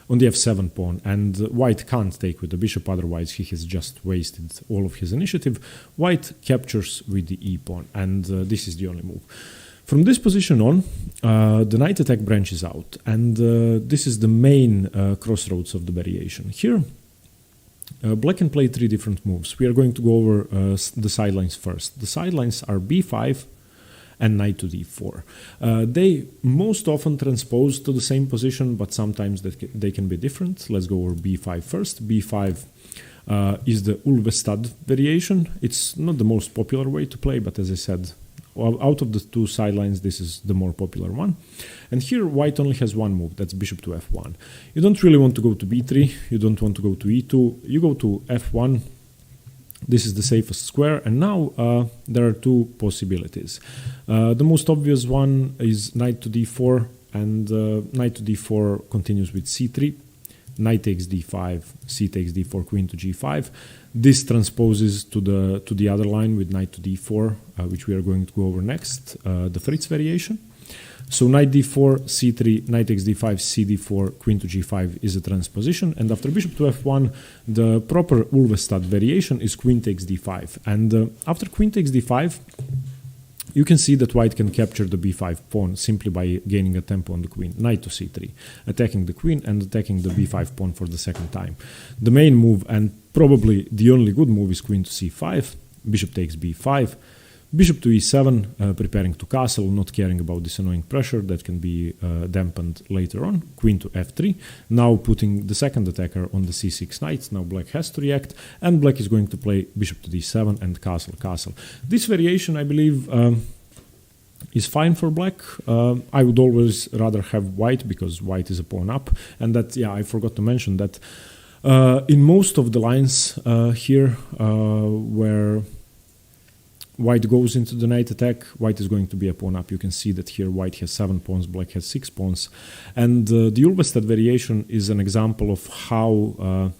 f7 pawn, and white can't take with the bishop, otherwise he has just wasted all of his initiative. White captures with the e pawn, and this is the only move. From this position on, the knight attack branches out, and this is the main crossroads of the variation. Here, black can play three different moves. We are going to go over the sidelines first. The sidelines are b5 and knight to d4. They most often transpose to the same position, but sometimes they can be different. Let's go over b5 first. b5 is the Ulvestad variation. It's not the most popular way to play, but as I said, out of the two sidelines, this is the more popular one. And here white only has one move, that's bishop to f1. You don't really want to go to b3, you don't want to go to e2, you go to f1. This is the safest square, and now there are two possibilities. The most obvious one is knight to d4, and knight to d4 continues with c3. Knight takes d5, c takes d4, queen to g5. This transposes to the other line with knight to d4, which we are going to go over next, the Fritz variation. So knight d4, c3, knight takes d5, cd4, queen to g5 is a transposition. And after bishop to f1, the proper Ulvestad variation is queen takes d5. And after queen takes d5, you can see that white can capture the b5 pawn simply by gaining a tempo on the queen. Knight to c3, attacking the queen and attacking the b5 pawn for the second time. The main move, and probably the only good move, is queen to c5, bishop takes b5, bishop to e7, preparing to castle, not caring about this annoying pressure that can be dampened later on. Queen to f3, now putting the second attacker on the c6 knight. Now black has to react, and black is going to play bishop to d7 and castle, castle. This variation, I believe, is fine for black. I would always rather have white, because white is a pawn up. And that, yeah, I forgot to mention that in most of the lines here where white goes into the knight attack, white is going to be a pawn up. You can see that here white has 7 pawns, black has 6 pawns. And the Ulvestad variation is an example of how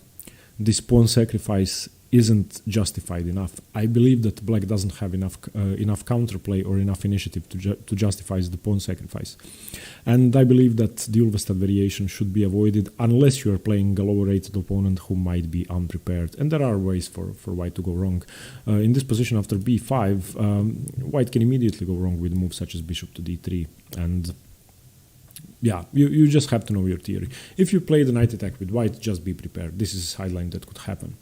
this pawn sacrifice isn't justified enough. I believe that black doesn't have enough counterplay or enough initiative to justify the pawn sacrifice. And I believe that the Ulvestad variation should be avoided unless you are playing a lower-rated opponent who might be unprepared. And there are ways for white to go wrong. In this position after b5, white can immediately go wrong with moves such as bishop to d3. And yeah, you just have to know your theory. If you play the knight attack with white, just be prepared. This is a sideline that could happen.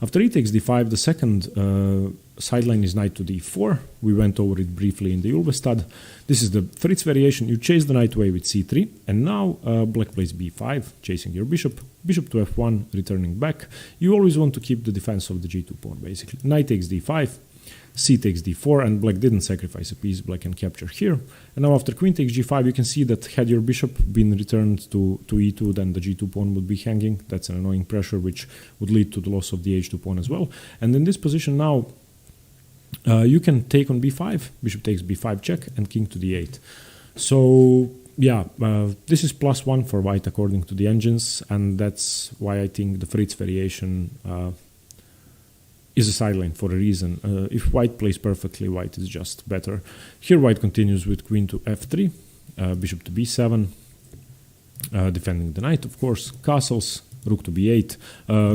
After e takes d5, the second sideline is knight to d4. We went over it briefly in the Ulvestad. This is the Fritz variation. You chase the knight away with c3, and now black plays b5, chasing your bishop. Bishop to f1, returning back. You always want to keep the defense of the g2 pawn, basically. Knight takes d5. C takes d4, and black didn't sacrifice a piece, black can capture here. And now after queen takes g5, you can see that had your bishop been returned to e2, then the g2 pawn would be hanging. That's an annoying pressure which would lead to the loss of the h2 pawn as well. And in this position now, you can take on b5, bishop takes b5 check, and king to d8. So yeah, this is +1 for white according to the engines, and that's why I think the Fritz variation is a sideline for a reason. If white plays perfectly, white is just better. Here white continues with queen to f3, bishop to b7, defending the knight, of course, castles, rook to b8.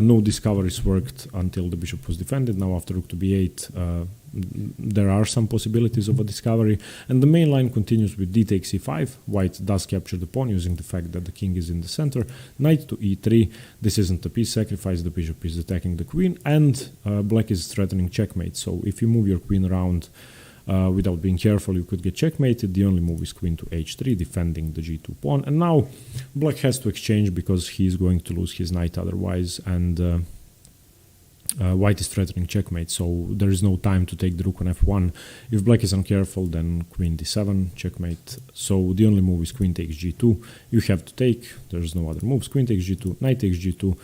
No discoveries worked until the bishop was defended. Now after rook to b8, there are some possibilities of a discovery. And the main line continues with d takes e5. White does capture the pawn using the fact that the king is in the center. Knight to e3. This isn't a piece sacrifice. The bishop is attacking the queen. And black is threatening checkmate. So if you move your queen around without being careful, you could get checkmated. The only move is queen to h3, defending the g2 pawn. And now black has to exchange because he's going to lose his knight otherwise. And white is threatening checkmate, so there is no time to take the rook on f1. If black is uncareful, then queen d7, checkmate. So the only move is queen takes g2. You have to take, there's no other moves. Queen takes g2, knight takes g2,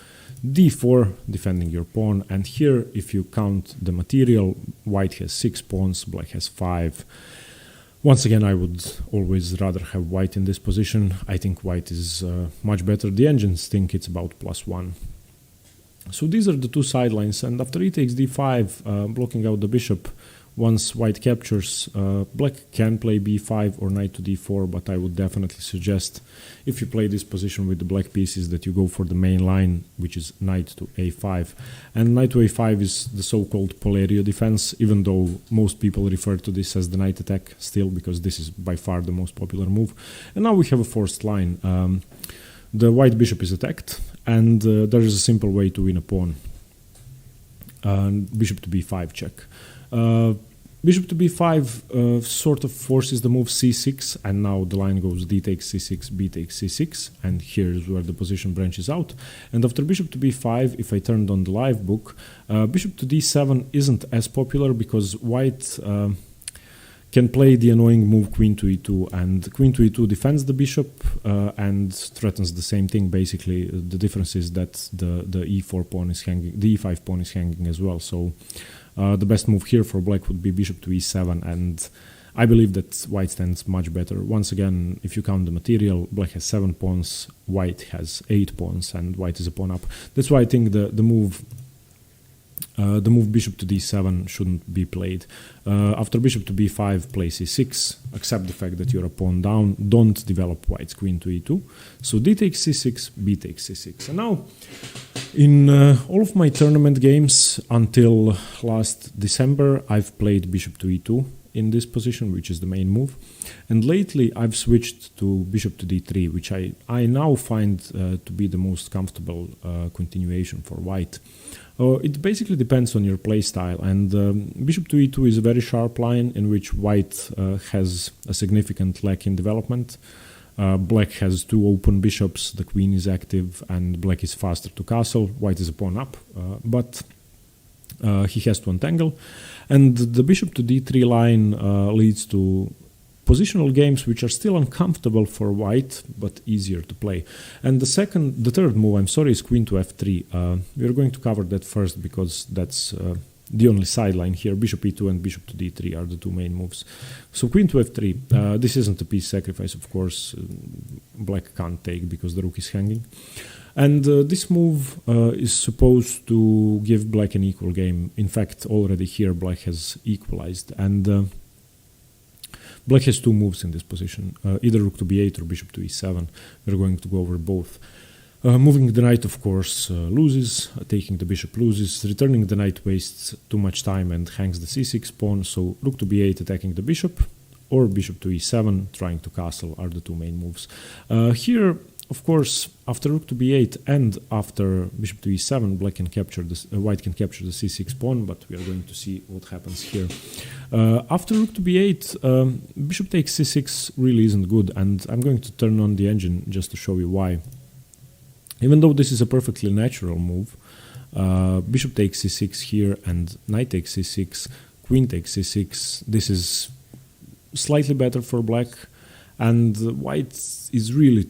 d4, defending your pawn. And here, if you count the material, white has 6 pawns, black has 5. Once again, I would always rather have white in this position. I think white is much better. The engines think it's about +1. So these are the two sidelines, and after e takes d5, blocking out the bishop, once white captures, black can play b5 or knight to d4, but I would definitely suggest, if you play this position with the black pieces, that you go for the main line, which is knight to a5. And knight to a5 is the so-called Polerio defense, even though most people refer to this as the knight attack still, because this is by far the most popular move. And now we have a forced line. The white bishop is attacked, and there is a simple way to win a pawn. Bishop to b5 check. Bishop to b5 sort of forces the move c6, and now the line goes d takes c6, b takes c6, and here's where the position branches out. And after bishop to b5, if I turned on the live book, bishop to d7 isn't as popular because white can play the annoying move queen to e2, and queen to e2 defends the bishop and threatens the same thing. Basically, the difference is that the e4 pawn is hanging, the e5 pawn is hanging as well. So the best move here for black would be bishop to e7, and I believe that white stands much better. Once again, if you count the material, black has 7 pawns, white has 8 pawns, and white is a pawn up. That's why I think the move the move bishop to d7 shouldn't be played. After bishop to b5, play c6, accept the fact that you're a pawn down, don't develop white's queen to e2. So d takes c6, b takes c6. And now, in all of my tournament games until last December, I've played bishop to e2 in this position, which is the main move. And lately, I've switched to bishop to d3, which I now find to be the most comfortable continuation for white. It basically depends on your playstyle, and bishop to e2 is a very sharp line in which white has a significant lack in development. Black has two open bishops, the queen is active, and black is faster to castle. White is a pawn up, but he has to untangle. And the bishop to d3 line leads to positional games which are still uncomfortable for white, but easier to play. And the third move, is queen to f3. We're going to cover that first because that's the only sideline here. Bishop e2 and bishop to d3 are the two main moves. So queen to f3, this isn't a piece sacrifice, of course. Black can't take because the rook is hanging. And this move is supposed to give black an equal game. In fact, already here black has equalized, and black has two moves in this position, either rook to b8 or bishop to e7. We're going to go over both. Moving the knight, of course, loses. Taking the bishop loses. Returning the knight wastes too much time and hangs the c6 pawn. So rook to b8 attacking the bishop, or bishop to e7 trying to castle are the two main moves. Here, of course, after rook to b8 and after bishop to e7, white can capture the c6 pawn, but we are going to see what happens here. After rook to b8, bishop takes c6 really isn't good, and I'm going to turn on the engine just to show you why. Even though this is a perfectly natural move, bishop takes c6 here and knight takes c6, queen takes c6. This is slightly better for black, and white is really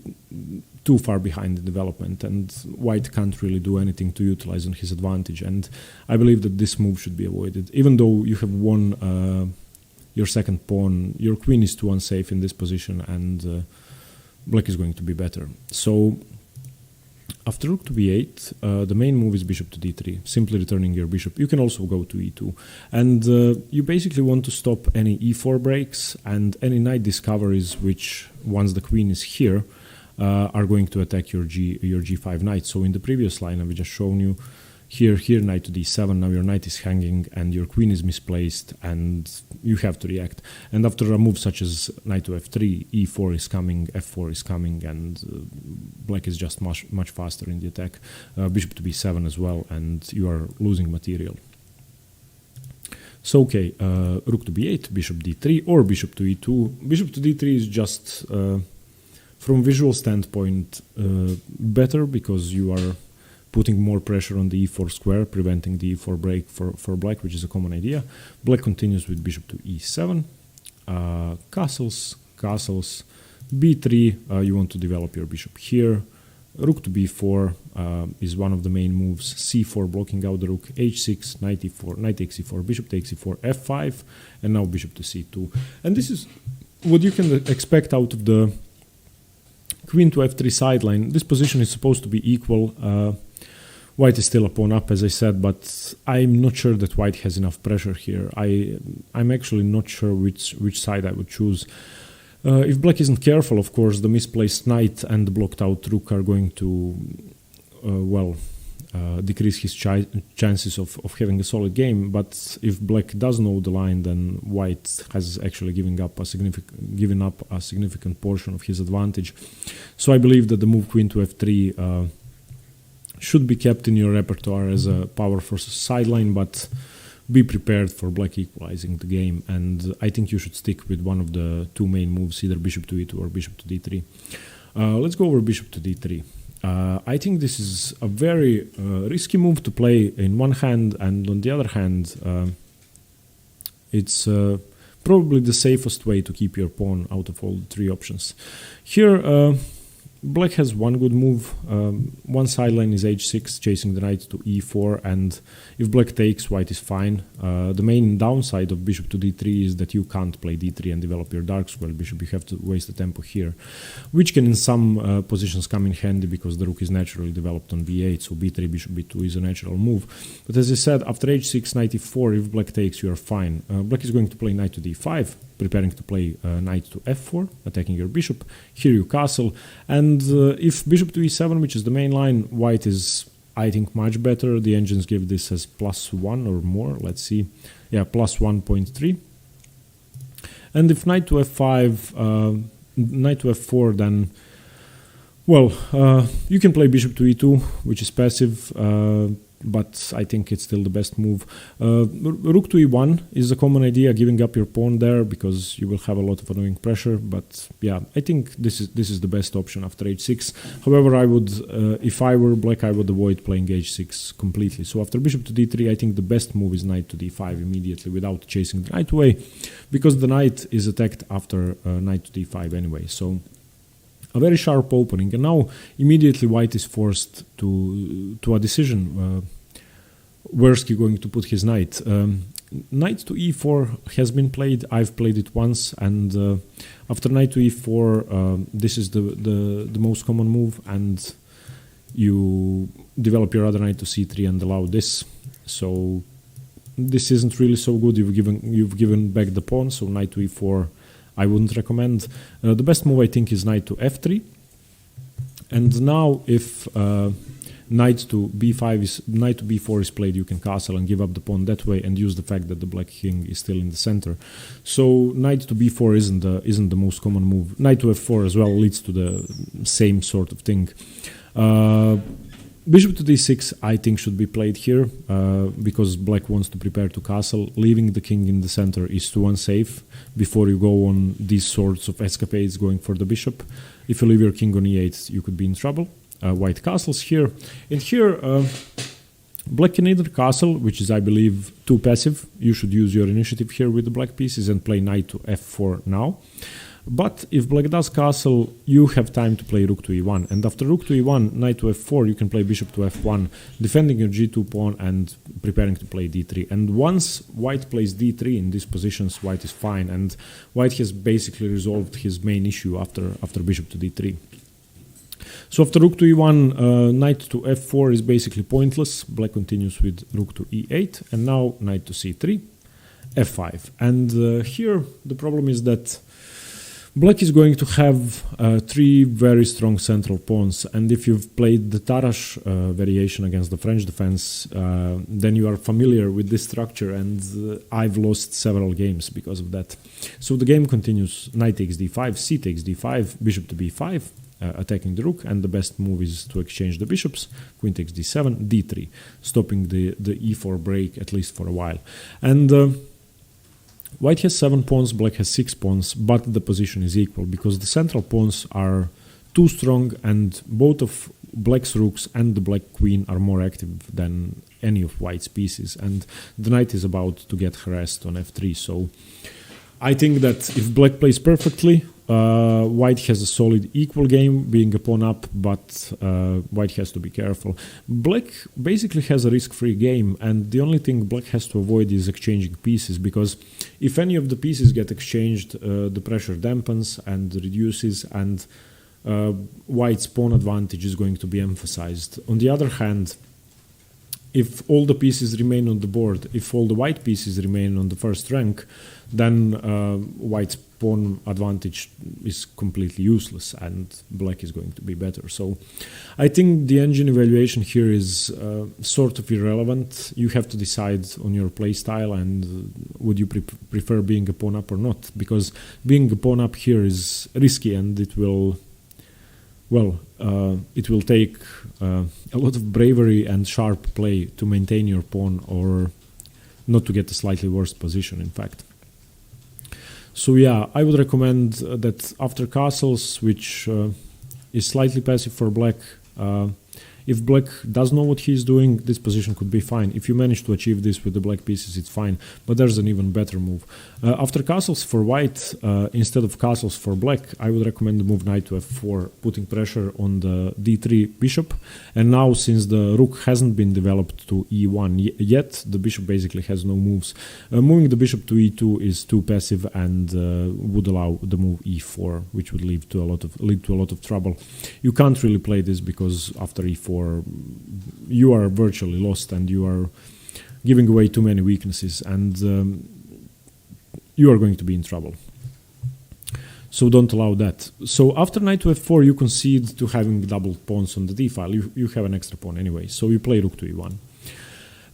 too far behind the development, and white can't really do anything to utilize on his advantage, and I believe that this move should be avoided. Even though you have won your second pawn, your queen is too unsafe in this position, and black is going to be better. So after rook to b8, the main move is bishop to d3, simply returning your bishop. You can also go to e2, and you basically want to stop any e4 breaks and any knight discoveries which, once the queen is here, are going to attack your g5 knight. So in the previous line I've just shown you, here knight to d7, now your knight is hanging and your queen is misplaced and you have to react. And after a move such as knight to f3, e4 is coming, f4 is coming, and black is just much faster in the attack. Bishop to b7 as well, and you are losing material. So okay, rook to b8, bishop d3, or bishop to e2. Bishop to d3 is just from visual standpoint better because you are putting more pressure on the e4 square, preventing the e4 break for black, which is a common idea. Black continues with bishop to e7, castles, b3, you want to develop your bishop here. Rook to b4 is one of the main moves, c4 blocking out the rook, h6, knight e4, knight takes e4, bishop takes e4, f5, and now bishop to c2. And this is what you can expect out of the queen to f3 sideline. This position is supposed to be equal. White is still a pawn up, as I said, but I'm not sure that white has enough pressure here. I'm actually not sure which side I would choose. If black isn't careful, of course, the misplaced knight and the blocked out rook are going to, decrease his chances of having a solid game. But if black does know the line, then white has actually given up a significant portion of his advantage. So I believe that the move queen to f3 should be kept in your repertoire as a powerful sideline, but be prepared for black equalizing the game, and I think you should stick with one of the two main moves, either bishop to e2 or bishop to d3. Let's go over bishop to d3. I think this is a very risky move to play in one hand, and on the other hand, it's probably the safest way to keep your pawn out of all the three options. Here, Black has one good move. One sideline is h6, chasing the knight to e4, and if black takes, white is fine. The main downside of bishop to d3 is that you can't play d3 and develop your dark square bishop. You have to waste the tempo here, which can in some positions come in handy because the rook is naturally developed on b8, so b3, bishop b2 is a natural move. But as I said, after h6, knight e4, if black takes, you are fine. Black is going to play knight to d5, preparing to play knight to f4, attacking your bishop. Here you castle, and if bishop to e7, which is the main line, white is, I think, much better. The engines give this as +1 or more. Let's see. Yeah, +1.3. And if knight to f5, knight to f4, then, well, you can play bishop to e2, which is passive, but I think it's still the best move. Rook to e1 is a common idea, giving up your pawn there because you will have a lot of annoying pressure. But yeah, I think this is the best option after h6. However, I would, if I were black, I would avoid playing h6 completely. So after bishop to d3, I think the best move is knight to d5 immediately without chasing the knight away, because the knight is attacked after knight to d5 anyway. So a very sharp opening, and now immediately white is forced to a decision. Where's he going to put his knight? Knight to e4 has been played. I've played it once, and after knight to e4, this is the most common move, and you develop your other knight to c3 and allow this. So this isn't really so good. You've given back the pawn, so knight to e4 I wouldn't recommend. The best move, I think, is knight to f3. And now if knight to b4 is played, you can castle and give up the pawn that way and use the fact that the black king is still in the center. So knight to b4 isn't the most common move. Knight to f4 as well leads to the same sort of thing. Bishop to d6, I think, should be played here because black wants to prepare to castle. Leaving the king in the center is too unsafe before you go on these sorts of escapades going for the bishop. If you leave your king on e8, you could be in trouble. White castles here. And here, black can either castle, which is, I believe, too passive. You should use your initiative here with the black pieces and play knight to f4 now. But if black does castle, you have time to play rook to e1. And after rook to e1, knight to f4, you can play bishop to f1, defending your g2 pawn and preparing to play d3. And once white plays d3 in these positions, white is fine. And white has basically resolved his main issue after bishop to d3. So after rook to e1, knight to f4 is basically pointless. Black continues with rook to e8. And now knight to c3, f5. And here the problem is that black is going to have three very strong central pawns, and if you've played the Tarrasch variation against the French defense, then you are familiar with this structure, and I've lost several games because of that. So the game continues: knight takes d5, c takes d5, bishop to b5, attacking the rook, and the best move is to exchange the bishops. Queen takes d7, d3, stopping the e4 break at least for a while. And white has 7 pawns, black has 6 pawns, but the position is equal because the central pawns are too strong, and both of black's rooks and the black queen are more active than any of white's pieces, and the knight is about to get harassed on f3. So I think that if black plays perfectly, white has a solid equal game, being a pawn up, but white has to be careful. Black basically has a risk-free game, and the only thing black has to avoid is exchanging pieces, because if any of the pieces get exchanged, the pressure dampens and reduces, and white's pawn advantage is going to be emphasized. On the other hand, if all the pieces remain on the board, if all the white pieces remain on the first rank, then white's pawn advantage is completely useless and black is going to be better. So I think the engine evaluation here is sort of irrelevant. You have to decide on your play style and would you prefer being a pawn up or not, because being a pawn up here is risky and it will take a lot of bravery and sharp play to maintain your pawn or not to get a slightly worse position, in fact. So yeah, I would recommend that after castles, which is slightly passive for black, If black does know what he's doing, this position could be fine. If you manage to achieve this with the black pieces, it's fine. But there's an even better move. After castles for white, instead of castles for black, I would recommend the move knight to f4, putting pressure on the d3 bishop. And now, since the rook hasn't been developed to e1 yet, the bishop basically has no moves. Moving the bishop to e2 is too passive and would allow the move e4, which would lead to a lot of trouble. You can't really play this because after e4 you are virtually lost and you are giving away too many weaknesses, and you are going to be in trouble. So don't allow that. So after knight to f4, you concede to having double pawns on the d file. You have an extra pawn anyway, so you play rook to e1.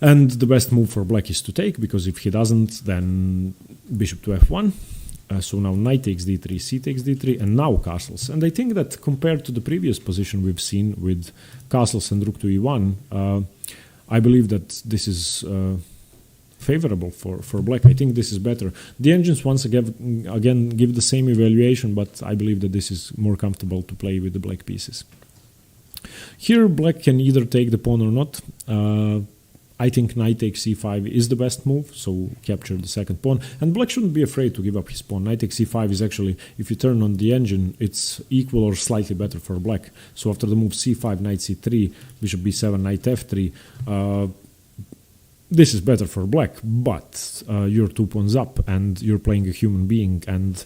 And the best move for black is to take, because if he doesn't, then bishop to f1. So now knight takes d3, c takes d3, and now castles. And I think that compared to the previous position we've seen with castles and rook to e1, I believe that this is favorable for black. I think this is better. The engines once again give the same evaluation, but I believe that this is more comfortable to play with the black pieces. Here black can either take the pawn or not. I think knight takes c5 is the best move, so capture the second pawn. And black shouldn't be afraid to give up his pawn. Knight takes c5 is actually, if you turn on the engine, it's equal or slightly better for black. So after the move c5, knight c3, bishop b7, knight f3, this is better for black, but you're 2 pawns up and you're playing a human being, and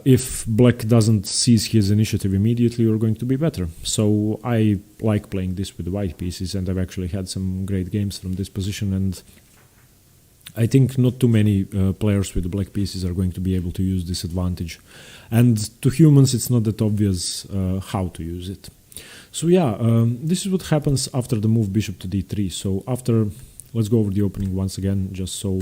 if black doesn't seize his initiative immediately, you're going to be better. So I like playing this with the white pieces, and I've actually had some great games from this position, and I think not too many players with the black pieces are going to be able to use this advantage. And to humans, it's not that obvious how to use it. So yeah, this is what happens after the move bishop to d3. So after, let's go over the opening once again, just so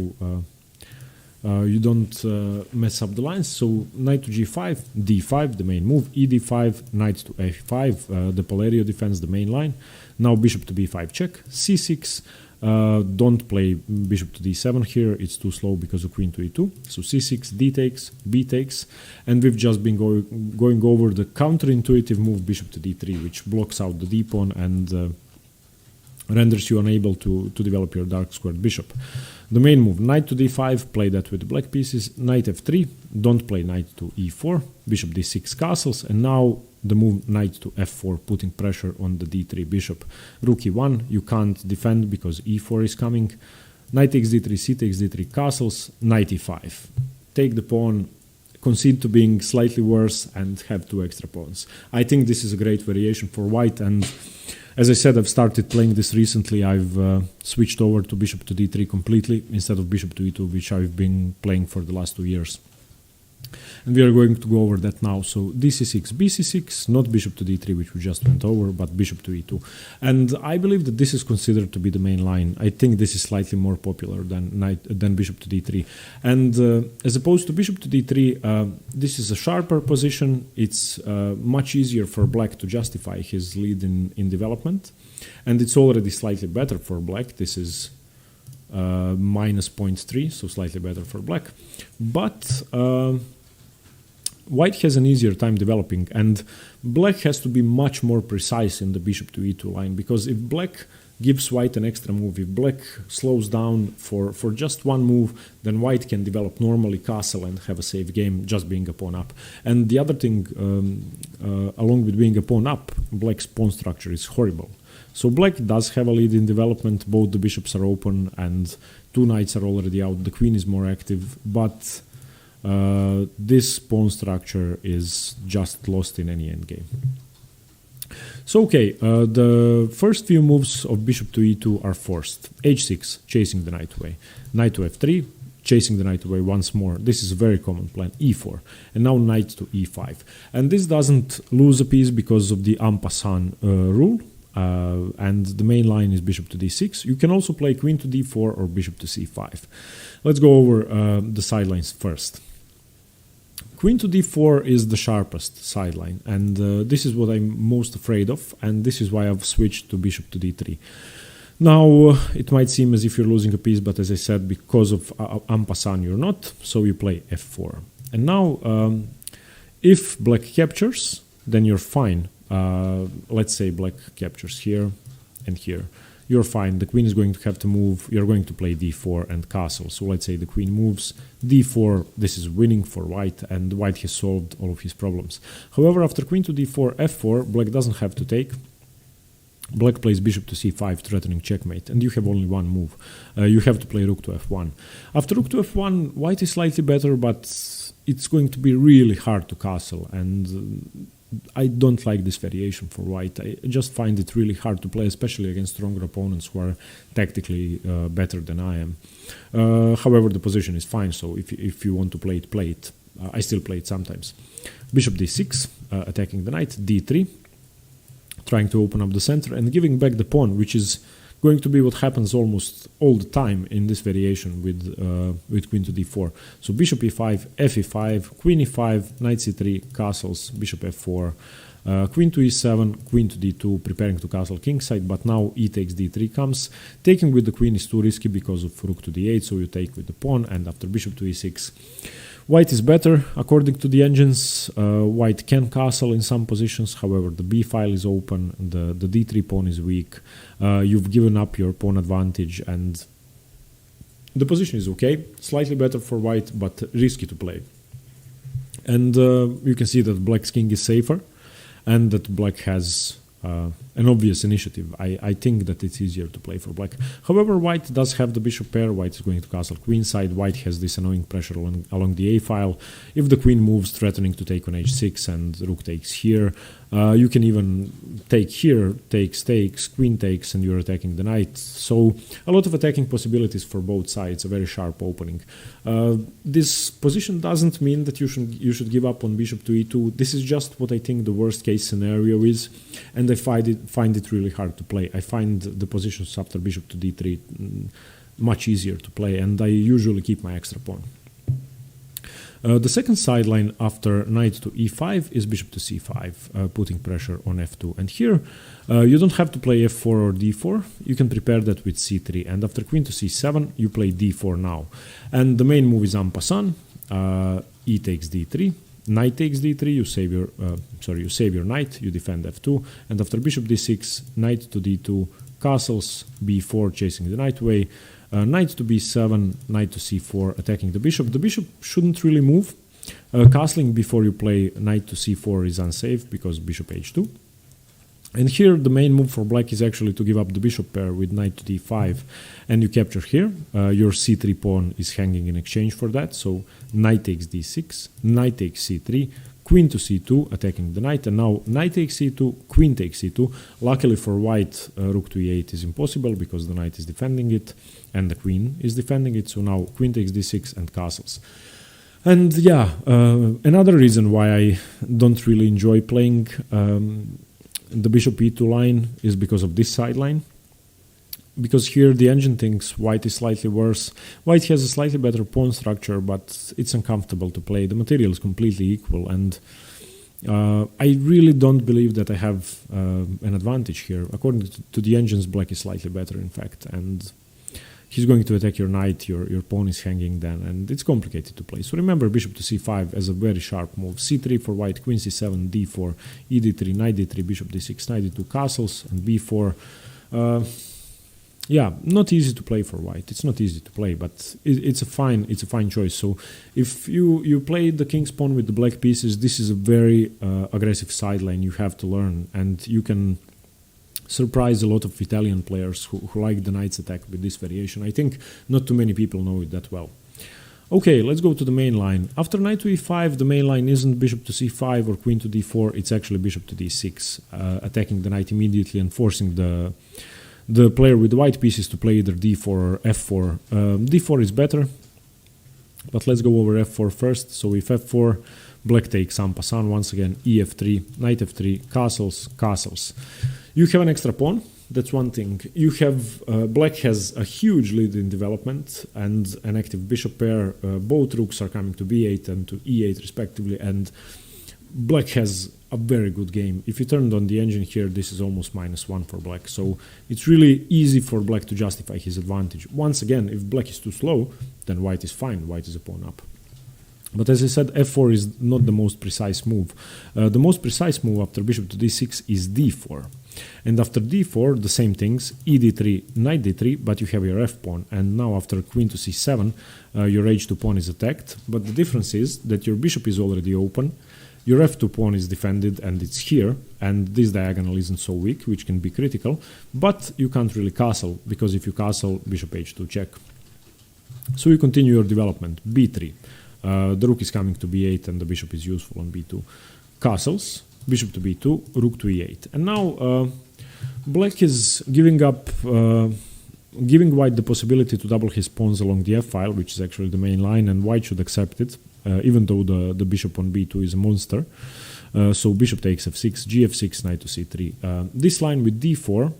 you don't mess up the lines. So knight to g5, d5, the main move, e d5, knight to a5, the Palerio defends the main line. Now bishop to b5 check, c6, don't play bishop to d7 here, it's too slow because of queen to e2. So c6, d takes, b takes, and we've just been going over the counterintuitive move bishop to d3, which blocks out the d pawn and renders you unable to develop your dark squared bishop. The main move, knight to d5, play that with the black pieces, knight f3, don't play knight to e4, bishop d6 castles, and now the move knight to f4, putting pressure on the d3 bishop. Rook e1, you can't defend because e4 is coming, knight takes d3, c takes d3 castles, knight e5. Take the pawn, concede to being slightly worse, and have 2 extra pawns. I think this is a great variation for white, and as I said, I've started playing this recently. I've switched over to bishop to d3 completely instead of bishop to e2, which I've been playing for the last 2 years. And we are going to go over that now. So dc6, bc6, not bishop to d3, which we just went over, but bishop to e2. And I believe that this is considered to be the main line. I think this is slightly more popular than bishop to d3. And as opposed to bishop to d3, this is a sharper position. It's much easier for black to justify his lead in development. And it's already slightly better for black. This is minus 0.3, so slightly better for black. But white has an easier time developing, and black has to be much more precise in the bishop to e2 line, because if black gives white an extra move, if black slows down for just one move, then white can develop normally, castle, and have a safe game just being a pawn up. And the other thing, along with being a pawn up, black's pawn structure is horrible. So black does have a lead in development, both the bishops are open and 2 knights are already out, the queen is more active, but this pawn structure is just lost in any endgame. So okay, the first few moves of bishop to e2 are forced. h6, chasing the knight away. Knight to f3, chasing the knight away once more. This is a very common plan. e4, and now knight to e5. And this doesn't lose a piece because of the en passant rule. And the main line is bishop to d6. You can also play queen to d4 or bishop to c5. Let's go over the sidelines first. Queen to d4 is the sharpest sideline, and this is what I'm most afraid of, and this is why I've switched to bishop to d3. Now, it might seem as if you're losing a piece, but as I said, because of en passant you're not, so you play f4. And now, if black captures, then you're fine. let's say black captures here and here. You're fine. The queen is going to have to move. You're going to play d4 and castle. So let's say the queen moves d4. This is winning for white, and white has solved all of his problems. However, after queen to d4, f4, black doesn't have to take. Black plays bishop to c5, threatening checkmate, and you have only one move. You have to play rook to f1. After rook to f1, white is slightly better, but it's going to be really hard to castle, and I don't like this variation for white. I just find it really hard to play, especially against stronger opponents who are tactically better than I am. However, the position is fine, so if you want to play it, play it. I still play it sometimes. Bishop d6, attacking the knight, d3, trying to open up the center and giving back the pawn, which is going to be what happens almost all the time in this variation with queen to d4. So bishop e5, f e5, queen e5, knight c3, castles, bishop f4, queen to e7, queen to d2, preparing to castle kingside, but now e takes d3 comes. Taking with the queen is too risky because of rook to d8, so you take with the pawn, and after bishop to e6, white is better, according to the engines. White can castle in some positions, however the b file is open, the d3 pawn is weak, you've given up your pawn advantage, and the position is okay, slightly better for white, but risky to play. And you can see that black's king is safer, and that black has an obvious initiative. I think that it's easier to play for black. However, white does have the bishop pair. White is going to castle queenside. White has this annoying pressure along the a file. If the queen moves, threatening to take on h6, and rook takes here, you can even take here, takes, queen takes, and you're attacking the knight. So a lot of attacking possibilities for both sides. A very sharp opening. This position doesn't mean that you should give up on bishop to e2. This is just what I think the worst case scenario is, and I find it really hard to play. I find the positions after bishop to d3 much easier to play, and I usually keep my extra pawn. The second sideline after knight to e5 is bishop to c5, putting pressure on f2. And here you don't have to play f4 or d4. You can prepare that with c3. And after queen to c7, you play d4 now. And the main move is en passant. E takes d3. Knight takes d3. You save your knight. You defend f2. And after bishop d6, knight to d2, castles, b4, chasing the knight away. Knight to b7, knight to c4, attacking the bishop. The bishop shouldn't really move. Castling before you play knight to c4 is unsafe because bishop h2. And here the main move for black is actually to give up the bishop pair with knight to d5, and you capture here. Your c3 pawn is hanging in exchange for that, so knight takes d6, knight takes c3, queen to c2, attacking the knight, and now knight takes c2, queen takes c2. Luckily for white, rook to e8 is impossible because the knight is defending it and the queen is defending it, so now queen takes d6 and castles. And yeah, another reason why I don't really enjoy playing the bishop e2 line is because of this sideline. Because here the engine thinks white is slightly worse. White has a slightly better pawn structure, but it's uncomfortable to play. The material is completely equal, and I really don't believe that I have an advantage here. According to the engines, black is slightly better, in fact, and he's going to attack your knight, your pawn is hanging then, and it's complicated to play. So remember bishop to c5 as a very sharp move. c3 for white, queen c7, d4, e d3, knight d3, bishop d6, knight d2, castles, and b4. Yeah, not easy to play for white. It's not easy to play, but it's a fine choice. So if you play the king's pawn with the black pieces, this is a very aggressive sideline you have to learn, and you can surprise a lot of Italian players who like the knight's attack with this variation. I think not too many people know it that well. Okay, let's go to the main line. After knight to e5, the main line isn't bishop to c5 or queen to d4, it's actually bishop to d6, attacking the knight immediately and forcing the player with the white pieces to play either d4 or f4. d4 is better, but let's go over f4 first. So if f4, black takes en passant once again, ef3, knight f3, castles. You have an extra pawn, that's one thing. You have, black has a huge lead in development and an active bishop pair. Both rooks are coming to b8 and to e8 respectively, and black has a very good game. If you turned on the engine here, this is almost -1 for black. So it's really easy for black to justify his advantage. Once again, if black is too slow, then white is fine. White is a pawn up. But as I said, f4 is not the most precise move. The most precise move after bishop to d6 is d4. And after d4, the same things, e d3, knight d3, but you have your f pawn. And now after queen to c7, your h2 pawn is attacked. But the difference is that your bishop is already open, your f2 pawn is defended and it's here, and this diagonal isn't so weak, which can be critical, but you can't really castle, because if you castle, bishop h2 check. So you continue your development, b3. The rook is coming to b8 and the bishop is useful on b2. Castles, bishop to b2, rook to e8. And now black is giving white the possibility to double his pawns along the f-file, which is actually the main line, and white should accept it, even though the bishop on b2 is a monster. So bishop takes f6, gf6, knight to c3. This line with d4,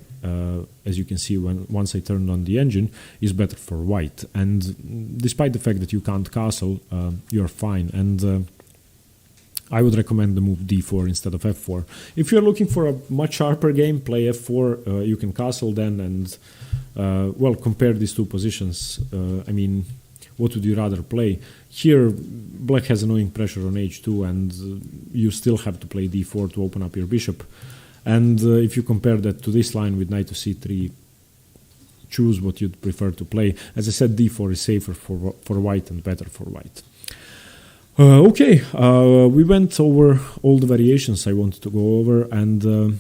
as you can see once I turned on the engine, is better for white. And despite the fact that you can't castle, you're fine. And I would recommend the move d4 instead of f4. If you're looking for a much sharper game, play f4. You can castle then and, well, compare these two positions. I mean, what would you rather play? Here, black has annoying pressure on h2, and you still have to play d4 to open up your bishop. And if you compare that to this line with knight to c3, choose what you'd prefer to play. As I said, d4 is safer for white and better for white. Okay, we went over all the variations I wanted to go over, and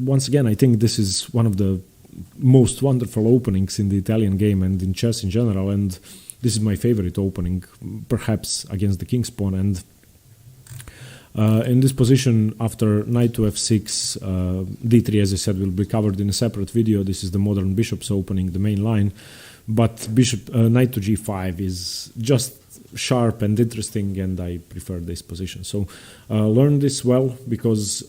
once again, I think this is one of the most wonderful openings in the Italian game and in chess in general, and this is my favorite opening, perhaps against the king's pawn. And in this position, after knight to f6, d3, as I said, will be covered in a separate video. This is the modern bishop's opening, the main line. But knight to g5 is just sharp and interesting, and I prefer this position. So learn this well, because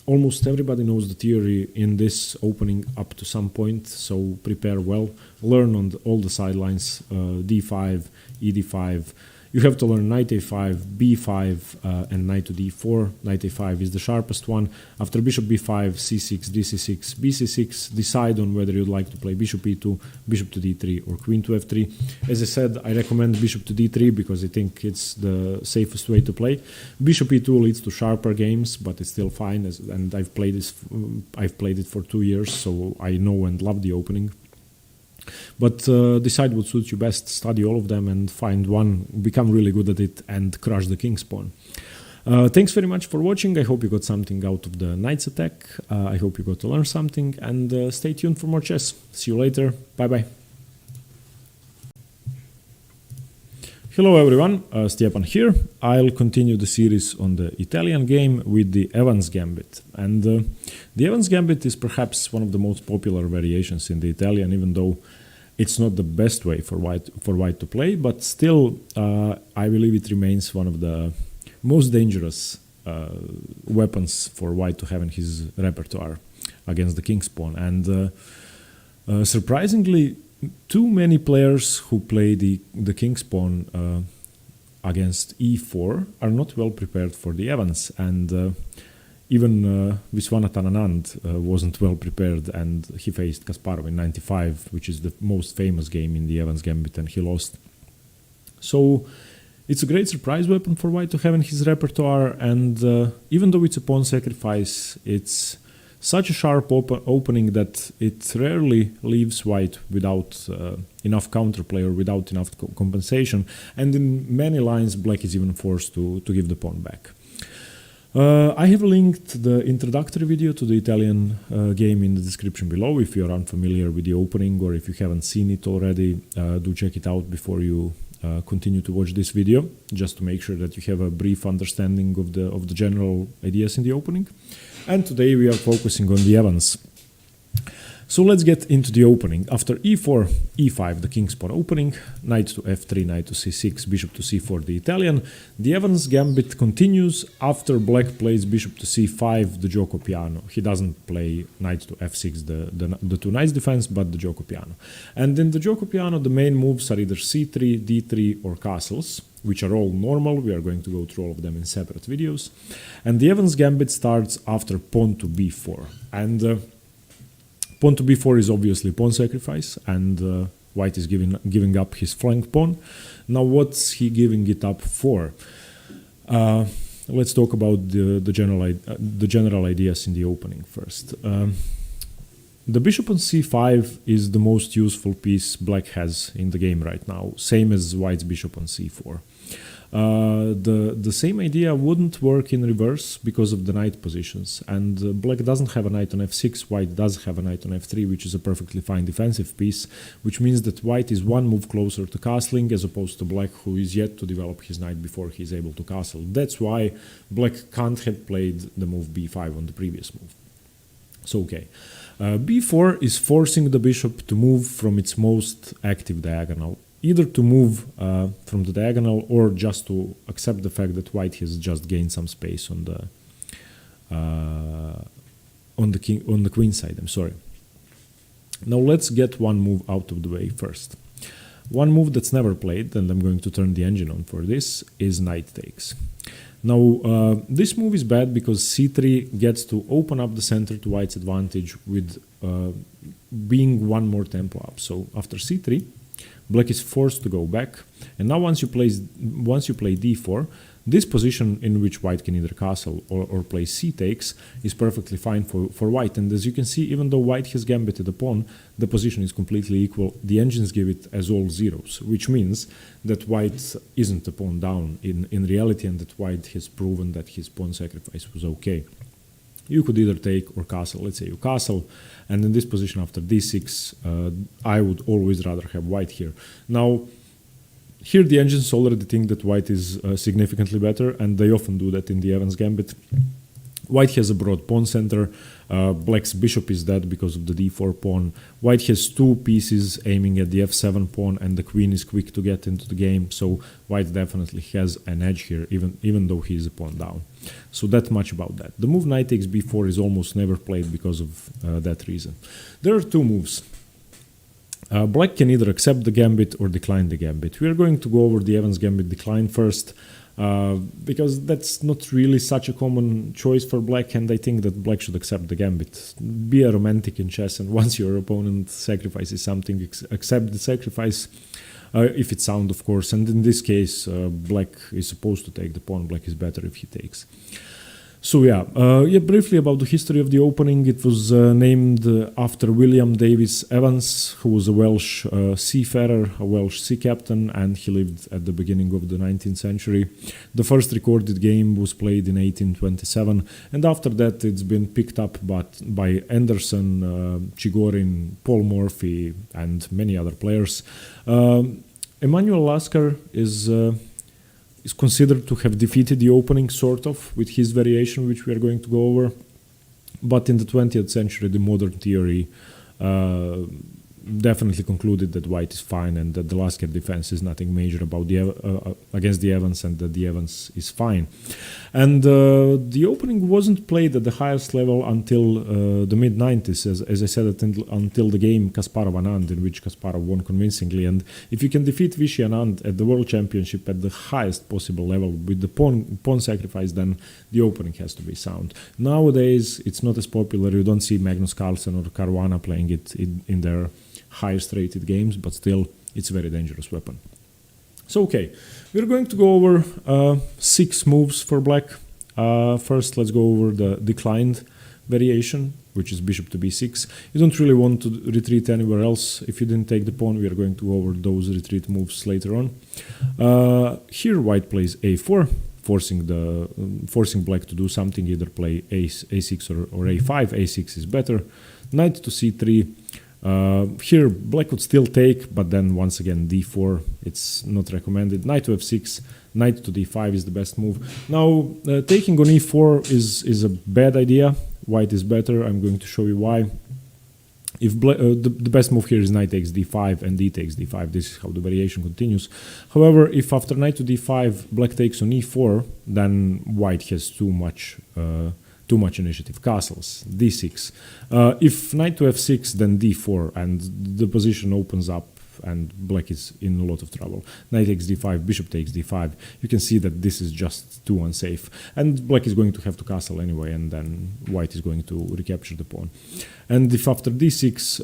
almost everybody knows the theory in this opening up to some point. So prepare well, learn on all the sidelines, d5, e d5. You have to learn knight a5, b5, and knight to d4. Knight a5 is the sharpest one. After bishop b5, c6, dc6, bc6, decide on whether you'd like to play bishop e2, bishop to d3, or queen to f3. As I said, I recommend bishop to d3 because I think it's the safest way to play. Bishop e2 leads to sharper games, but it's still fine, and I've played it for 2 years, so I know and love the opening. But decide what suits you best, study all of them and find one, become really good at it, and crush the king's pawn. Thanks very much for watching. I hope you got something out of the knight's attack. I hope you got to learn something, and stay tuned for more chess. See you later. Bye bye. Hello everyone, Stjepan here. I'll continue the series on the Italian game with the Evans Gambit. And the Evans Gambit is perhaps one of the most popular variations in the Italian, even though it's not the best way for white to play, but still I believe it remains one of the most dangerous weapons for white to have in his repertoire against the king's pawn. And surprisingly, too many players who play the king's pawn against e4 are not well prepared for the Evans, and even Viswanathan Anand wasn't well prepared, and he faced Kasparov in '95, which is the most famous game in the Evans Gambit, and he lost. So it's a great surprise weapon for white to have in his repertoire, and even though it's a pawn sacrifice, it's such a sharp opening that it rarely leaves white without enough counterplay or without enough compensation, and in many lines black is even forced to give the pawn back. I have linked the introductory video to the Italian game in the description below. If you are unfamiliar with the opening, or if you haven't seen it already, do check it out before you continue to watch this video, just to make sure that you have a brief understanding of the general ideas in the opening. And today we are focusing on the Evans. So let's get into the opening. After e4, e5, the king's pawn opening, knight to f3, knight to c6, bishop to c4, the Italian. The Evans Gambit continues after black plays bishop to c5, the gioco piano. He doesn't play knight to f6, the two knights defense, but the gioco piano. And in the gioco piano, the main moves are either c3, d3, or castles, which are all normal. We are going to go through all of them in separate videos. And the Evans Gambit starts after pawn to b4. And pawn to b4 is obviously pawn sacrifice, and white is giving up his flank pawn. Now what's he giving it up for? Let's talk about the general ideas in the opening first. The bishop on c5 is the most useful piece black has in the game right now, same as white's bishop on c4. The same idea wouldn't work in reverse because of the knight positions, and black doesn't have a knight on f6, white does have a knight on f3, which is a perfectly fine defensive piece, which means that white is one move closer to castling as opposed to black, who is yet to develop his knight before he's able to castle. That's why black can't have played the move b5 on the previous move. So okay, b4 is forcing the bishop to move from its most active diagonal, either to move from the diagonal or just to accept the fact that white has just gained some space on the queen side. I'm sorry. Now let's get one move out of the way first. One move that's never played, and I'm going to turn the engine on for this, is knight takes. Now this move is bad because c3 gets to open up the center to white's advantage with being one more tempo up. So after c3, black is forced to go back, and now once you play d4, this position in which white can either castle or play c takes is perfectly fine for white. And as you can see, even though white has gambited a pawn, the position is completely equal. The engines give it as all zeros, which means that white isn't a pawn down in reality, and that white has proven that his pawn sacrifice was okay. You could either take or castle. Let's say you castle, and in this position after d6, I would always rather have white here. Now, here the engines already think that white is significantly better, and they often do that in the Evans Gambit. White has a broad pawn center, black's bishop is dead because of the d4 pawn. White has two pieces aiming at the f7 pawn, and the queen is quick to get into the game, so white definitely has an edge here, even though he is a pawn down. So that much about that. The move knight takes b4 is almost never played because of that reason. There are two moves. Black can either accept the gambit or decline the gambit. We are going to go over the Evans Gambit decline first, because that's not really such a common choice for black, and I think that black should accept the gambit. Be a romantic in chess, and once your opponent sacrifices something, accept the sacrifice, if it's sound, of course. And in this case, black is supposed to take the pawn. Black is better if he takes. So yeah, briefly about the history of the opening. It was named after William Davis Evans, who was a Welsh seafarer, a Welsh sea captain, and he lived at the beginning of the 19th century. The first recorded game was played in 1827, and after that it's been picked up by Anderson, Chigorin, Paul Morphy, and many other players. Emanuel Lasker is considered to have defeated the opening, sort of, with his variation, which we are going to go over. But in the 20th century, the modern theory definitely concluded that white is fine, and that the Lasker defense is nothing major about against the Evans, and that the Evans is fine. And the opening wasn't played at the highest level until the mid-90s, as I said, until the game Kasparov-Anand, in which Kasparov won convincingly. And if you can defeat Vishy Anand at the World Championship at the highest possible level with the pawn sacrifice, then the opening has to be sound. Nowadays, it's not as popular. You don't see Magnus Carlsen or Caruana playing it in their highest rated games, but still it's a very dangerous weapon. So okay, we're going to go over 6 moves for black. First, let's go over the declined variation, which is bishop to b6. You don't really want to retreat anywhere else if you didn't take the pawn. We are going to go over those retreat moves later on. Here white plays a4, forcing black to do something, either play a6 or a5. a6 is better. Knight to c3. Here black would still take, but then once again d4, it's not recommended. Knight to f6, knight to d5 is the best move. Now taking on e4 is a bad idea. White is better. I'm going to show you why. If the best move here is knight takes d5 and d takes d5, this is how the variation continues. However, if after knight to d5 black takes on e4, then white has too much initiative. Castles, d6. If knight to f6, then d4, and the position opens up and black is in a lot of trouble. Knight takes d5, bishop takes d5. You can see that this is just too unsafe, and black is going to have to castle anyway, and then white is going to recapture the pawn. And if after d6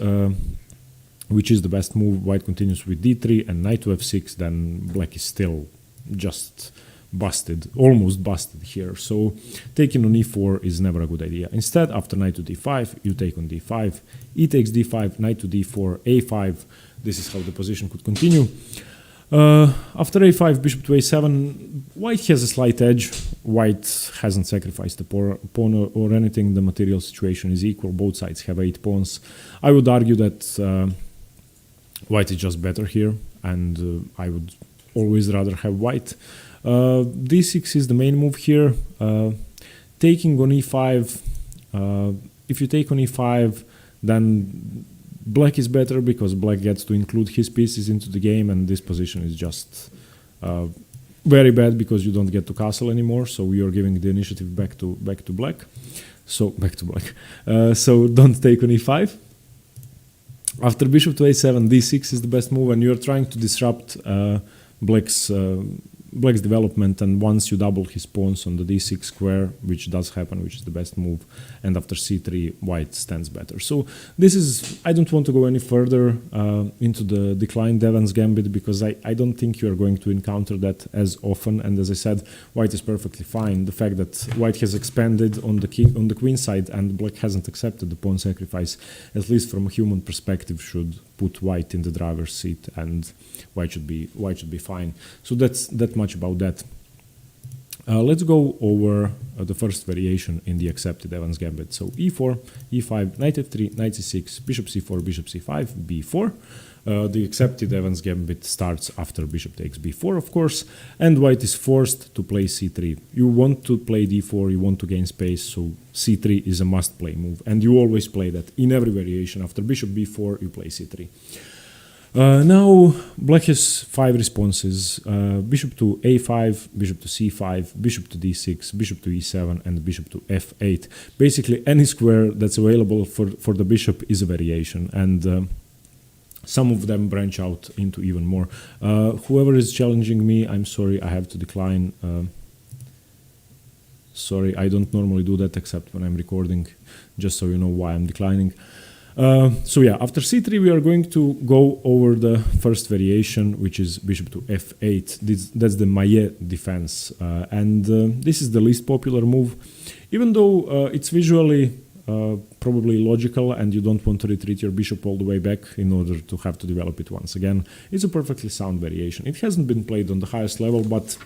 which is the best move. White continues with d3 and knight to f6, then black is still just busted, almost busted here. So taking on e4 is never a good idea. Instead, after knight to d5, you take on d5, e takes d5, knight to d4, a5. This is how the position could continue. After a5, bishop to a7, white has a slight edge. White hasn't sacrificed the pawn or anything. The material situation is equal. Both sides have 8 pawns. I would argue that white is just better here, and I would always rather have white. d6 is the main move here. Taking on e5, if you take on e5, then black is better because black gets to include his pieces into the game, and this position is just very bad because you don't get to castle anymore. So you're giving the initiative back to black. So back to black. So don't take on e5. After bishop to a7, d6 is the best move, and you're trying to disrupt black's development, and once you double his pawns on the d6 square, which does happen, which is the best move, and after c3, white stands better. So this is, I don't want to go any further into the declined Evans gambit, because I don't think you are going to encounter that as often, and as I said, white is perfectly fine. The fact that white has expanded on the queen side and black hasn't accepted the pawn sacrifice, at least from a human perspective, should put white in the driver's seat, and white should be fine. So that's that much about that. Let's go over the first variation in the accepted Evans gambit. So e4, e5, knight f3, knight c6, bishop c4, bishop c5, b4. The accepted Evans gambit starts after bishop takes b4, of course, and white is forced to play c3. You want to play d4, you want to gain space, so c3 is a must-play move, and you always play that in every variation. After bishop b4, you play c3. Now black has 5 responses: bishop to a5, bishop to c5, bishop to d6, bishop to e7, and bishop to f8. Basically, any square that's available for the bishop is a variation, and some of them branch out into even more. Whoever is challenging me, I'm sorry, I have to decline. Sorry, I don't normally do that except when I'm recording, just so you know why I'm declining. So yeah, after c3 we are going to go over the first variation, which is bishop to f8. That's the Maillet defense, and this is the least popular move, even though it's visually probably logical and you don't want to retreat your bishop all the way back in order to have to develop it once again. It's a perfectly sound variation. It hasn't been played on the highest level, but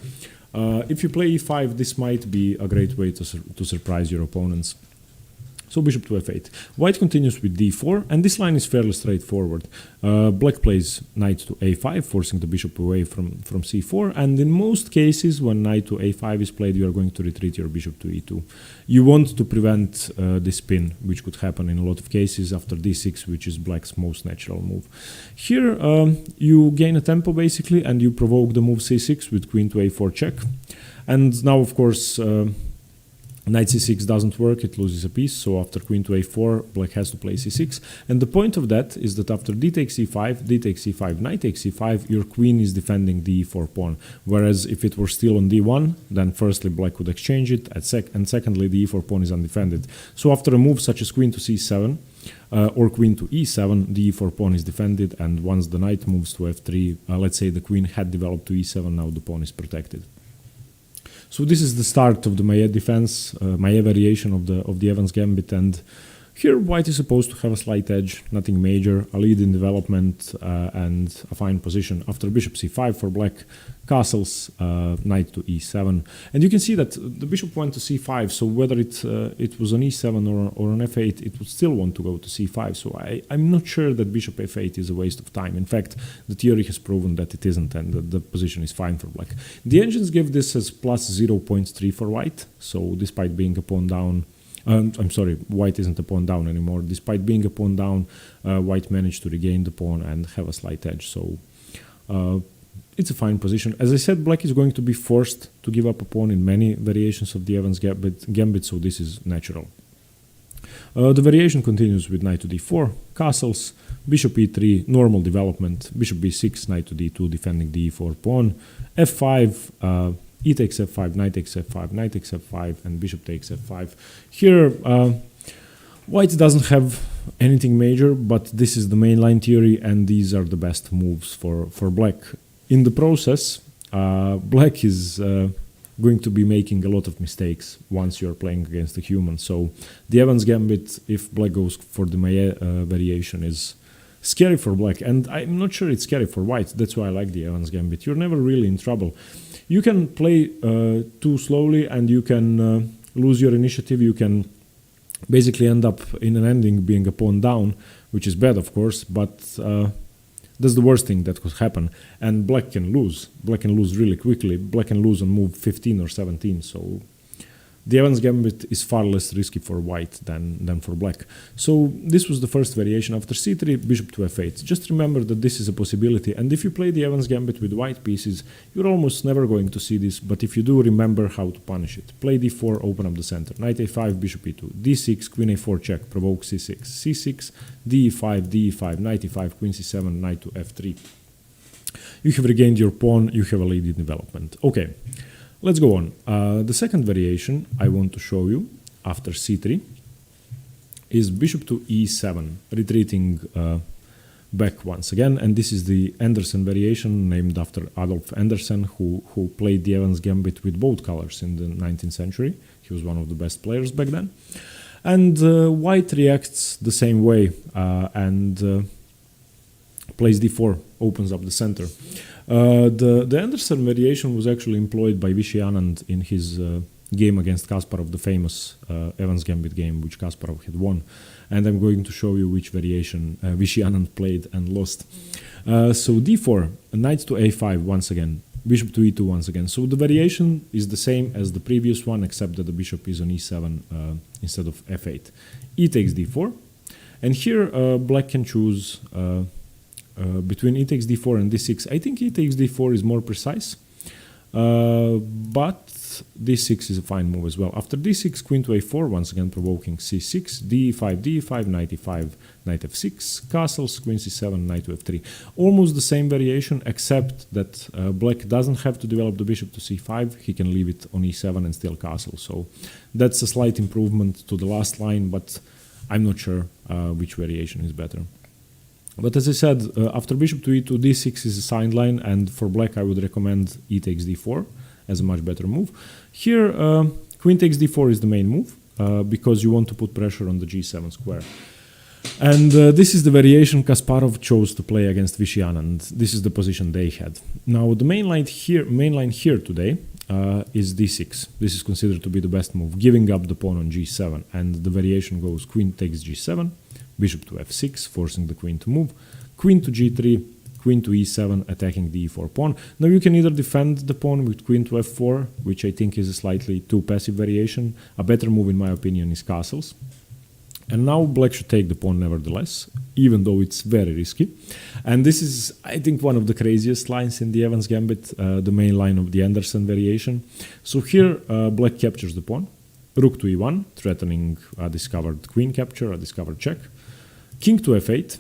if you play e5, this might be a great way to surprise your opponents. So bishop to f8. White continues with d4, and this line is fairly straightforward. Black plays knight to a5, forcing the bishop away from c4, and in most cases when knight to a5 is played, you are going to retreat your bishop to e2. You want to prevent this spin, which could happen in a lot of cases after d6, which is black's most natural move. Here you gain a tempo basically, and you provoke the move c6 with queen to a4 check. And now, of course, knight c6 doesn't work, it loses a piece, so after queen to a4, black has to play c6. And the point of that is that after d takes e5, d takes e5, knight takes e5, your queen is defending the e4 pawn. Whereas if it were still on d1, then firstly black would exchange it, and secondly the e4 pawn is undefended. So after a move such as queen to c7, or queen to e7, the e4 pawn is defended, and once the knight moves to f3, let's say the queen had developed to e7, now the pawn is protected. So this is the start of the Maillet defense, Maillet variation of the Evans gambit, and here white is supposed to have a slight edge, nothing major, a lead in development, and a fine position. After bishop c5 for black, castles, knight to e7, and you can see that the bishop went to c5, so whether it was on e7 or on f8, it would still want to go to c5, so I'm not sure that bishop f8 is a waste of time. In fact, the theory has proven that it isn't, and that the position is fine for black. The engines give this as plus 0.3 for white, so despite being a pawn down, I'm sorry, white isn't a pawn down anymore. Despite being a pawn down, white managed to regain the pawn and have a slight edge, so it's a fine position. As I said, black is going to be forced to give up a pawn in many variations of the Evans gambit, so this is natural. The variation continues with knight to d4, castles, bishop e3, normal development, bishop b6, knight to d2, defending the e4 pawn, f5, e takes f5, knight takes f5, knight takes f5, and bishop takes f5. Here, white doesn't have anything major, but this is the mainline theory, and these are the best moves for black. In the process, black is going to be making a lot of mistakes once you're playing against a human. So the Evans Gambit, if black goes for the Maillet variation, is scary for black, and I'm not sure it's scary for white. That's why I like the Evans Gambit. You're never really in trouble. You can play too slowly, and you can lose your initiative. You can basically end up in an ending being a pawn down, which is bad, of course, but that's the worst thing that could happen. And black can lose. Black can lose really quickly. Black can lose on move 15 or 17, so the Evans Gambit is far less risky for white than for black. So this was the first variation. After c3, bishop to f8. Just remember that this is a possibility, and if you play the Evans Gambit with white pieces, you're almost never going to see this, but if you do, remember how to punish it. Play d4, open up the center. Knight a5, bishop e2. d6, queen a4 check, provoke c6. c6, d5, d5, knight e5, queen c7, knight to f3. You have regained your pawn, you have a lead in development. Okay. Let's go on. The second variation I want to show you after c3 is bishop to e7, retreating back once again. And this is the Anderson variation, named after Adolf Andersen, who played the Evans Gambit with both colors in the 19th century. He was one of the best players back then. And white reacts the same way and plays d4, opens up the center. The Anderson variation was actually employed by Vishy Anand in his game against Kasparov, the famous Evans Gambit game, which Kasparov had won. And I'm going to show you which variation Vishy Anand played and lost. So d4, knight to a5 once again, bishop to e2 once again. So the variation is the same as the previous one, except that the bishop is on e7 instead of f8. E takes d4, and here black can choose between e takes d4 and d6. I think e takes d4 is more precise, but d6 is a fine move as well. After d6, queen to a4, once again provoking c6, d5, d5, knight e5, knight f6, castles, queen c7, knight to f3. Almost the same variation, except that black doesn't have to develop the bishop to c5. He can leave it on e7 and still castle. So that's a slight improvement to the last line, but I'm not sure which variation is better. But as I said, after bishop to e2, d6 is a signed line, and for black I would recommend e takes d4 as a much better move. Here, queen takes d4 is the main move, because you want to put pressure on the g7 square. And this is the variation Kasparov chose to play against Vishy Anand. This is the position they had. Now, the main line here today is d6. This is considered to be the best move, giving up the pawn on g7. And the variation goes queen takes g7, bishop to f6, forcing the queen to move, queen to g3, queen to e7, attacking the e4 pawn. Now you can either defend the pawn with queen to f4, which I think is a slightly too passive variation. A better move, in my opinion, is castles. And now black should take the pawn nevertheless, even though it's very risky. And this is, I think, one of the craziest lines in the Evans Gambit, the main line of the Anderson variation. So here, black captures the pawn, rook to e1, threatening a discovered queen capture, a discovered check. King to f8,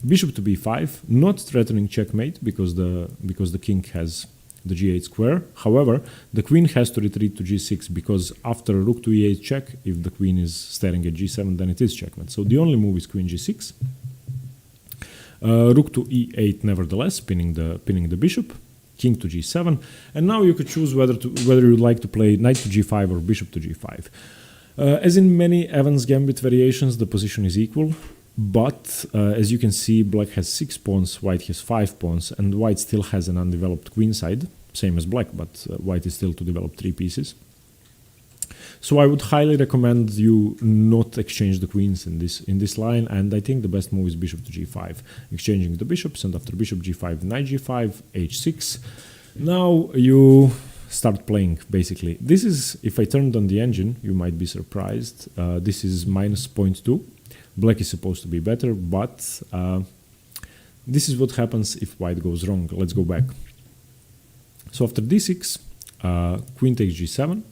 bishop to b5, not threatening checkmate because the king has the g8 square. However, the queen has to retreat to g6 because after rook to e8 check, if the queen is staring at g7, then it is checkmate. So the only move is queen g6. Rook to e8, nevertheless, pinning the bishop. King to g7, and now you could choose whether you'd like to play knight to g5 or bishop to g5. As in many Evans Gambit variations, the position is equal, but as you can see, black has 6 pawns, white has 5 pawns, and white still has an undeveloped queen side, same as black, but white is still to develop 3 pieces. So I would highly recommend you not exchange the queens in this line, and I think the best move is bishop to g5, exchanging the bishops, and after bishop g5, knight g5, h6. Now you start playing, basically. This is, if I turned on the engine, you might be surprised. This is minus 0.2. Black is supposed to be better, but this is what happens if white goes wrong. Let's go back. So after d6, queen takes g7,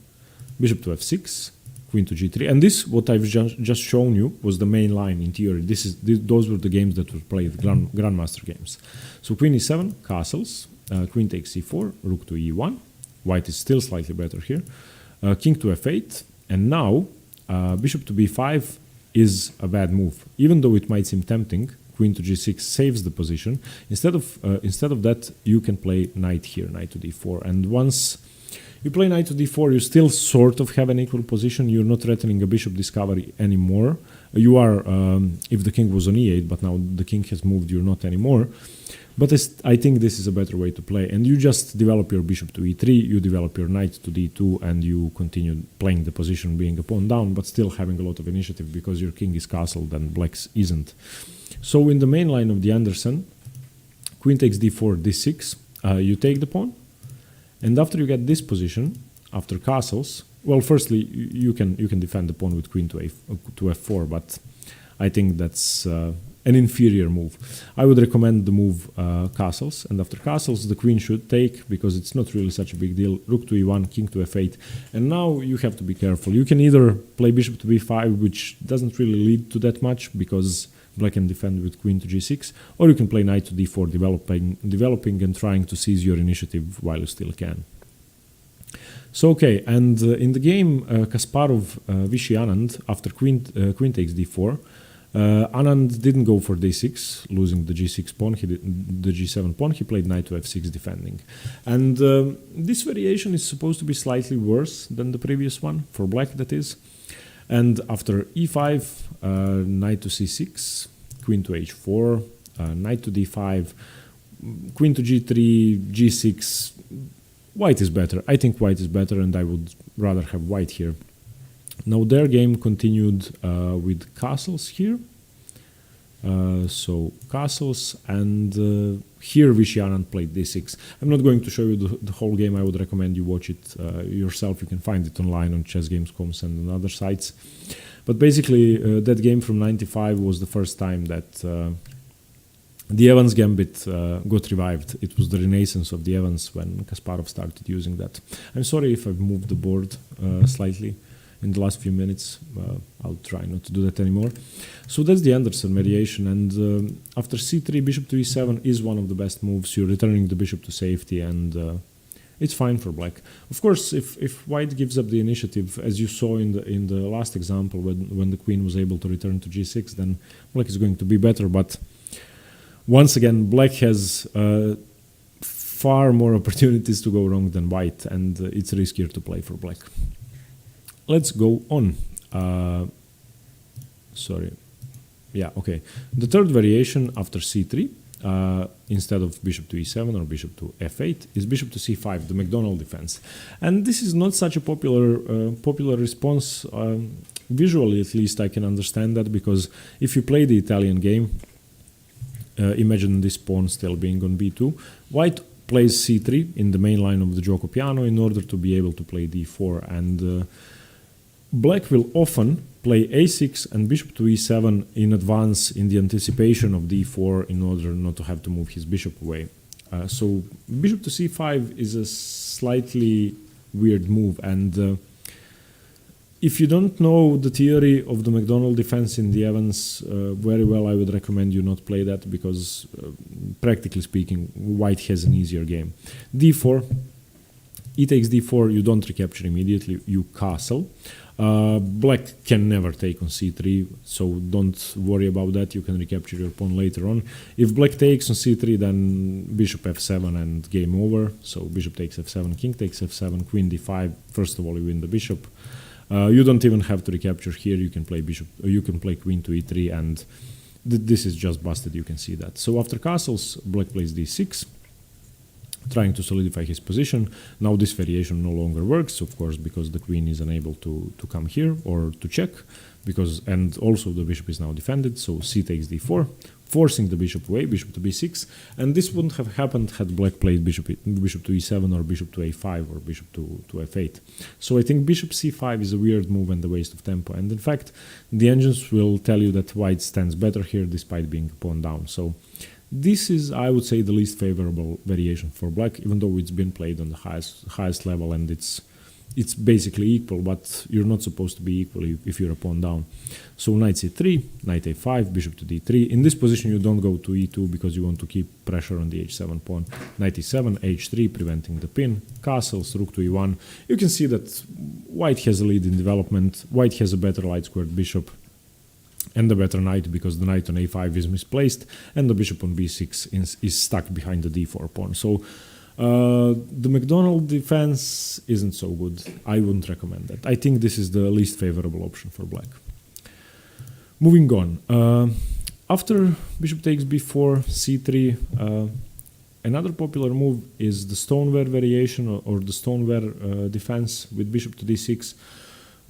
bishop to f6, queen to g3, and this, what I've just shown you, was the main line in theory. Those were the games that were played, grandmaster games. So queen e7, castles, queen takes c4, rook to e1. White is still slightly better here. King to f8, and now bishop to b5. is a bad move. Even though it might seem tempting, queen to g6 saves the position. Instead of that, you can play knight here, knight to d4. And once you play knight to d4, you still sort of have an equal position. You're not threatening a bishop discovery anymore. You are, if the king was on e8, but now the king has moved, you're not anymore. But I think this is a better way to play. And you just develop your bishop to e3, you develop your knight to d2, and you continue playing the position, being a pawn down, but still having a lot of initiative because your king is castled and black's isn't. So in the main line of the Anderson, queen takes d4, d6, you take the pawn. And after you get this position, after castles, well, firstly, you can defend the pawn with queen to f4, but I think that's an inferior move. I would recommend the move castles, and after castles, the queen should take, because it's not really such a big deal, rook to e1, king to f8, and now you have to be careful. You can either play bishop to b5, which doesn't really lead to that much, because black can defend with queen to g6, or you can play knight to d4, developing and trying to seize your initiative while you still can. So okay, and in the game Kasparov Vishy Anand, after queen takes d4, Anand didn't go for d6, losing the g6 pawn, the g7 pawn, he played knight to f6 defending. And this variation is supposed to be slightly worse than the previous one, for black that is. And after e5, knight to c6, queen to h4, knight to d5, queen to g3, g6, white is better. I think white is better, and I would rather have white here. Now their game continued with castles here. So castles, and here Vishy Anand played d6. I'm not going to show you the whole game. I would recommend you watch it yourself. You can find it online on chessgames.com and on other sites. But basically, that game from '95 was the first time that the Evans Gambit got revived. It was the renaissance of the Evans when Kasparov started using that. I'm sorry if I've moved the board slightly in the last few minutes. I'll try not to do that anymore. So that's the Anderson variation, and after c3, bishop to e7 is one of the best moves. You're returning the bishop to safety, and it's fine for black. Of course, if white gives up the initiative, as you saw in the last example, when the queen was able to return to g6, then black is going to be better. But once again, black has far more opportunities to go wrong than white, and it's riskier to play for black. Let's go on. Sorry. Yeah, okay. The third variation after c3, instead of bishop to e7 or bishop to f8, is bishop to c5, the McDonald defense. And this is not such a popular response. Visually, at least, I can understand that, because if you play the Italian game, imagine this pawn still being on b2. White plays c3 in the main line of the Gioco Piano in order to be able to play d4, and black will often play a6 and bishop to e7 in advance in the anticipation of d4 in order not to have to move his bishop away. So bishop to c5 is a slightly weird move, and if you don't know the theory of the McDonald defense in the Evans very well, I would recommend you not play that, because practically speaking, white has an easier game. d4, e takes d4, you don't recapture immediately, you castle. Black can never take on c3, so don't worry about that. You can recapture your pawn later on. If black takes on c3, then bishop f7 and game over. So bishop takes f7, king takes f7, queen d5. First of all, you win the bishop. You don't even have to recapture here. You can play bishop. You can play queen to e3, and this is just busted. You can see that. So after castles, black plays d6, trying to solidify his position. Now this variation no longer works, of course, because the queen is unable to come here or to check, and also the bishop is now defended. So c takes d4, forcing the bishop away, bishop to b6, and this wouldn't have happened had black played bishop to e7 or bishop to a5 or bishop to f8. So I think bishop c5 is a weird move and a waste of tempo, and in fact the engines will tell you that white stands better here despite being pawn down. So this is, I would say, the least favorable variation for black, even though it's been played on the highest level, and it's basically equal, but you're not supposed to be equal if you're a pawn down. So knight c3, knight a5, bishop to d3. In this position, you don't go to e2 because you want to keep pressure on the h7 pawn. Knight e7, h3, preventing the pin. Castles, rook to e1. You can see that white has a lead in development. White has a better light squared bishop. and the better knight because the knight on a5 is misplaced and the bishop on b6 is stuck behind the d4 pawn. So the McDonald defense isn't so good. I wouldn't recommend that. I think this is the least favorable option for black. Moving on. After bishop takes b4, c3, another popular move is the stoneware variation or the stoneware defense with bishop to d6,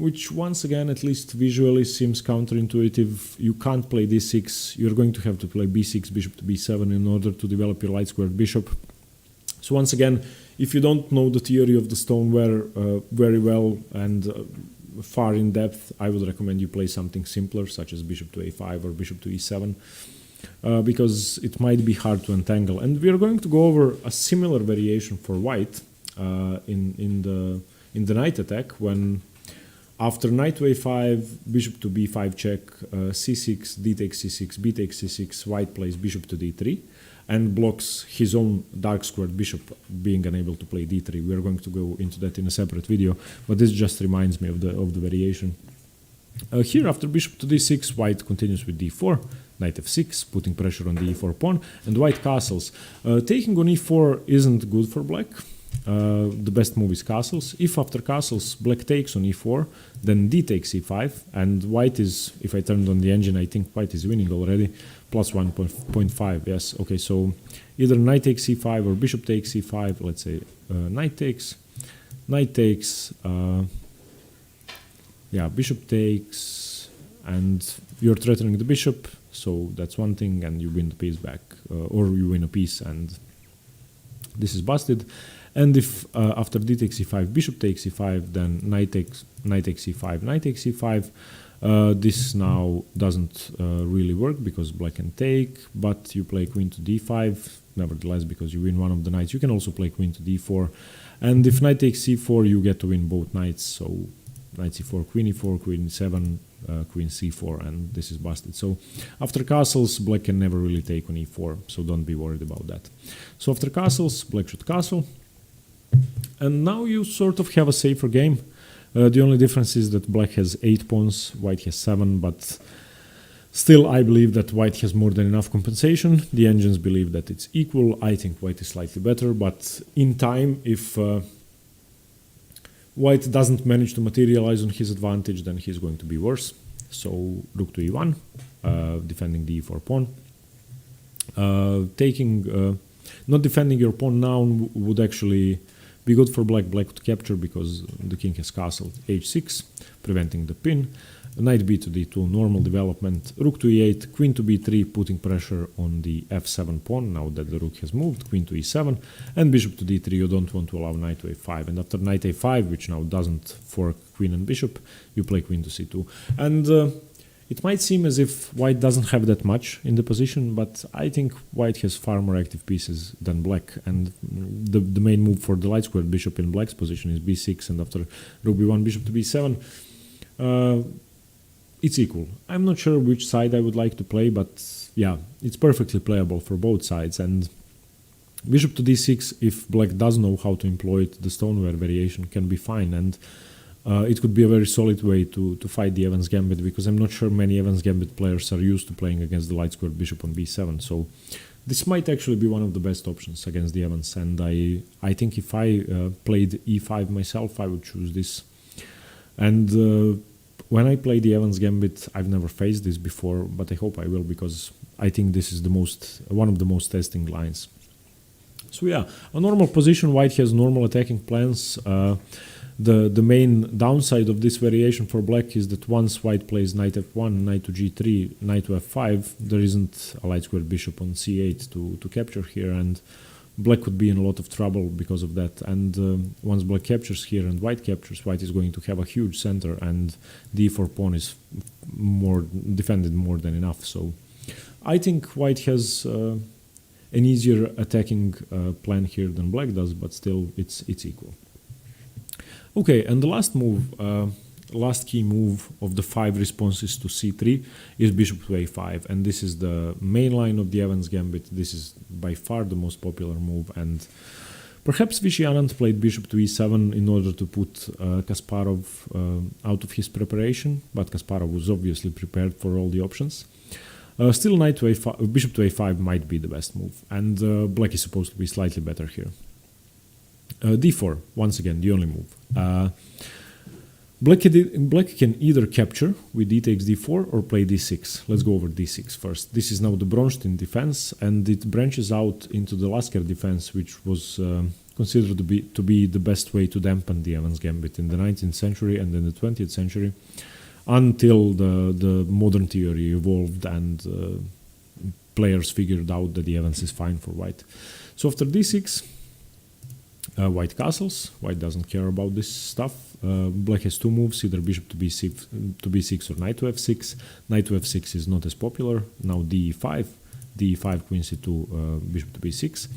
which once again, at least visually, seems counterintuitive. You can't play d6. You're going to have to play b6, bishop to b7 in order to develop your light squared bishop. So once again, if you don't know the theory of the stoneware very well and far in depth, I would recommend you play something simpler, such as bishop to a5 or bishop to e7, because it might be hard to untangle. And we are going to go over a similar variation for white in the knight attack, when after knight to a5, bishop to b5 check, c6, d takes c6, b takes c6, white plays bishop to d3 and blocks his own dark squared bishop being unable to play d3. We are going to go into that in a separate video, but this just reminds me of the variation. Here, after bishop to d6, white continues with d4, knight f6, putting pressure on the e4 pawn, and white castles. Taking on e4 isn't good for black. The best move is castles. If after castles black takes on e4, then d takes e5, and white is, if I turned on the engine, I think white is winning already, plus 1.5, yes. Okay, so either knight takes e5 or bishop takes e5, let's say knight takes, yeah, bishop takes, and you're threatening the bishop, so that's one thing, and you win the piece back, or you win a piece, and this is busted. And if after d takes e5, bishop takes e5, then knight takes e5, knight takes e5. This now doesn't really work because black can take, but you play queen to d5, nevertheless, because you win one of the knights. You can also play queen to d4, and if knight takes c4, you get to win both knights. So knight c4, queen e4, queen e7, queen c4, and this is busted. So after castles, black can never really take on e4, so don't be worried about that. So after castles, black should castle, and now you sort of have a safer game. The only difference is that black has 8 pawns, white has 7, but still I believe that white has more than enough compensation. The engines believe that it's equal. I think white is slightly better, but in time, if white doesn't manage to materialize on his advantage, then he's going to be worse. So rook to e1, defending the e4 pawn. Not defending your pawn now would actually be good for black. Black to capture because the king has castled h6, preventing the pin. Knight b to d2, normal development. Rook to e8, queen to b3, putting pressure on the f7 pawn now that the rook has moved. Queen to e7, and bishop to d3. You don't want to allow knight to a5. And after knight a5, which now doesn't fork queen and bishop, you play queen to c2. And it might seem as if white doesn't have that much in the position, but I think white has far more active pieces than black. And the main move for the light squared bishop in black's position is b6, and after rook b1, bishop to b7, it's equal. I'm not sure which side I would like to play, but yeah, it's perfectly playable for both sides. And bishop to d6, if black does know how to employ it, the stoneware variation can be fine. And it could be a very solid way to fight the Evans Gambit, because I'm not sure many Evans Gambit players are used to playing against the light squared bishop on b7. So this might actually be one of the best options against the Evans. And I think if I played e5 myself, I would choose this. And when I play the Evans Gambit, I've never faced this before, but I hope I will, because I think this is one of the most testing lines. So yeah, a normal position, white has normal attacking plans. The main downside of this variation for black is that once white plays knight f1, knight to g3, knight to f5, there isn't a light squared bishop on c8 to capture here, and black could be in a lot of trouble because of that. And once black captures here and white captures, white is going to have a huge center, and the e4 pawn is defended more than enough. So I think white has an easier attacking plan here than black does, but still it's equal. Okay, and the last move, last key move of the 5 responses to c3 is bishop to a5, and this is the main line of the Evans Gambit. This is by far the most popular move, and Perhaps Vishy Anand played bishop to e7 in order to put Kasparov out of his preparation, but Kasparov was obviously prepared for all the options. Still, knight to a5, bishop to a5 might be the best move, and black is supposed to be slightly better here. d4, once again, the only move. Black can either capture with d takes d4 or play d6. Let's go over d6 first. This is now the Bronstein defense, and it branches out into the Lasker defense, which was considered to be the best way to dampen the Evans Gambit in the 19th century and in the 20th century, until the modern theory evolved and players figured out that the Evans is fine for white. So after d6, white castles. White doesn't care about this stuff. Black has two moves, either bishop to b6 or knight to f6. Knight to f6 is not as popular. Now d5, d5, queen c2, bishop to b6.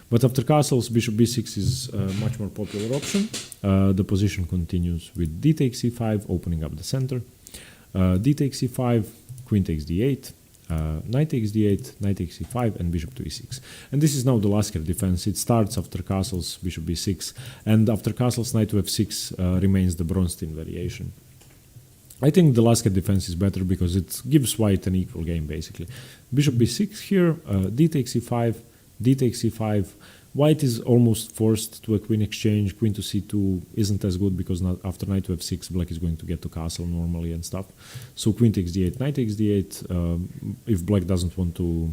But after castles, bishop b6 is a much more popular option. The position continues with d takes c5, opening up the center. D takes c5, queen takes d8. Knight takes d8, knight takes e5, and bishop to e6. And this is now the Lasker defense. It starts after castles, bishop b6, and after castles, knight to f6 remains the Bronstein variation. I think the Lasker defense is better because it gives white an equal game, basically. Bishop b6 here, d takes e5, d takes e5. White is almost forced to a queen exchange. Queen to c2 isn't as good because after knight to f6, black is going to get to castle normally and stuff. So queen takes d8, knight takes d8. If black doesn't want to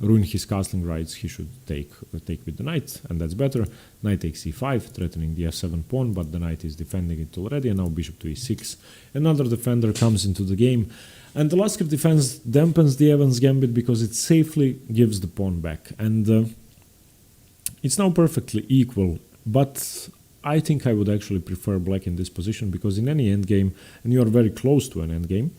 ruin his castling rights, he should take with the knight, and that's better. Knight takes e5, threatening the f7 pawn, but the knight is defending it already, and now bishop to e6. Another defender comes into the game, and the Lasker defense dampens the Evans Gambit because it safely gives the pawn back. And it's now perfectly equal, but I think I would actually prefer black in this position because in any endgame, and you are very close to an endgame,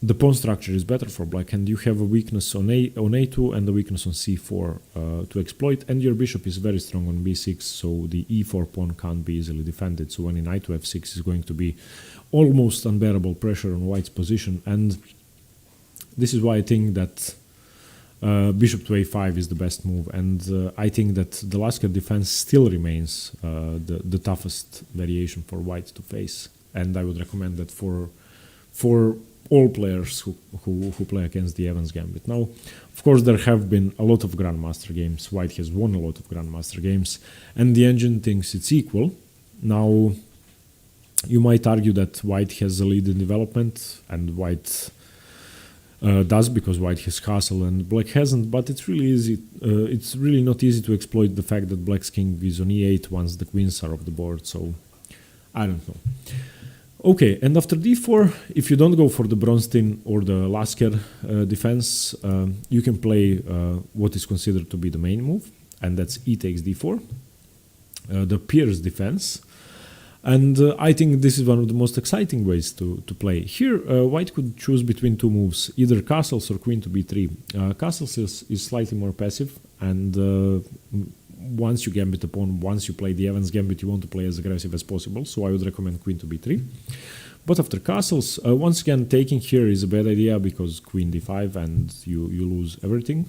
the pawn structure is better for black, and you have a weakness on a2 and a weakness on c4 to exploit, and your bishop is very strong on b6, so the e4 pawn can't be easily defended. So any knight to f6 is going to be almost unbearable pressure on white's position, and this is why I think that bishop to a5 is the best move, and I think that the Lasker defense still remains the toughest variation for white to face, and I would recommend that for all players who play against the Evans Gambit. Now, of course, there have been a lot of Grandmaster games. White has won a lot of Grandmaster games, and the engine thinks it's equal. Now, you might argue that white has a lead in development, and white does because white has castle and black hasn't, but it's really easy. It's really not easy to exploit the fact that black's king is on e8 once the queens are off the board. So I don't know. Okay, and after d4, if you don't go for the Bronstein or the Lasker defense, you can play what is considered to be the main move, and that's e takes d4, the Pierce defense. And I think this is one of the most exciting ways to play. Here, white could choose between two moves, either castles or queen to b3. Castles is slightly more passive, and once you gambit the pawn, once you play the Evans Gambit, you want to play as aggressive as possible, so I would recommend queen to b3. But after castles, once again, taking here is a bad idea because queen d5 and you lose everything.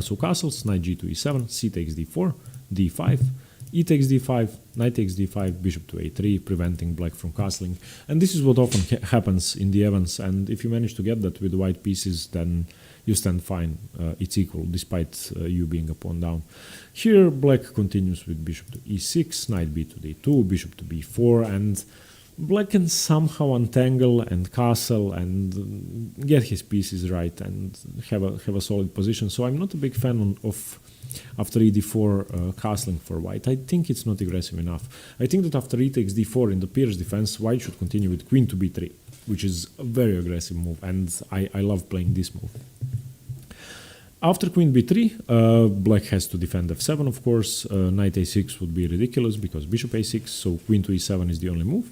So castles, knight g to e7, c takes d4, d5, e takes d5, knight takes d5, bishop to a3, preventing black from castling. And this is what often happens in the Evans, and if you manage to get that with the white pieces, then you stand fine. It's equal, despite you being a pawn down. Here, black continues with bishop to e6, knight b to d2, bishop to b4, and black can somehow untangle and castle and get his pieces right and have a solid position. So I'm not a big fan of after e4 castling for white. I think it's not aggressive enough. I think that after e takes d4 in the Pierce defense, white should continue with queen to b3, which is a very aggressive move, and I love playing this move. After queen b3, black has to defend f7, of course. Knight a6 would be ridiculous because bishop a6, so queen to e7 is the only move.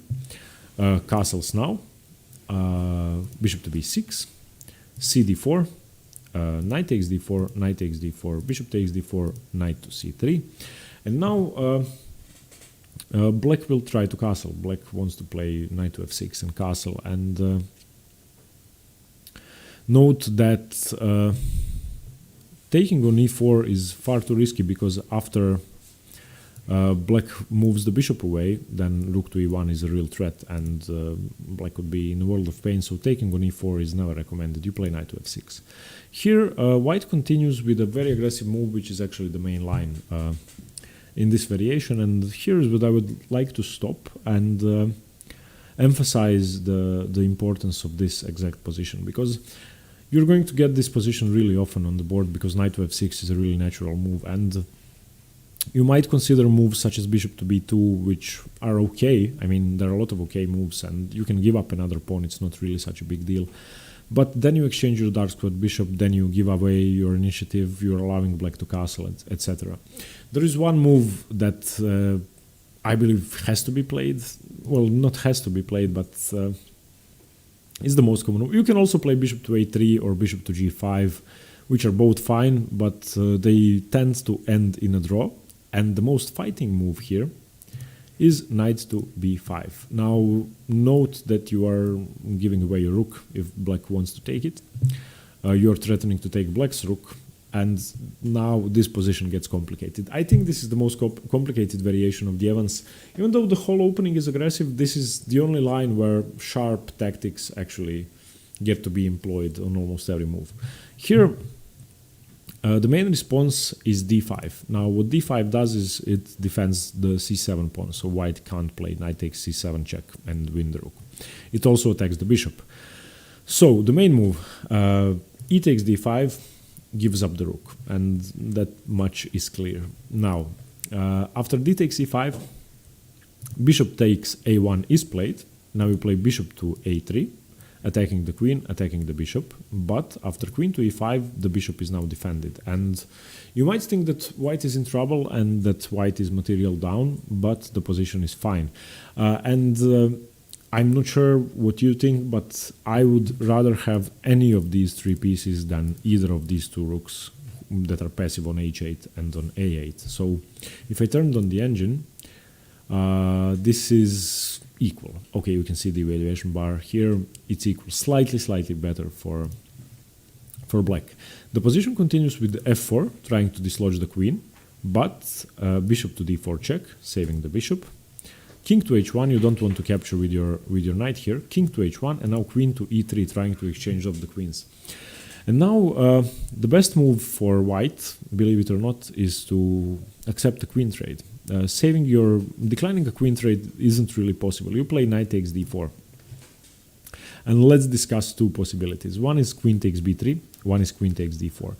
Castles now. Bishop to b6, cd4, knight takes d4, knight takes d4, bishop takes d4, knight to c3. And now black will try to castle. Black wants to play knight to f6 and castle. And note that taking on e4 is far too risky because after black moves the bishop away, then rook to e1 is a real threat, and black would be in a world of pain, so taking on e4 is never recommended. You play knight to f6. Here, white continues with a very aggressive move, which is actually the main line in this variation, and here is what I would like to stop and emphasize the importance of this exact position, because you're going to get this position really often on the board, because knight to f6 is a really natural move, and you might consider moves such as bishop to b2, which are okay. I mean, there are a lot of okay moves, and you can give up another pawn. It's not really such a big deal. But then you exchange your dark squared bishop, then you give away your initiative, you're allowing black to castle, etc. There is one move that I believe has to be played. Well, not has to be played, but is the most common. You can also play bishop to a3 or bishop to g5, which are both fine, but they tend to end in a draw. And the most fighting move here is knight to b5. Now, note that you are giving away your rook if black wants to take it. You're threatening to take black's rook, and now this position gets complicated. I think this is the most complicated variation of the Evans. Even though the whole opening is aggressive, this is the only line where sharp tactics actually get to be employed on almost every move. Here, the main response is d5. Now, what d5 does is it defends the c7 pawn, so white can't play knight takes c7 check and win the rook. It also attacks the bishop. So, the main move, e takes d5, gives up the rook, and that much is clear. Now, after d takes e5, bishop takes a1 is played. Now you play bishop to a3, attacking the queen, attacking the bishop, but after queen to e5, the bishop is now defended. And you might think that white is in trouble and that white is material down, but the position is fine. I'm not sure what you think, but I would rather have any of these three pieces than either of these two rooks that are passive on h8 and on a8. So if I turned on the engine, this is equal. Okay, you can see the evaluation bar here. It's equal, slightly better for black. The position continues with f4, trying to dislodge the queen, but bishop to d4 check, saving the bishop. King to h1, you don't want to capture with your knight here. King to h1, and now queen to e3, trying to exchange off the queens. And now the best move for white, believe it or not, is to accept the queen trade. Declining a queen trade isn't really possible. You play knight takes d4. And let's discuss two possibilities. One is queen takes b3, one is queen takes d4.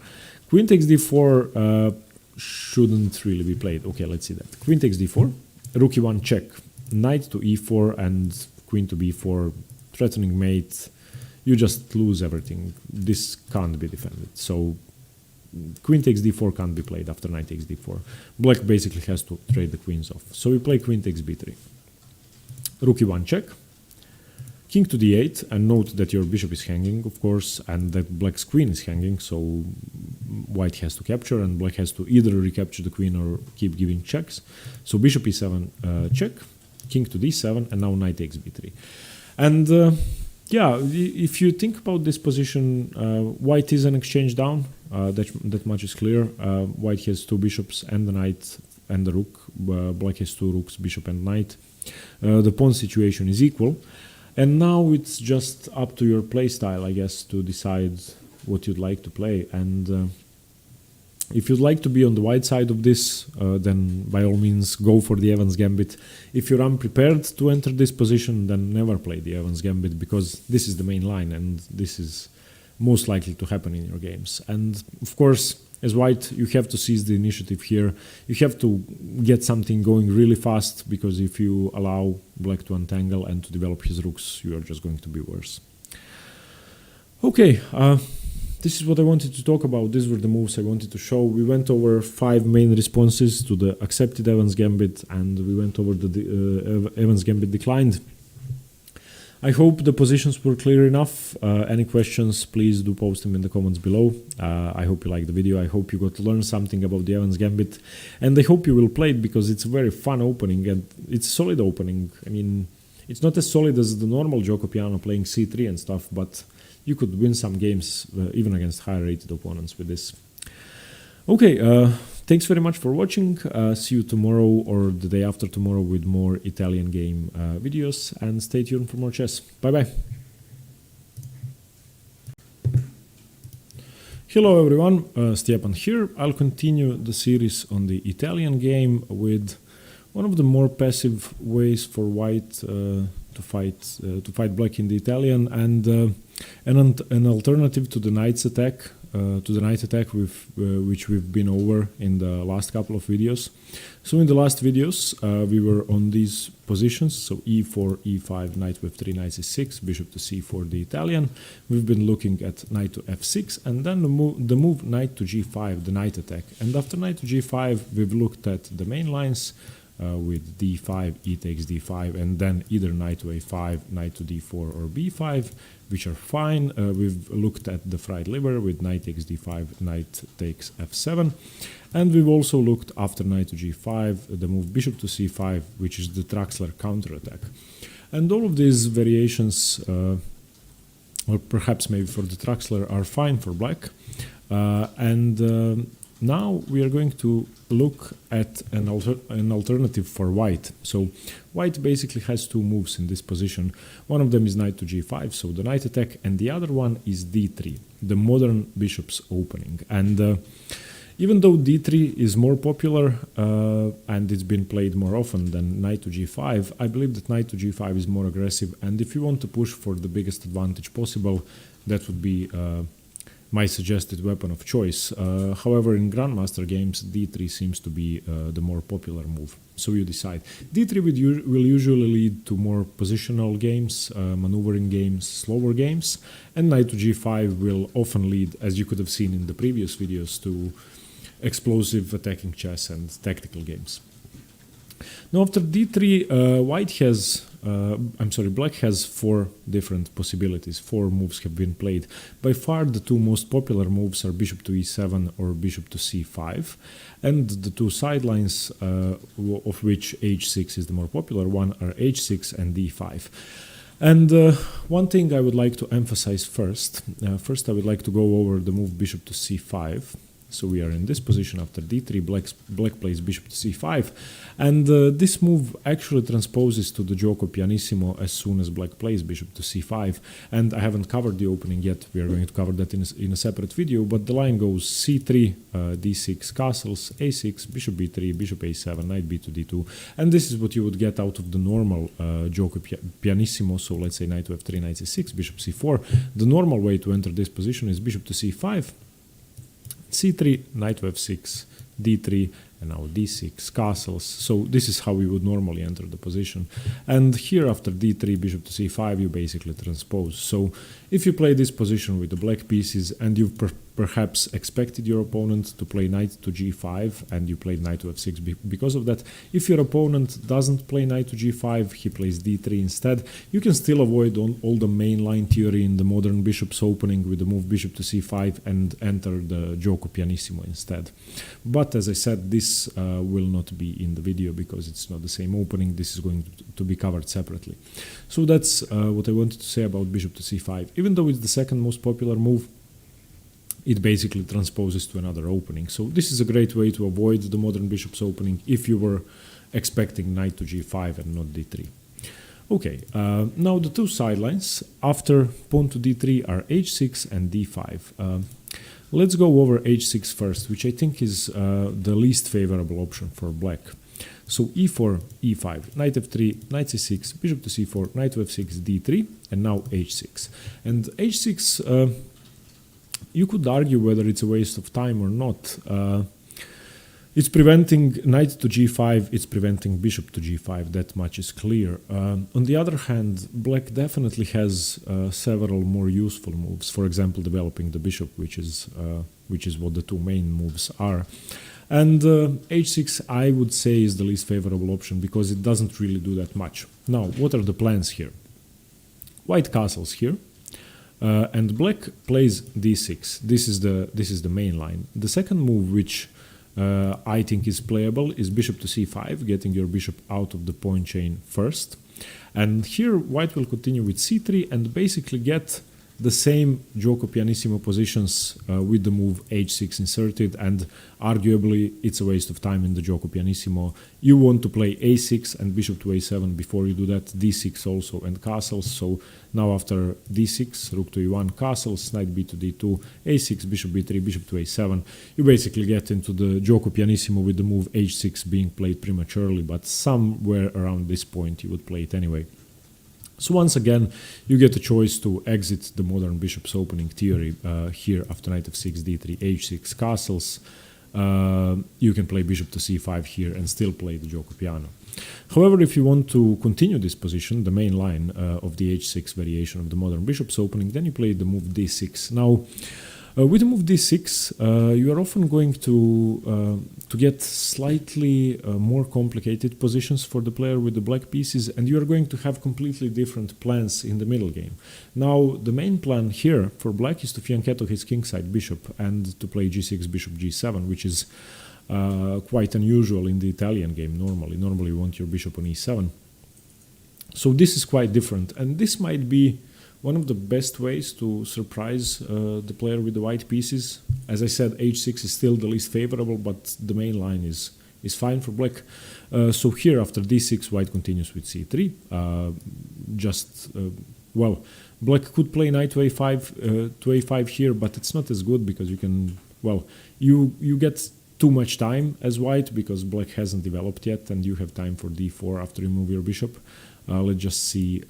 Queen takes d4 shouldn't really be played. Okay, let's see that. Queen takes d4, rook e1 check, knight to e4 and queen to b4, threatening mate. You just lose everything. This can't be defended. So queen takes d4 can't be played after knight takes d4. Black basically has to trade the queens off. So we play queen takes b3. Rook e1 check. King to d8, and note that your bishop is hanging, of course, and that black's queen is hanging, so white has to capture, and black has to either recapture the queen or keep giving checks. So bishop e7 check, king to d7, and now knight takes b3. And yeah, if you think about this position, white is an exchange down. That much is clear. White has two bishops and the knight and the rook. Black has two rooks, bishop and knight. The pawn situation is equal. And now it's just up to your play style, I guess, to decide what you'd like to play. And if you'd like to be on the white side of this, then by all means go for the Evans Gambit. If you're unprepared to enter this position, then never play the Evans Gambit, because this is the main line and this is most likely to happen in your games. And of course, as white, you have to seize the initiative here. You have to get something going really fast, because if you allow black to untangle and to develop his rooks, you are just going to be worse. Okay, this is what I wanted to talk about. These were the moves I wanted to show. We went over 5 main responses to the accepted Evans Gambit, and we went over the Evans Gambit declined. I hope the positions were clear enough. Any questions, please do post them in the comments below. I hope you liked the video. I hope you got to learn something about the Evans Gambit. And I hope you will play it, because it's a very fun opening and it's a solid opening. I mean, it's not as solid as the normal Gioco Piano playing c3 and stuff, but you could win some games even against higher rated opponents with this. Okay, thanks very much for watching. See you tomorrow or the day after tomorrow with more Italian game videos, and stay tuned for more chess. Bye bye. Hello everyone, Stjepan here. I'll continue the series on the Italian game with one of the more passive ways for white to fight black in the Italian, and an alternative to the knight's attack, which we've been over in the last couple of videos. So in the last videos we were on these positions, so e4, e5, knight with 3, knight c6, bishop to c4 the Italian. We've been looking at knight to f6, and then the move knight to g5, the knight attack. And after knight to g5 we've looked at the main lines with d5, e takes d5, and then either knight to a5, knight to d4 or b5, which are fine. We've looked at the fried liver with knight takes d5, knight takes f7, and we've also looked after knight to g5 the move bishop to c5, which is the Traxler counterattack. And all of these variations, or perhaps maybe for the Traxler, are fine for black. Now we are going to look at an alternative for white. So white basically has two moves in this position. One of them is knight to g5, so the knight attack, and the other one is d3, the modern bishop's opening. And even though d3 is more popular and it's been played more often than knight to g5, I believe that knight to g5 is more aggressive, and if you want to push for the biggest advantage possible, that would be my suggested weapon of choice. However, in Grandmaster games, d3 seems to be the more popular move, so you decide. d3 will usually lead to more positional games, maneuvering games, slower games, and knight to g5 will often lead, as you could have seen in the previous videos, to explosive attacking chess and tactical games. Now after d3, black has four different possibilities. Four moves have been played. By far the two most popular moves are bishop to e7 or bishop to c5, and the two sidelines, of which h6 is the more popular one, are h6 and d5. And one thing I would like to emphasize first I would like to go over the move bishop to c5. So we are in this position after d3, black plays bishop to c5, and this move actually transposes to the gioco pianissimo as soon as black plays bishop to c5, and I haven't covered the opening yet. We are going to cover that in a separate video, but the line goes c3, d6 castles, a6, bishop b3, bishop a7, knight b to d2, and this is what you would get out of the normal gioco pianissimo. So let's say knight to f3, knight c6, bishop c4. The normal way to enter this position is bishop to c5, c3, knight to f6, d3, and now d6, castles. So this is how we would normally enter the position. And here after d3, bishop to c5, you basically transpose. So if you play this position with the black pieces and you've perhaps expected your opponent to play knight to g5 and you played knight to f6 because of that, if your opponent doesn't play knight to g5, he plays d3 instead, you can still avoid all the mainline theory in the modern bishop's opening with the move bishop to c5 and enter the gioco pianissimo instead. But as I said, this will not be in the video because it's not the same opening. This is going to be covered separately. So that's what I wanted to say about bishop to c5. Even though it's the second most popular move, it basically transposes to another opening. So this is a great way to avoid the modern bishop's opening if you were expecting knight to g5 and not d3. Okay, now the two sidelines after pawn to d3 are h6 and d5. Let's go over h6 first, which I think is the least favorable option for black. So e4, e5, knight f3, knight c6, bishop to c4, knight to f6, d3, and now h6. And h6, you could argue whether it's a waste of time or not. It's preventing knight to g5, it's preventing bishop to g5, that much is clear. On the other hand, black definitely has several more useful moves, for example developing the bishop, which is what the two main moves are. And h6 I would say is the least favorable option because it doesn't really do that much. Now, what are the plans here? White castles here. And black plays d6. This is the main line. The second move, which I think is playable, is bishop to c5, getting your bishop out of the pawn chain first. And here white will continue with c3 and basically get the same gioco pianissimo positions with the move h6 inserted, and arguably it's a waste of time in the gioco pianissimo. You want to play a6 and bishop to a7 before you do that, d6 also and castles. So now after d6, rook to e1, castles, knight b to d2, a6, bishop b3, bishop to a7, you basically get into the gioco pianissimo with the move h6 being played prematurely, but somewhere around this point you would play it anyway. So once again, you get a choice to exit the modern bishop's opening theory here after knight f6, d3, h6, castles. You can play bishop to c5 here and still play the gioco piano. However, if you want to continue this position, the main line of the h6 variation of the modern bishop's opening, then you play the move d6. Now, with the move d6, you are often going to get slightly more complicated positions for the player with the black pieces, and you are going to have completely different plans in the middle game. Now, the main plan here for black is to fianchetto his kingside bishop and to play g6, bishop g7, which is quite unusual in the Italian game normally. Normally you want your bishop on e7. So this is quite different, and this might be one of the best ways to surprise the player with the white pieces. As I said, h6 is still the least favorable, but the main line is fine for black. So here after d6, white continues with c3. Well, black could play knight to a5 here, but it's not as good because you can, well, you get too much time as white because black hasn't developed yet, and you have time for d4 after you move your bishop. Let's just see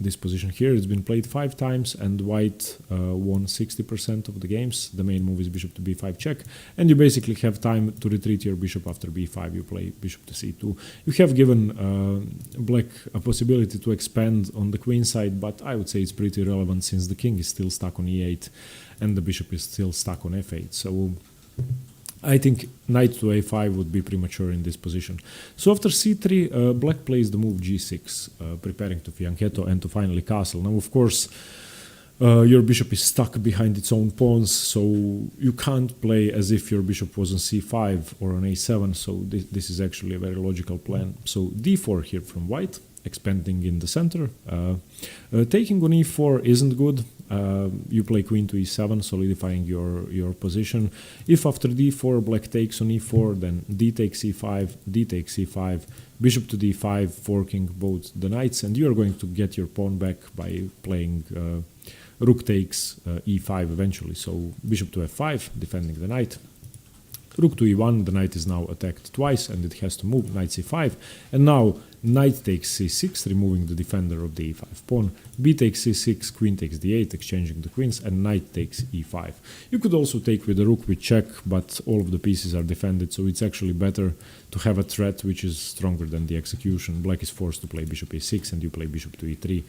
this position here. It's been played 5 times, and white won 60% of the games. The main move is bishop to b5 check, and you basically have time to retreat your bishop after b5. You play bishop to c2. You have given black a possibility to expand on the queen side, but I would say it's pretty irrelevant since the king is still stuck on e8 and the bishop is still stuck on f8. So I think knight to a5 would be premature in this position. So after c3, black plays the move g6, preparing to fianchetto and to finally castle. Now, of course, your bishop is stuck behind its own pawns, so you can't play as if your bishop was on c5 or on a7, so this is actually a very logical plan. So d4 here from white, expanding in the center. Taking on e4 isn't good. You play queen to e7, solidifying your position. If after d4 black takes on e4, then d takes e5, d takes e5, bishop to d5, forking both the knights, and you are going to get your pawn back by playing rook takes e5 eventually. So bishop to f5, defending the knight. Rook to e1, the knight is now attacked twice and it has to move, knight c5, and now knight takes c6, removing the defender of the e5 pawn, b takes c6, queen takes d8, exchanging the queens, and knight takes e5. You could also take with the rook with check, but all of the pieces are defended, so it's actually better to have a threat which is stronger than the execution. Black is forced to play bishop a6 and you play bishop to e3,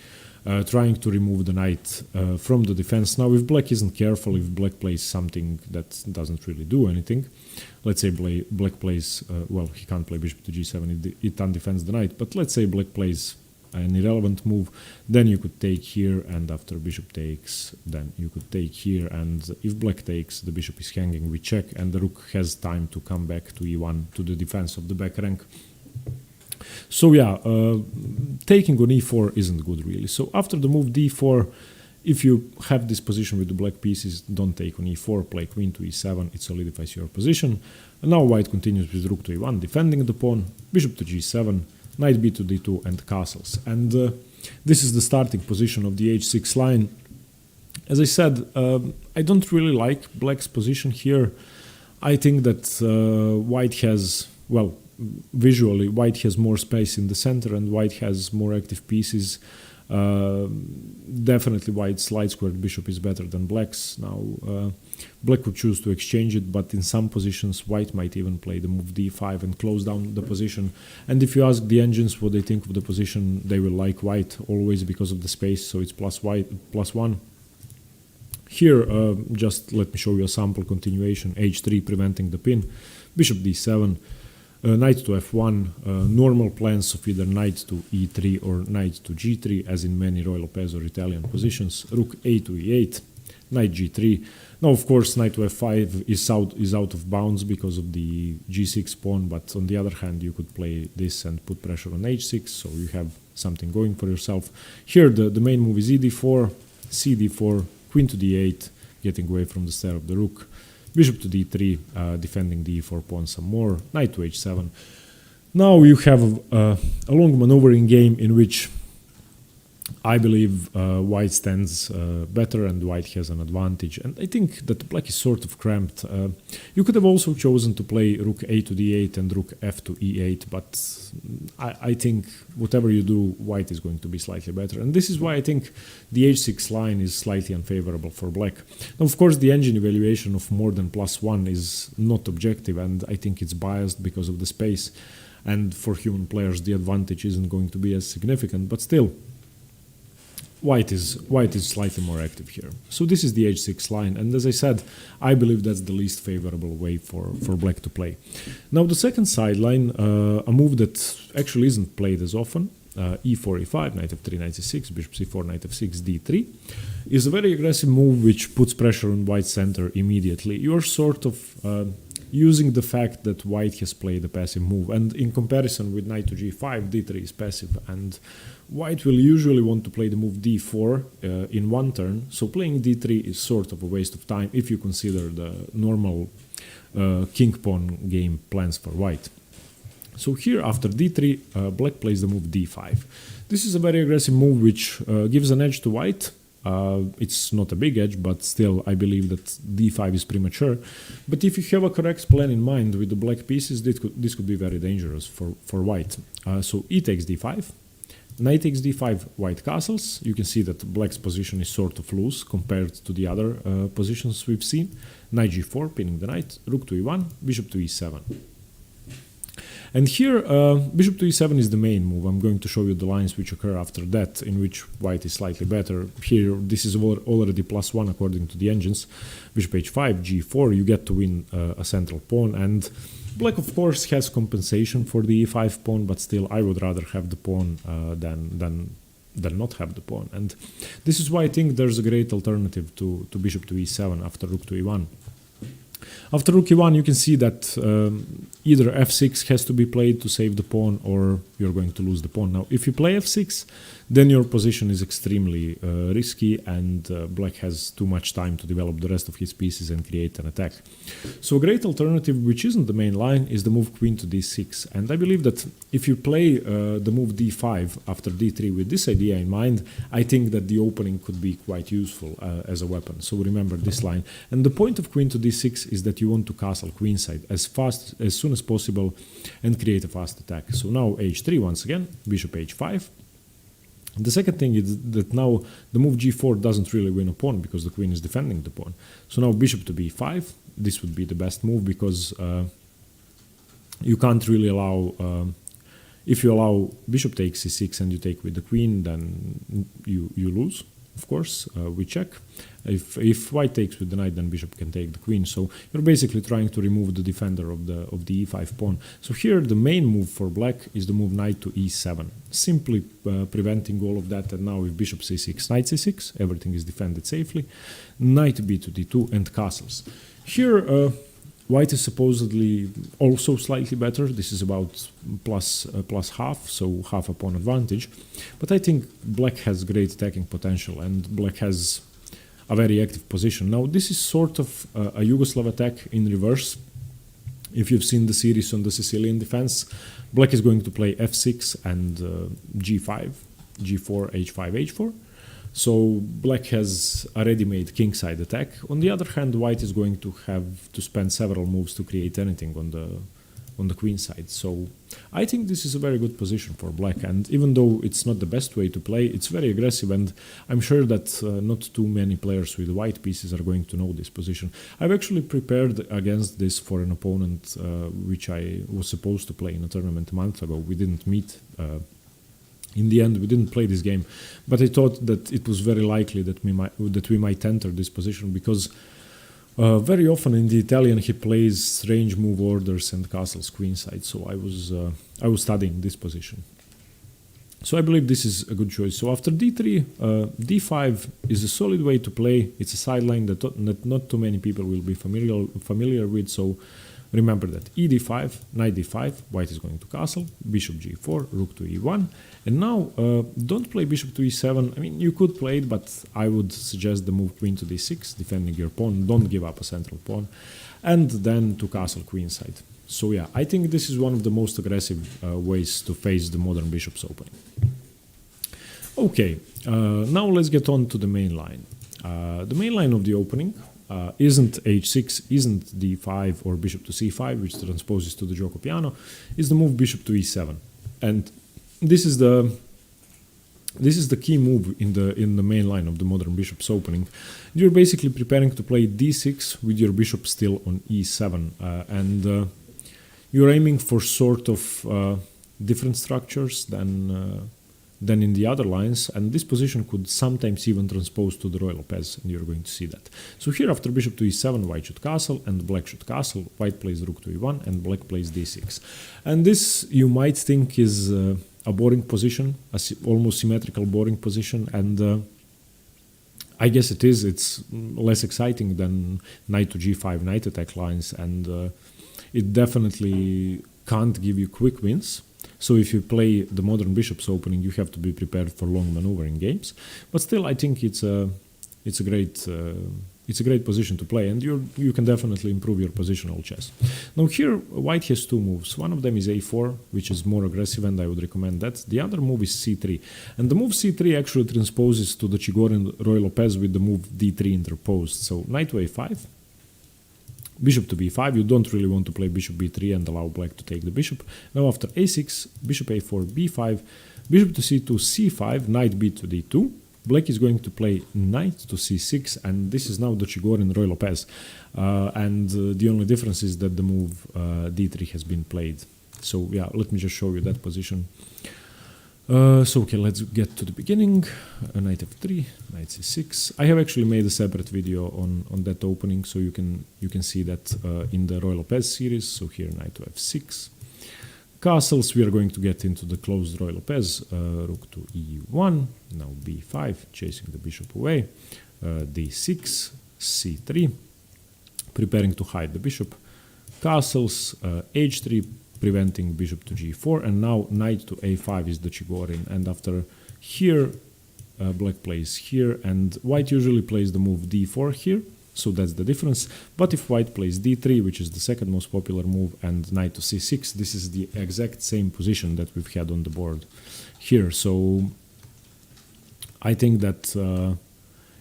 trying to remove the knight from the defense. Now, if black isn't careful, if black plays something that doesn't really do anything, let's say black plays, well, he can't play bishop to g7, it undefends the knight, but let's say black plays an irrelevant move, then you could take here, and after bishop takes, then you could take here, and if black takes, the bishop is hanging with check, and the rook has time to come back to e1 to the defense of the back rank. So yeah, taking on e4 isn't good really. So after the move d4, if you have this position with the black pieces, don't take on e4, play queen to e7, it solidifies your position. And now white continues with rook to e1, defending the pawn, bishop to g7, knight b to d2, and castles. And this is the starting position of the h6 line. As I said, I don't really like black's position here. I think that white has, well, visually, white has more space in the center and white has more active pieces. Definitely white's light squared bishop is better than black's. Now, black could choose to exchange it, but in some positions white might even play the move d5 and close down the position. And if you ask the engines what they think of the position, they will like white always because of the space, so it's +1. Here, just let me show you a sample continuation. h3 preventing the pin, bishop d7, knight to f1, normal plans of either knight to e3 or knight to g3, as in many Roy Lopez or Italian positions, rook a to e8, knight g3. Now, of course, knight to f5 is out of bounds because of the g6 pawn, but on the other hand, you could play this and put pressure on h6, so you have something going for yourself. Here, the main move is ed4, cd4, queen to d8, getting away from the stare of the rook, bishop to d3, defending the e4 pawn some more, knight to h7. Now you have a long maneuvering game in which I believe white stands better and white has an advantage, and I think that black is sort of cramped. You could have also chosen to play rook a to d8 and rook f to e8, but I think whatever you do, white is going to be slightly better, and this is why I think the h6 line is slightly unfavorable for black. Now, of course, the engine evaluation of more than +1 is not objective, and I think it's biased because of the space, and for human players the advantage isn't going to be as significant, but still white is slightly more active here. So this is the h6 line, and as I said, I believe that's the least favorable way for black to play. Now the second sideline, a move that actually isn't played as often, e4, e5, knight f3, knight c6, bishop c4, knight f6, d3, is a very aggressive move which puts pressure on white's center immediately. You're sort of using the fact that white has played a passive move, and in comparison with knight to g5, d3 is passive, and white will usually want to play the move d4 in one turn, so playing d3 is sort of a waste of time if you consider the normal king-pawn game plans for white. So here after d3, black plays the move d5. This is a very aggressive move which gives an edge to white. It's not a big edge, but still I believe that d5 is premature. But if you have a correct plan in mind with the black pieces, this could be very dangerous for white. So e takes d5, knight takes d5, white castles. You can see that black's position is sort of loose compared to the other positions we've seen. Knight g4, pinning the knight, rook to e1, bishop to e7. And here, bishop to e7 is the main move. I'm going to show you the lines which occur after that, in which white is slightly better. Here, this is already +1 according to the engines. Bishop h5, g4, you get to win a central pawn, and black, of course, has compensation for the e5 pawn, but still, I would rather have the pawn than not have the pawn. And this is why I think there's a great alternative to bishop to e7 after rook to e1. After rook e1, you can see that either f6 has to be played to save the pawn, or you're going to lose the pawn. Now, if you play f6, then your position is extremely risky, and black has too much time to develop the rest of his pieces and create an attack. So a great alternative, which isn't the main line, is the move queen to d6. And I believe that if you play the move d5 after d3 with this idea in mind, I think that the opening could be quite useful as a weapon. So remember this line. And the point of queen to d6 is that you want to castle queenside as soon as possible and create a fast attack. So now h3 once again, bishop h5. The second thing is that now the move g4 doesn't really win a pawn because the queen is defending the pawn. So now bishop to b5, this would be the best move because you can't really allow, if you allow bishop takes c6 and you take with the queen, then you lose. Of course, we check. If white takes with the knight, then bishop can take the queen. So you're basically trying to remove the defender of the e5 pawn. So here the main move for black is the move knight to e7, simply preventing all of that. And now if bishop c6, knight c6, everything is defended safely. Knight b to d2 and castles. Here white is supposedly also slightly better. This is about plus half, so half a pawn advantage. But I think black has great attacking potential, and black has a very active position. Now, this is sort of a Yugoslav attack in reverse. If you've seen the series on the Sicilian defense, black is going to play f6 and g5, g4, h5, h4. So black has a ready-made kingside attack. On the other hand, white is going to have to spend several moves to create anything on the queen side. So I think this is a very good position for black, and even though it's not the best way to play, it's very aggressive, and I'm sure that not too many players with white pieces are going to know this position. I've actually prepared against this for an opponent which I was supposed to play in a tournament a month ago. We didn't meet. In the end, we didn't play this game, but I thought that it was very likely that we might enter this position because very often in the Italian he plays strange move orders and castles queenside. So I was studying this position. So I believe this is a good choice. So after d3, d5 is a solid way to play. It's a sideline that not too many people will be familiar with. So remember that e d5, knight d5, white is going to castle, bishop g4, rook to e1, and now don't play bishop to e7. I mean, you could play it, but I would suggest the move queen to d6, defending your pawn, don't give up a central pawn, and then to castle queenside. So yeah, I think this is one of the most aggressive ways to face the modern bishop's opening. Okay, now let's get on to the main line. The main line of the opening isn't h6, isn't d5 or bishop to c5, which transposes to the gioco piano, is the move bishop to e7. And this is the key move in the main line of the modern bishop's opening. You're basically preparing to play d6 with your bishop still on e7, and you're aiming for sort of different structures than in the other lines, and this position could sometimes even transpose to the Ruy Lopez, and you're going to see that. So here after bishop to e7, white should castle and black should castle, white plays rook to e1 and black plays d6. And this you might think is a boring position, almost symmetrical boring position, and I guess it is. It's less exciting than knight to g5 knight attack lines, and it definitely can't give you quick wins. So if you play the modern bishop's opening, you have to be prepared for long maneuvering games. But still, I think it's a great position to play, and you can definitely improve your positional chess. Now here, white has two moves. One of them is a4, which is more aggressive, and I would recommend that. The other move is c3, and the move c3 actually transposes to the Chigorin Ruy Lopez with the move d3 interposed. So knight to a5. Bishop to b5, you don't really want to play bishop b3 and allow black to take the bishop. Now after a6, bishop a4, b5, bishop to c2, c5, knight b to d2. Black is going to play knight to c6, and this is now the Chigorin Ruy Lopez. The only difference is that the move d3 has been played. So yeah, let me just show you that position. So okay, let's get to the beginning. Knight f3, knight c6. I have actually made a separate video on that opening, so you can see that in the Ruy Lopez series. So here knight to f6. Castles, we are going to get into the closed Ruy Lopez. Rook to e1, now b5, chasing the bishop away. d6, c3, preparing to hide the bishop. Castles, h3, preventing bishop to g4, and now knight to a5 is the Chigorin, and after here black plays here, and white usually plays the move d4 here, so that's the difference. But if white plays d3, which is the second most popular move, and knight to c6, this is the exact same position that we've had on the board here. So I think that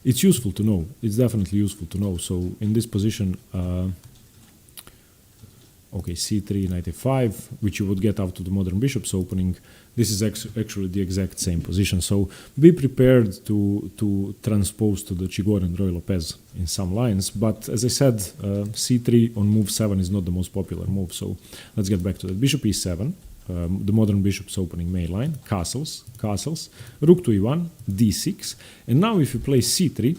it's useful to know. It's definitely useful to know. So in this position, okay, c3, knight a5, which you would get after the modern bishop's opening, this is actually the exact same position. So be prepared to transpose to the Chigorin Ruy Lopez in some lines. But as I said, c3 on move 7 is not the most popular move. So let's get back to that. Bishop e7, the modern bishop's opening main line, castles, rook to e1, d6. And now if you play c3,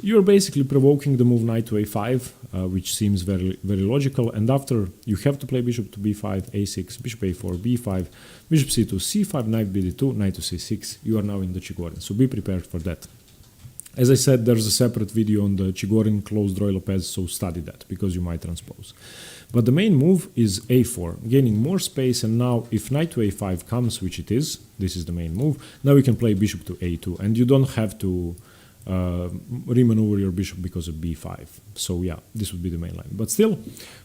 you're basically provoking the move knight to a5, which seems very, very logical. And after you have to play bishop to b5, a6, bishop a4, b5, bishop c2, c5, knight bd2, knight to c6. You are now in the Chigorin, so be prepared for that. As I said, there's a separate video on the Chigorin closed Ruy Lopez, so study that, because you might transpose. But the main move is a4, gaining more space, and now if knight to a5 comes, which it is, this is the main move, now you can play bishop to a2, and you don't have to remaneuver your bishop because of b5. So yeah, this would be the main line. But still,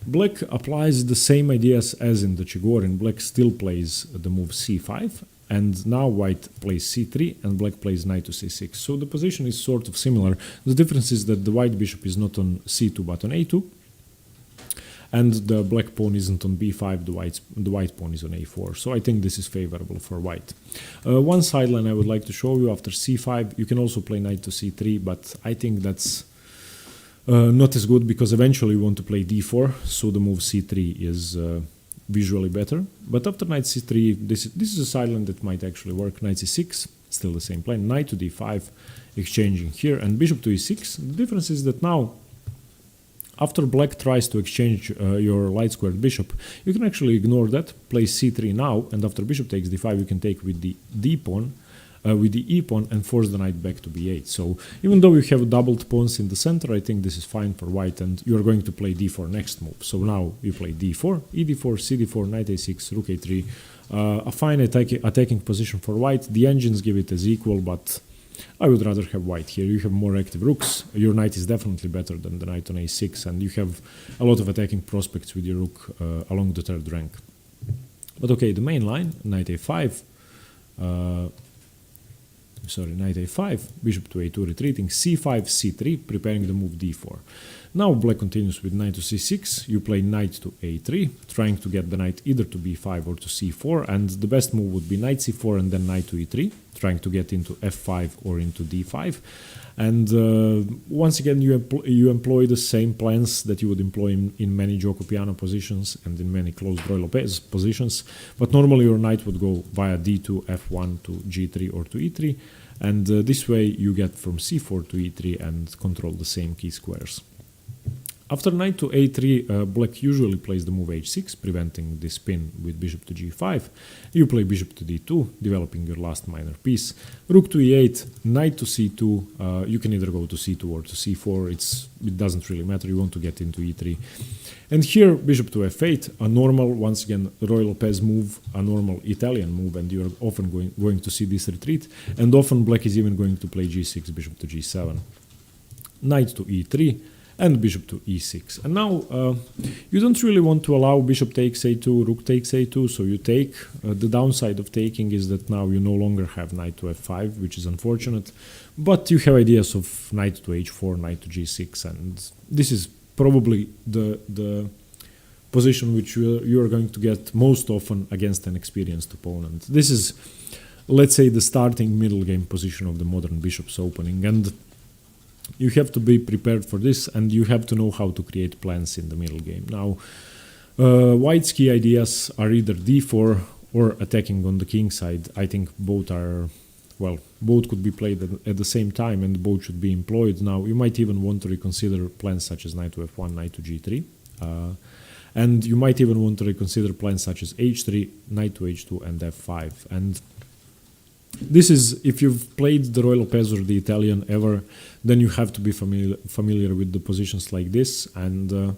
black applies the same ideas as in the Chigorin. Black still plays the move c5, and now white plays c3 and black plays knight to c6. So the position is sort of similar. The difference is that the white bishop is not on c2 but on a2, and the black pawn isn't on b5, the white pawn is on a4. So I think this is favorable for white. One sideline I would like to show you after c5, you can also play knight to c3, but I think that's not as good, because eventually you want to play d4, so the move c3 is visually better. But after knight c3, this is a sideline that might actually work. Knight c6, still the same plan. Knight to d5, exchanging here, and bishop to e6. The difference is that now, after black tries to exchange your light squared bishop, you can actually ignore that, play c3 now, and after bishop takes d5, you can take with the d pawn, with the e pawn and force the knight back to b8. So even though you have doubled pawns in the center, I think this is fine for white, and you are going to play d4 next move. So now you play d4, ed4, cd4, knight a6, rook a3. A fine attacking position for white. The engines give it as equal, but I would rather have white here. You have more active rooks. Your knight is definitely better than the knight on a6, and you have a lot of attacking prospects with your rook along the third rank. But okay, the main line, knight a5, knight a5, bishop to a2 retreating, c5, c3, preparing the move d4. Now black continues with knight to c6, you play knight to a3, trying to get the knight either to b5 or to c4, and the best move would be knight c4 and then knight to e3, trying to get into f5 or into d5. And once again, you employ the same plans that you would employ in many Gioco Piano positions and in many closed Roy Lopez positions, but normally your knight would go via d2, f1 to g3 or to e3, and this way you get from c4 to e3 and control the same key squares. After knight to a3, black usually plays the move h6, preventing the spin with bishop to g5. You play bishop to d2, developing your last minor piece. Rook to e8, knight to c2. You can either go to c2 or to c4. It doesn't really matter. You want to get into e3. And here, bishop to f8, a normal, once again, Roy Lopez move, a normal Italian move, and you're often going to see this retreat. And often black is even going to play g6, bishop to g7. Knight to e3. And bishop to e6. And now you don't really want to allow bishop takes a2, rook takes a2, so you take. The downside of taking is that now you no longer have knight to f5, which is unfortunate, but you have ideas of knight to h4, knight to g6, and this is probably the position which you are going to get most often against an experienced opponent. This is, let's say, the starting middle game position of the modern bishop's opening, and you have to be prepared for this, and you have to know how to create plans in the middle game. Now, white's key ideas are either d4 or attacking on the king side. I think both are, well, both could be played at the same time, and both should be employed. Now, you might even want to reconsider plans such as knight to f1, knight to g3. And you might even want to reconsider plans such as h3, knight to h2, and f5. And this is, if you've played the Roy Lopez or the Italian ever, then you have to be familiar with the positions like this, and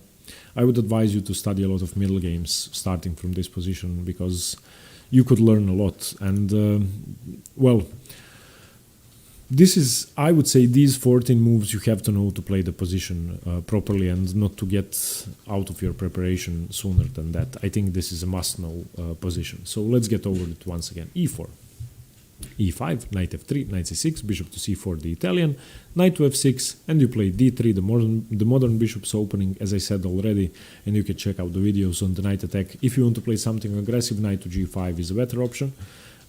I would advise you to study a lot of middle games starting from this position, because you could learn a lot. And well, this is, I would say, these 14 moves you have to know to play the position properly and not to get out of your preparation sooner than that. I think this is a must-know position. So let's get over it once again. e4. e5, knight f3, knight c6, bishop to c4, the Italian, knight to f6, and you play d3, the modern bishop's opening, as I said already, and you can check out the videos on the knight attack. If you want to play something aggressive, knight to g5 is a better option.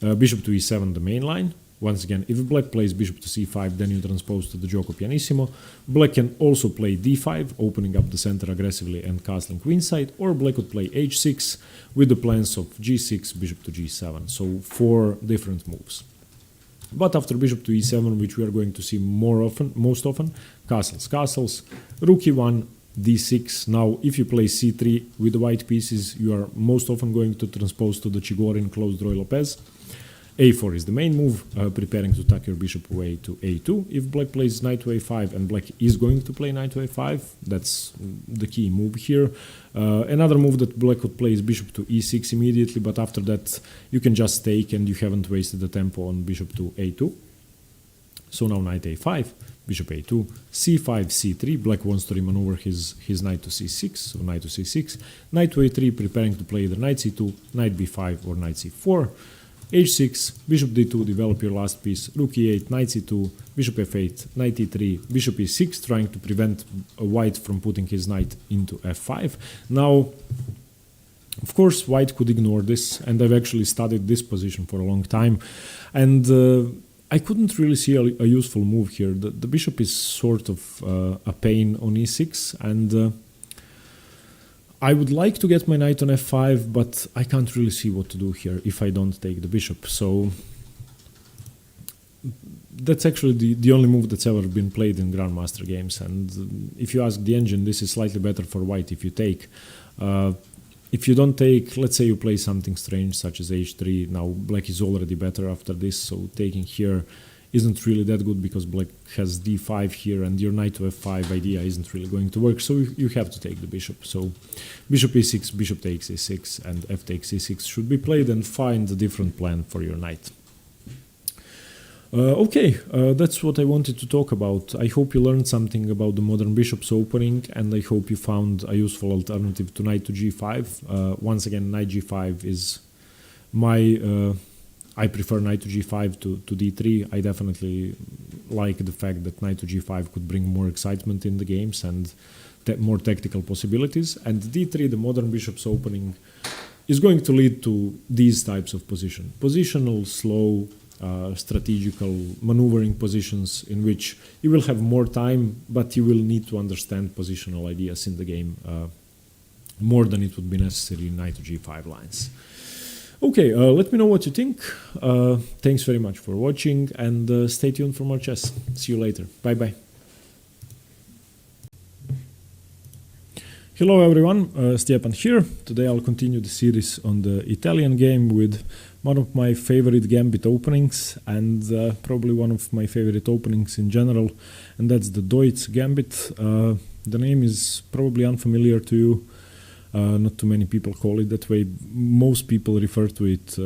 Bishop to e7, the main line. Once again, if black plays bishop to c5, then you transpose to the Gioco Pianissimo. Black can also play d5, opening up the center aggressively and castling queenside, or black could play h6 with the plans of g6, bishop to g7. So 4 different moves. But after bishop to e7, which we are going to see most often, castles, rook e1, d6. Now, if you play c3 with the white pieces, you are most often going to transpose to the Chigorin closed Roy Lopez. a4 is the main move, preparing to tuck your bishop away to a2. If black plays knight to a5, and black is going to play knight to a5, that's the key move here. Another move that black could play is bishop to e6 immediately, but after that you can just take and you haven't wasted the tempo on bishop to a2. So now knight a5, bishop a2, c5, c3. Black wants to remaneuver his knight to c6, so knight to c6. Knight to a3, preparing to play either knight c2, knight b5, or knight c4. h6, bishop d2, develop your last piece, rook e8, knight c2, bishop f8, knight e3, bishop e6, trying to prevent white from putting his knight into f5. Now, of course, white could ignore this, and I've actually studied this position for a long time, and I couldn't really see a useful move here. The bishop is sort of a pain on e6, and I would like to get my knight on f5, but I can't really see what to do here if I don't take the bishop. So that's actually the only move that's ever been played in Grandmaster games. And if you ask the engine, this is slightly better for white if you take. if you don't take, let's say you play something strange such as h3, now black is already better after this, so taking here isn't really that good because black has d5 here and your knight to f5 idea isn't really going to work, so you have to take the bishop. So bishop e6, bishop takes e6, and f takes e6 should be played, and find a different plan for your knight. That's what I wanted to talk about. I hope you learned something about the modern bishop's opening, and I hope you found a useful alternative to knight to g5. Once again, knight g5 is my... I prefer knight to g5 to d3. I definitely like the fact that knight to g5 could bring more excitement in the games and more tactical possibilities. And d3, the modern bishop's opening, is going to lead to these types of position. Positional, slow, strategical, maneuvering positions in which you will have more time, but you will need to understand positional ideas in the game more than it would be necessary in knight to g5 lines. Okay, let me know what you think. Thanks very much for watching, and stay tuned for more chess. See you later. Bye bye. Hello everyone, Stjepan here. Today I'll continue the series on the Italian game with one of my favorite gambit openings, and probably one of my favorite openings in general, and that's the Deutz gambit. The name is probably unfamiliar to you. Not too many people call it that way. Most people refer to it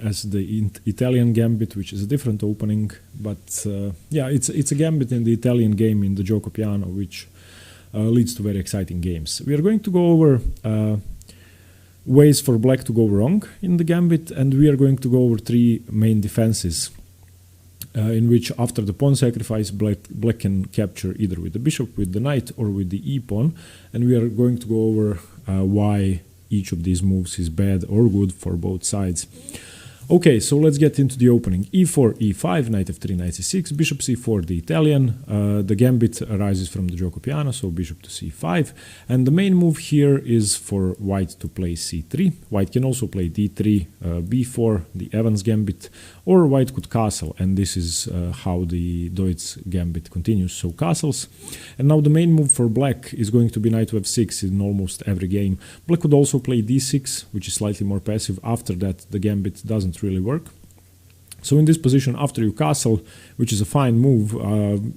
as the Italian gambit, which is a different opening. But yeah, it's a gambit in the Italian game in the gioco piano, which leads to very exciting games. We are going to go over ways for black to go wrong in the gambit, and we are going to go over three main defenses in which after the pawn sacrifice black can capture either with the bishop, with the knight, or with the e-pawn, and we are going to go over why each of these moves is bad or good for both sides. Okay, so let's get into the opening. e4, e5, knight f3, knight c6, bishop c4, the Italian. The gambit arises from the gioco piano, so bishop to c5. And the main move here is for white to play c3. White can also play d3, b4, the Evans gambit, or white could castle, and this is how the Deutz gambit continues, so castles. And now the main move for black is going to be knight to f6 in almost every game. Black could also play d6, which is slightly more passive. After that, the gambit doesn't really work. So in this position, after you castle, which is a fine move,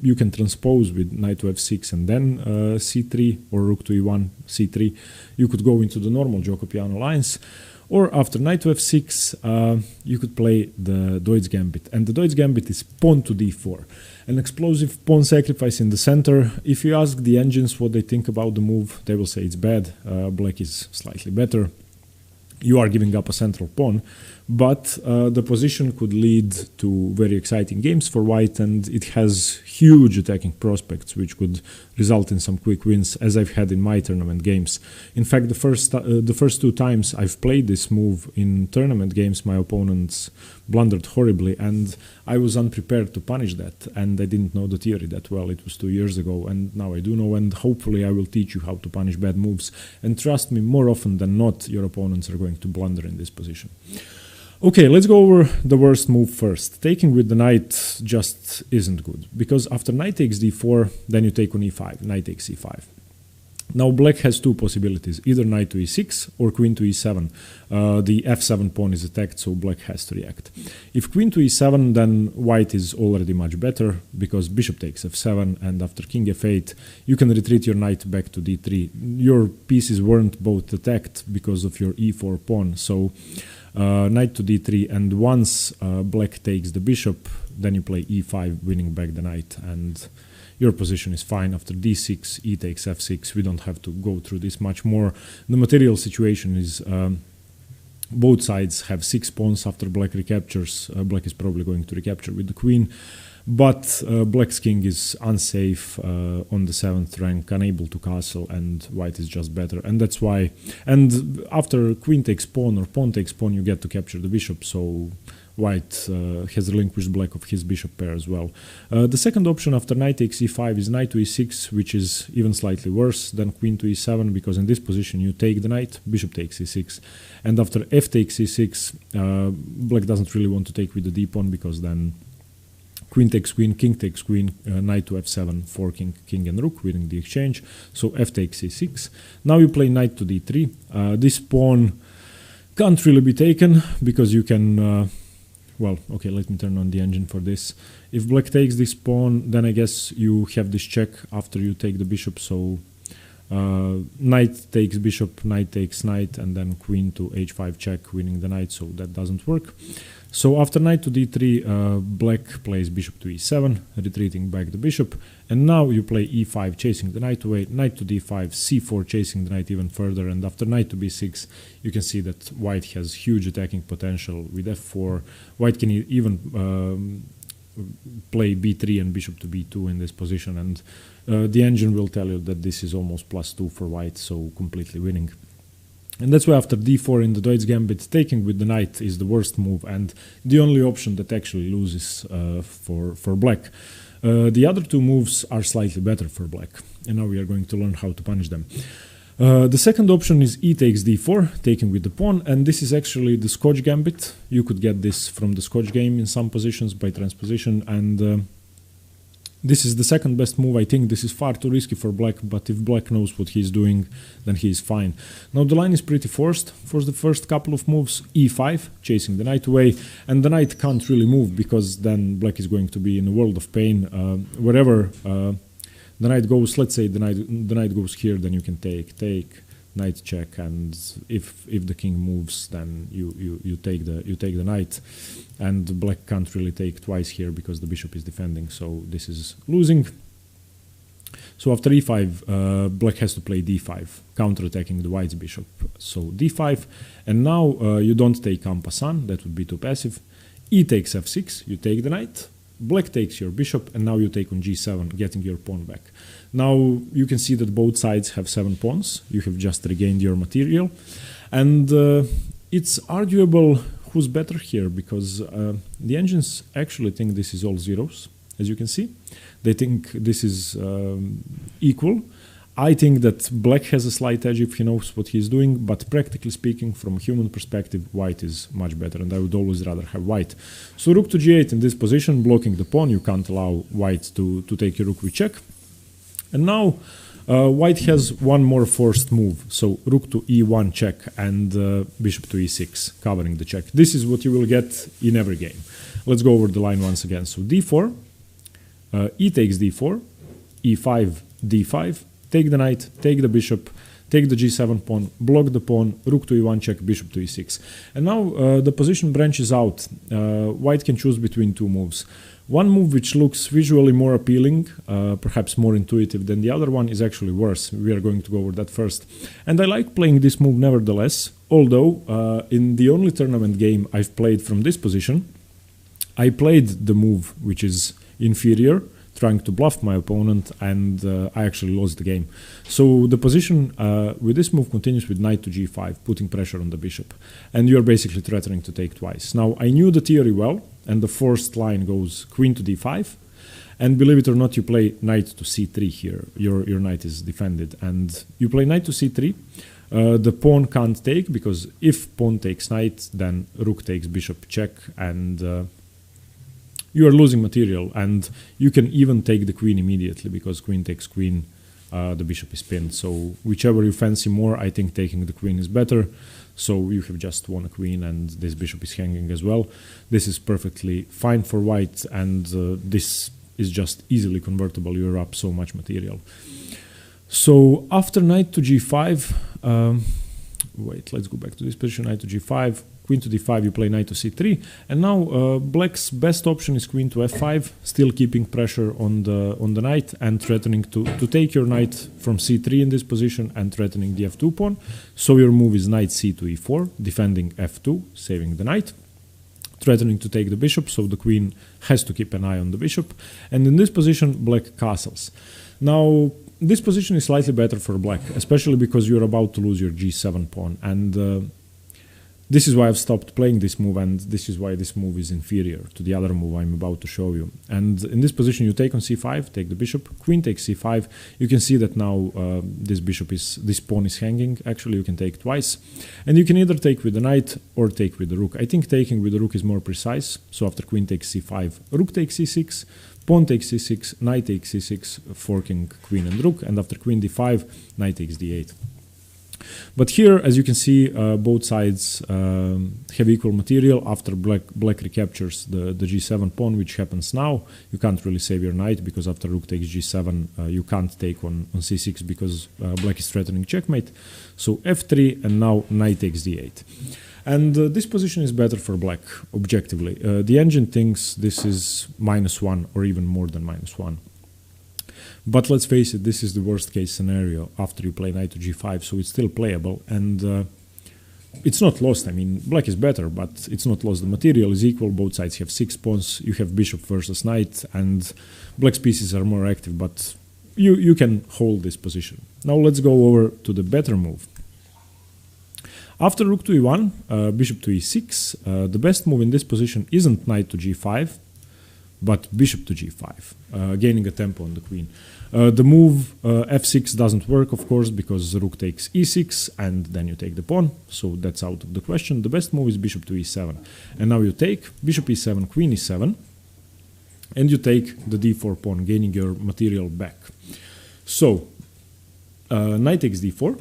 you can transpose with knight to f6 and then c3, or rook to e1, c3. You could go into the normal gioco piano lines. Or after knight to f6, you could play the Deutz gambit. And the Deutz gambit is pawn to d4. An explosive pawn sacrifice in the center. If you ask the engines what they think about the move, they will say it's bad. Black is slightly better. You are giving up a central pawn, but the position could lead to very exciting games for white, and it has huge attacking prospects, which could result in some quick wins, as I've had in my tournament games. In fact, the first two times I've played this move in tournament games, my opponents blundered horribly, and I was unprepared to punish that, and I didn't know the theory that well. It was 2 years ago, and now I do know, and hopefully I will teach you how to punish bad moves. And trust me, more often than not, your opponents are going to blunder in this position. Okay, let's go over the worst move first. Taking with the knight just isn't good, because after knight takes d4, then you take on e5, knight takes e5. Now black has two possibilities, either knight to e6 or queen to e7. The f7 pawn is attacked, so black has to react. If queen to e7, then white is already much better, because bishop takes f7, and after king f8, you can retreat your knight back to d3. Your pieces weren't both attacked because of your e4 pawn, so knight to d3, and once black takes the bishop, then you play e5, winning back the knight, and your position is fine. After d6, e takes f6. We don't have to go through this much more. The material situation is both sides have 6 pawns after black recaptures. Black is probably going to recapture with the queen, but black's king is unsafe on the 7th rank, unable to castle, and white is just better. And that's why. And after queen takes pawn or pawn takes pawn, you get to capture the bishop, so white has relinquished black of his bishop pair as well. The second option after knight takes e5 is knight to e6, which is even slightly worse than queen to e7, because in this position you take the knight, bishop takes e6, and after f takes e6, black doesn't really want to take with the d pawn, because then queen takes queen, king takes queen, knight to f7, forking king and rook, winning the exchange. So f takes c6. Now you play knight to d3. This pawn can't really be taken because you can... well, okay, let me turn on the engine for this. If black takes this pawn, then I guess you have this check after you take the bishop, so knight takes bishop, knight takes knight, and then queen to h5 check, winning the knight, so that doesn't work. So after knight to d3, black plays bishop to e7, retreating back the bishop, and now you play e5, chasing the knight away, knight to d5, c4, chasing the knight even further, and after knight to b6, you can see that white has huge attacking potential. With f4, white can even play b3 and bishop to b2 in this position, and the engine will tell you that this is almost +2 for white, so completely winning. And that's why after d4 in the Deutsch Gambit, taking with the knight is the worst move and the only option that actually loses for black. The other two moves are slightly better for black, and now we are going to learn how to punish them. The second option is e takes d4, taking with the pawn, and this is actually the Scotch Gambit. You could get this from the Scotch game in some positions by transposition, and this is the second best move. I think this is far too risky for black, but if black knows what he's doing, then he is fine. Now the line is pretty forced for the first couple of moves. e5, chasing the knight away, and the knight can't really move because then black is going to be in a world of pain. Wherever the knight goes, let's say the knight goes here, then you can take, knight check, and if the king moves, then you take the knight, and black can't really take twice here because the bishop is defending, so this is losing. So after e5, black has to play d5, counterattacking the white's bishop. So d5, and now you don't take en passant, that would be too passive. E takes f6, you take the knight. Black takes your bishop, and now you take on g7, getting your pawn back. Now you can see that both sides have 7 pawns. You have just regained your material, and it's arguable who's better here, because the engines actually think this is all zeros, as you can see. They think this is equal. I think that black has a slight edge if he knows what he's doing, but practically speaking, from a human perspective, white is much better, and I would always rather have white. So rook to g8 in this position, blocking the pawn. You can't allow white to take your rook with check. And now white has one more forced move, so rook to e1 check and bishop to e6, covering the check. This is what you will get in every game. Let's go over the line once again. So d4, e takes d4, e5, d5, take the knight, take the bishop, take the g7 pawn, block the pawn, rook to e1 check, bishop to e6. And now the position branches out. White can choose between two moves. One move which looks visually more appealing, perhaps more intuitive than the other one, is actually worse. We are going to go over that first. And I like playing this move nevertheless, although in the only tournament game I've played from this position, I played the move which is inferior, trying to bluff my opponent, and I actually lost the game. So the position with this move continues with knight to g5, putting pressure on the bishop, and you're basically threatening to take twice. Now, I knew the theory well, and the forced line goes queen to d5, and believe it or not, you play knight to c3 here. Your knight is defended, and you play knight to c3. The pawn can't take, because if pawn takes knight, then rook takes bishop check, and you are losing material, and you can even take the queen immediately, because queen takes queen, the bishop is pinned. So whichever you fancy more, I think taking the queen is better. So you have just won a queen, and this bishop is hanging as well. This is perfectly fine for white, and this is just easily convertible. You're up so much material. So after knight to g5, wait, let's go back to this position, knight to g5, queen to d5, you play knight to c3, and now black's best option is queen to f5, still keeping pressure on the knight and threatening to take your knight from c3 in this position and threatening the f2 pawn. So your move is knight c to e4, defending f2, saving the knight, threatening to take the bishop, so the queen has to keep an eye on the bishop, and in this position black castles. Now this position is slightly better for black, especially because you're about to lose your g7 pawn, and This is why I've stopped playing this move, and this is why this move is inferior to the other move I'm about to show you. And in this position, you take on c5, take the bishop, queen takes c5. You can see that now this pawn is hanging. Actually, you can take twice, and you can either take with the knight or take with the rook. I think taking with the rook is more precise. So after queen takes c5, rook takes c6, pawn takes c6, knight takes c6, forking queen and rook, and after queen d5, knight takes d8. But here, as you can see, both sides have equal material. After black recaptures the g7 pawn, which happens now, you can't really save your knight, because after rook takes g7, you can't take on c6 because black is threatening checkmate. So f3, and now knight takes d8. And this position is better for black, objectively. The engine thinks this is -1 or even more than -1. But let's face it, this is the worst case scenario after you play knight to g5, so it's still playable, and it's not lost. I mean, black is better, but it's not lost. The material is equal, both sides have 6 pawns, you have bishop versus knight, and black's pieces are more active, but you can hold this position. Now let's go over to the better move. After rook to e1, bishop to e6, the best move in this position isn't knight to g5, but bishop to g5, gaining a tempo on the queen. The move f6 doesn't work, of course, because the rook takes e6, and then you take the pawn, so that's out of the question. The best move is bishop to e7. And now you take bishop e7, queen e7, and you take the d4 pawn, gaining your material back. So, knight takes d4.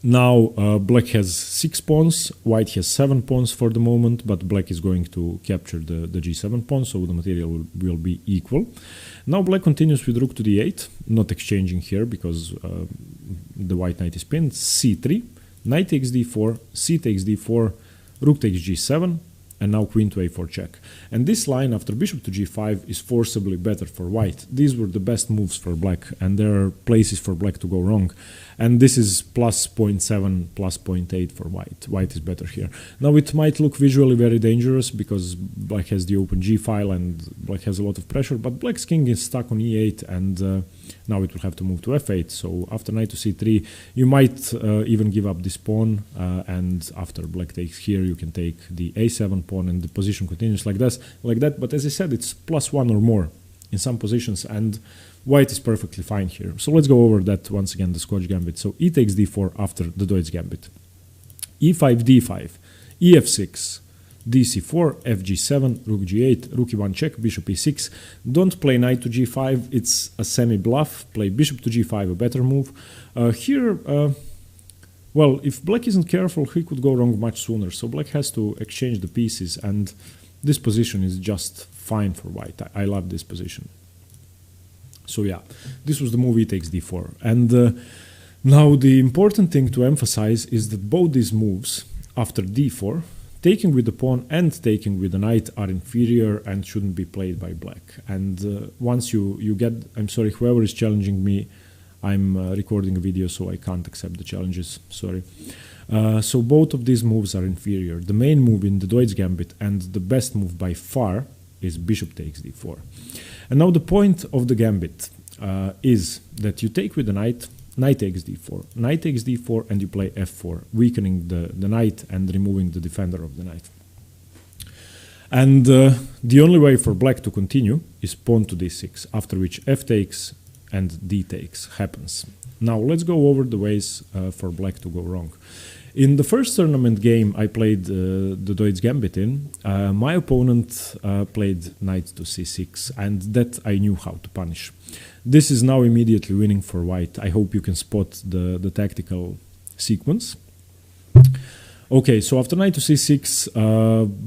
Now black has 6 pawns, white has 7 pawns for the moment, but black is going to capture the g7 pawn, so the material will be equal. Now black continues with rook to d8, not exchanging here because the white knight is pinned. c3, knight takes d4, c takes d4, rook takes g7, and now queen to a4 check. And this line after bishop to g5 is forcibly better for white. These were the best moves for black, and there are places for black to go wrong. And this is plus 0.7, plus 0.8 for white. White is better here. Now it might look visually very dangerous because black has the open g file and black has a lot of pressure, but black's king is stuck on e8, and now it will have to move to f8. So after knight to c3, you might even give up this pawn, and after black takes here, you can take the a7 pawn, and the position continues like that. But as I said, it's +1 or more in some positions, and white is perfectly fine here. So let's go over that once again, the Scotch gambit. So e takes d4 after the Deutsch gambit. e5, d5, ef6, dc4, fg7, rook g8, rook e1 check, bishop e6. Don't play knight to g5, it's a semi-bluff. Play bishop to g5, a better move. Well, if black isn't careful, he could go wrong much sooner. So black has to exchange the pieces, and this position is just fine for white. I love this position. So yeah, this was the move e takes d4. And now the important thing to emphasize is that both these moves after d4, taking with the pawn and taking with the knight, are inferior and shouldn't be played by black. And once you get, I'm sorry, whoever is challenging me, I'm recording a video, so I can't accept the challenges, sorry. So both of these moves are inferior. The main move in the Deutsch gambit and the best move by far is bishop takes d4. And now the point of the gambit is that you take with the knight, knight takes d4, knight takes d4, and you play f4, weakening the knight and removing the defender of the knight. And the only way for black to continue is pawn to d6, after which f takes and d takes happens. Now let's go over the ways for black to go wrong. In the first tournament game I played the Deutsch gambit in, my opponent played knight to c6, and that I knew how to punish. This is now immediately winning for white. I hope you can spot the tactical sequence. Okay, so after knight to c6,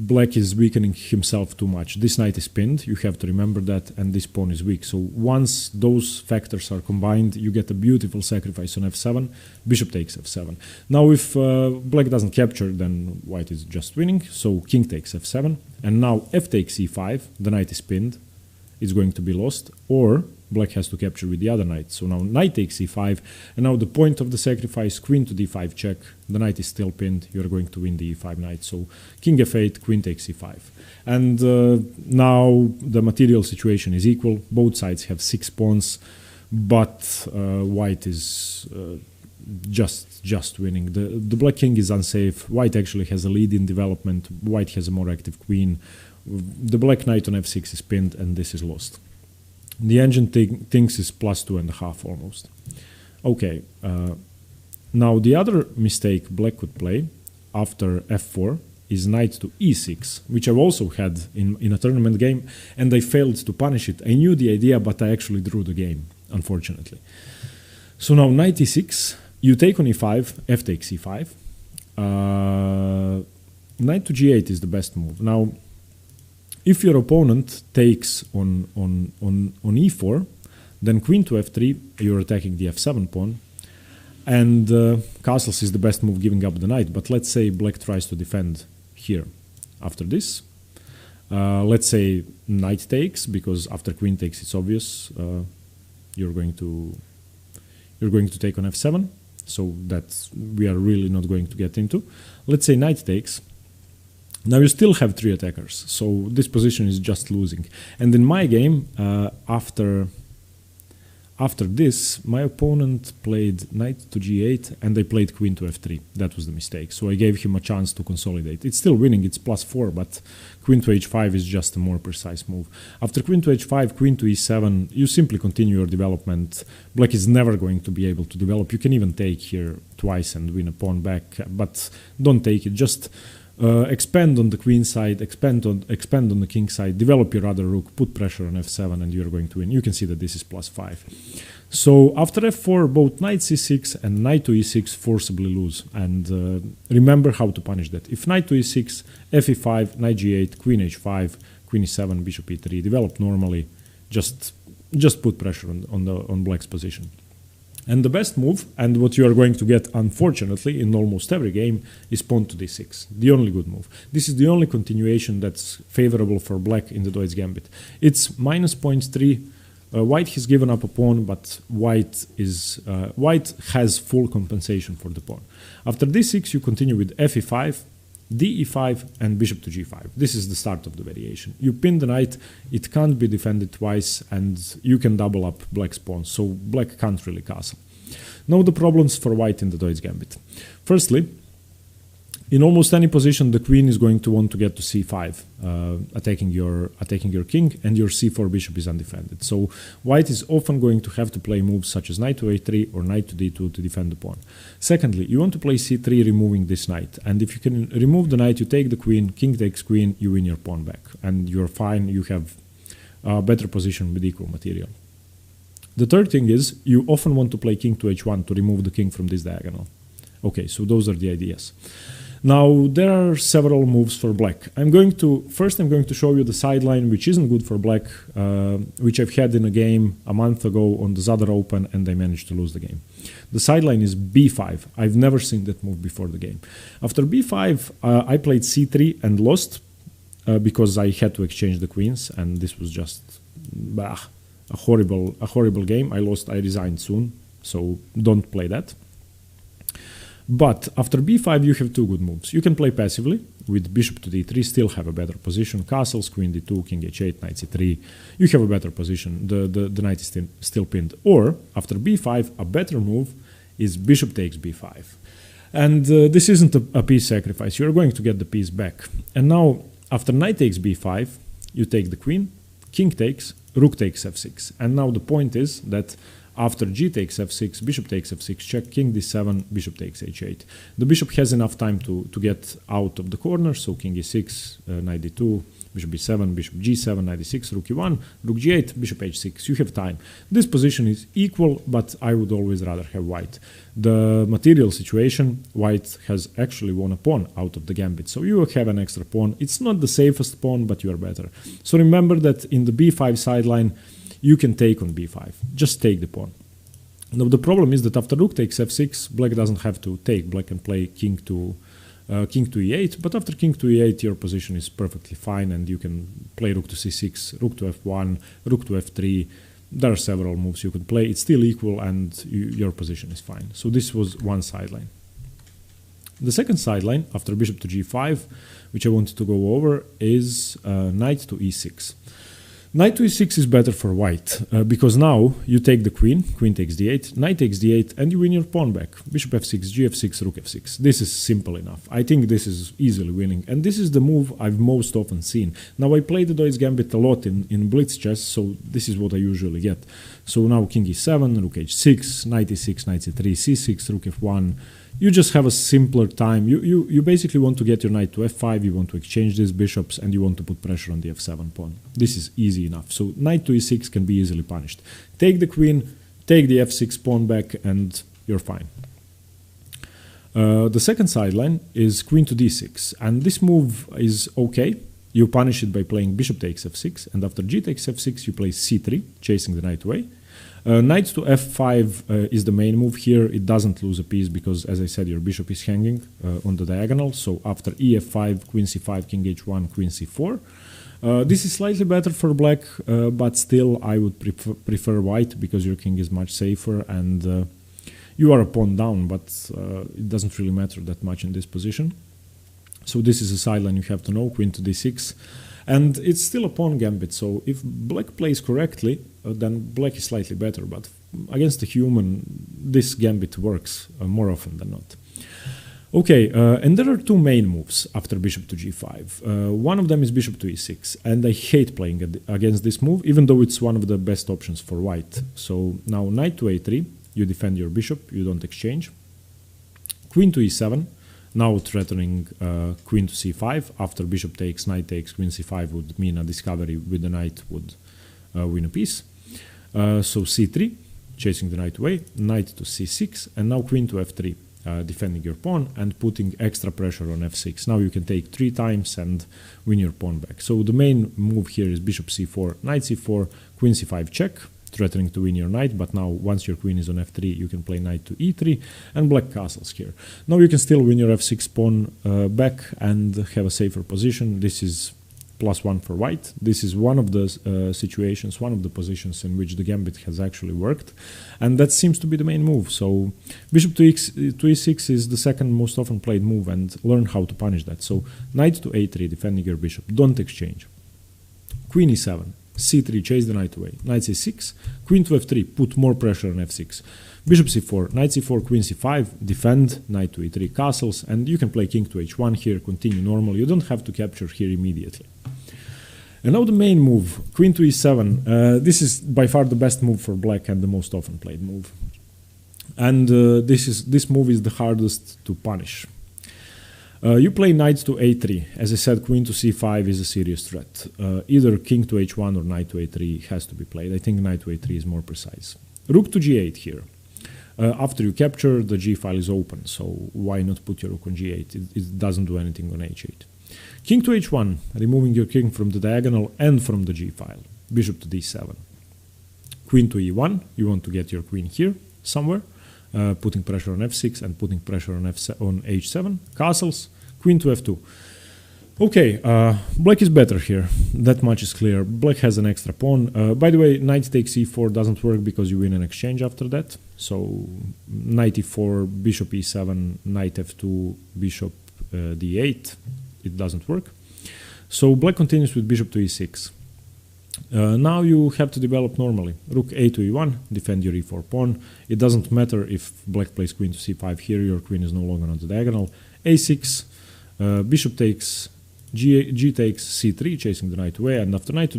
black is weakening himself too much. This knight is pinned, you have to remember that, and this pawn is weak. So once those factors are combined, you get a beautiful sacrifice on f7, bishop takes f7. Now if black doesn't capture, then white is just winning, so king takes f7, and now f takes e5, the knight is pinned, it's going to be lost, or black has to capture with the other knight. So now knight takes e5, and now the point of the sacrifice, queen to d5 check, the knight is still pinned, you're going to win the e5 knight. So king f8, queen takes e5. And now the material situation is equal, both sides have 6 pawns, but white is just winning. The black king is unsafe. White actually has a lead in development. White has a more active queen. The black knight on f6 is pinned, and this is lost. The engine thinks is +2.5 almost. Okay, now the other mistake black could play after f4 is knight to e6, which I've also had in a tournament game, and I failed to punish it. I knew the idea, but I actually drew the game, unfortunately. So now knight e6, you take on e5, f takes e5. Knight to g8 is the best move. Now, if your opponent takes on e4, then queen to f3, you're attacking the f7 pawn, and castles is the best move, giving up the knight. But let's say black tries to defend here after this. Let's say knight takes, because after queen takes it's obvious you're going to take on f7, so that we are really not going to get into. Let's say knight takes. Now you still have 3 attackers, so this position is just losing. And in my game, after this, my opponent played knight to g8, and I played queen to f3. That was the mistake. So I gave him a chance to consolidate. It's still winning, it's +4, but queen to h5 is just a more precise move. After queen to h5, queen to e7, you simply continue your development. Black is never going to be able to develop. You can even take here twice and win a pawn back, but don't take it. Just expand on the queen side, expand on the king side, develop your other rook, put pressure on f7, and you're going to win. You can see that this is +5. So after f4, both knight c6 and knight to e6 forcibly lose. And remember how to punish that. If knight to e6, f e5, knight g8, queen h5, queen e7, bishop e3, develop normally. Just put pressure on black's position. And the best move, and what you are going to get, unfortunately, in almost every game, is pawn to d6. The only good move. This is the only continuation that's favorable for black in the Deutsch Gambit. It's -0.3. White has given up a pawn, but white has full compensation for the pawn. After d6, you continue with f e5, d e5, and bishop to g5. This is the start of the variation. You pin the knight, it can't be defended twice, and you can double up black's pawn, so black can't really castle. Now the problems for white in the Deutsch Gambit. Firstly, in almost any position, the queen is going to want to get to c5, attacking your king, and your c4 bishop is undefended. So white is often going to have to play moves such as knight to a3 or knight to d2 to defend the pawn. Secondly, you want to play c3, removing this knight, and if you can remove the knight, you take the queen, king takes queen, you win your pawn back, and you're fine. You have a better position with equal material. The third thing is, you often want to play king to h1 to remove the king from this diagonal. Okay, so those are the ideas. Now, there are several moves for black. First I'm going to show you the sideline, which isn't good for black, which I've had in a game a month ago on the Zadar Open, and I managed to lose the game. The sideline is b5. I've never seen that move before the game. After b5, I played c3 and lost because I had to exchange the queens, and this was just a horrible game. I lost, I resigned soon, so don't play that. But after b5, you have 2 good moves. You can play passively with bishop to d3, still have a better position. Castles, queen d2, king h8, knight c3. You have a better position. The knight is still pinned. Or after b5, a better move is bishop takes b5. And this isn't a piece sacrifice. You're going to get the piece back. And now, after knight takes b5, you take the queen, king takes, rook takes f6. And now the point is that after g takes f6, bishop takes f6, check, king d7, bishop takes h8. The bishop has enough time to get out of the corner, so king e6, knight d2, bishop b7, bishop g7, knight d6, rook e1, rook g8, bishop h6. You have time. This position is equal, but I would always rather have white. The material situation, white has actually won a pawn out of the gambit, so you have an extra pawn. It's not the safest pawn, but you are better. So remember that in the b5 sideline, you can take on b5. Just take the pawn. Now the problem is that after rook takes f6, black doesn't have to take. Black can play king to e8, but after king to e8, your position is perfectly fine, and you can play rook to c6, rook to f1, rook to f3. There are several moves you could play. It's still equal, and your position is fine. So this was one sideline. The second sideline, after bishop to g5, which I wanted to go over, is knight to e6. Knight to e6 is better for white, because now you take the queen takes d8, knight takes d8, and you win your pawn back. Bishop f6, gf6, rook f6. This is simple enough. I think this is easily winning, and this is the move I've most often seen. Now I play the Deutsch Gambit a lot in blitz chess, so this is what I usually get. So now king e7, rook h6, knight e6, knight c3, c6, rook f1. You just have a simpler time. You basically want to get your knight to f5, you want to exchange these bishops, and you want to put pressure on the f7 pawn. This is easy enough. So knight to e6 can be easily punished. Take the queen, take the f6 pawn back, and you're fine. The second sideline is queen to d6, and this move is okay. You punish it by playing bishop takes f6, and after g takes f6, you play c3, chasing the knight away. Knight to f5 is the main move here. It doesn't lose a piece because, as I said, your bishop is hanging on the diagonal. So after ef5, queen c5, king h1, queen c4. This is slightly better for black, but still I would prefer white because your king is much safer and you are a pawn down, but it doesn't really matter that much in this position. So this is a sideline you have to know, queen to d6. And it's still a pawn gambit, so if black plays correctly, then black is slightly better, but against a human, this gambit works more often than not. Okay, and there are two main moves after bishop to g5. One of them is bishop to e6, and I hate playing against this move, even though it's one of the best options for white. So now knight to a3, you defend your bishop, you don't exchange. Queen to e7. Now threatening queen to c5. After bishop takes, knight takes, queen c5 would mean a discovery with the knight would win a piece. So c3, chasing the knight away, knight to c6, and now queen to f3, defending your pawn and putting extra pressure on f6. Now you can take 3 times and win your pawn back. So the main move here is bishop c4, knight c4, queen c5 check, threatening to win your knight, but now once your queen is on f3, you can play knight to e3, and black castles here. Now you can still win your f6 pawn back and have a safer position. This is +1 for white. This is one of the situations, one of the positions in which the gambit has actually worked, and that seems to be the main move. So bishop to e6 is the second most often played move, and learn how to punish that. So knight to a3, defending your bishop, don't exchange. Queen e7, c3, chase the knight away, knight c6, queen to f3, put more pressure on f6, bishop c4, knight c4, queen c5, defend, knight to e3, castles, and you can play king to h1 here, continue normal. You don't have to capture here immediately. And now the main move, queen to e7. This is by far the best move for black and the most often played move. And this move is the hardest to punish. You play knight to a3. As I said, queen to c5 is a serious threat. Either king to h1 or knight to a3 has to be played. I think knight to a3 is more precise. Rook to g8 here. After you capture, the g file is open, so why not put your rook on g8? It doesn't do anything on h8. King to h1, removing your king from the diagonal and from the g file. Bishop to d7. Queen to e1, you want to get your queen here somewhere. Putting pressure on f6 and putting pressure on h7. Castles, queen to f2. Okay, black is better here. That much is clear. Black has an extra pawn. By the way, knight takes e4 doesn't work because you win an exchange after that. So knight e4, bishop e7, knight f2, bishop d8. It doesn't work. So black continues with bishop to e6. Now you have to develop normally. Rook a to e1, defend your e4 pawn. It doesn't matter if black plays queen to c5 here, your queen is no longer on the diagonal. a6, bishop takes, g takes, c3, chasing the knight away, and after knight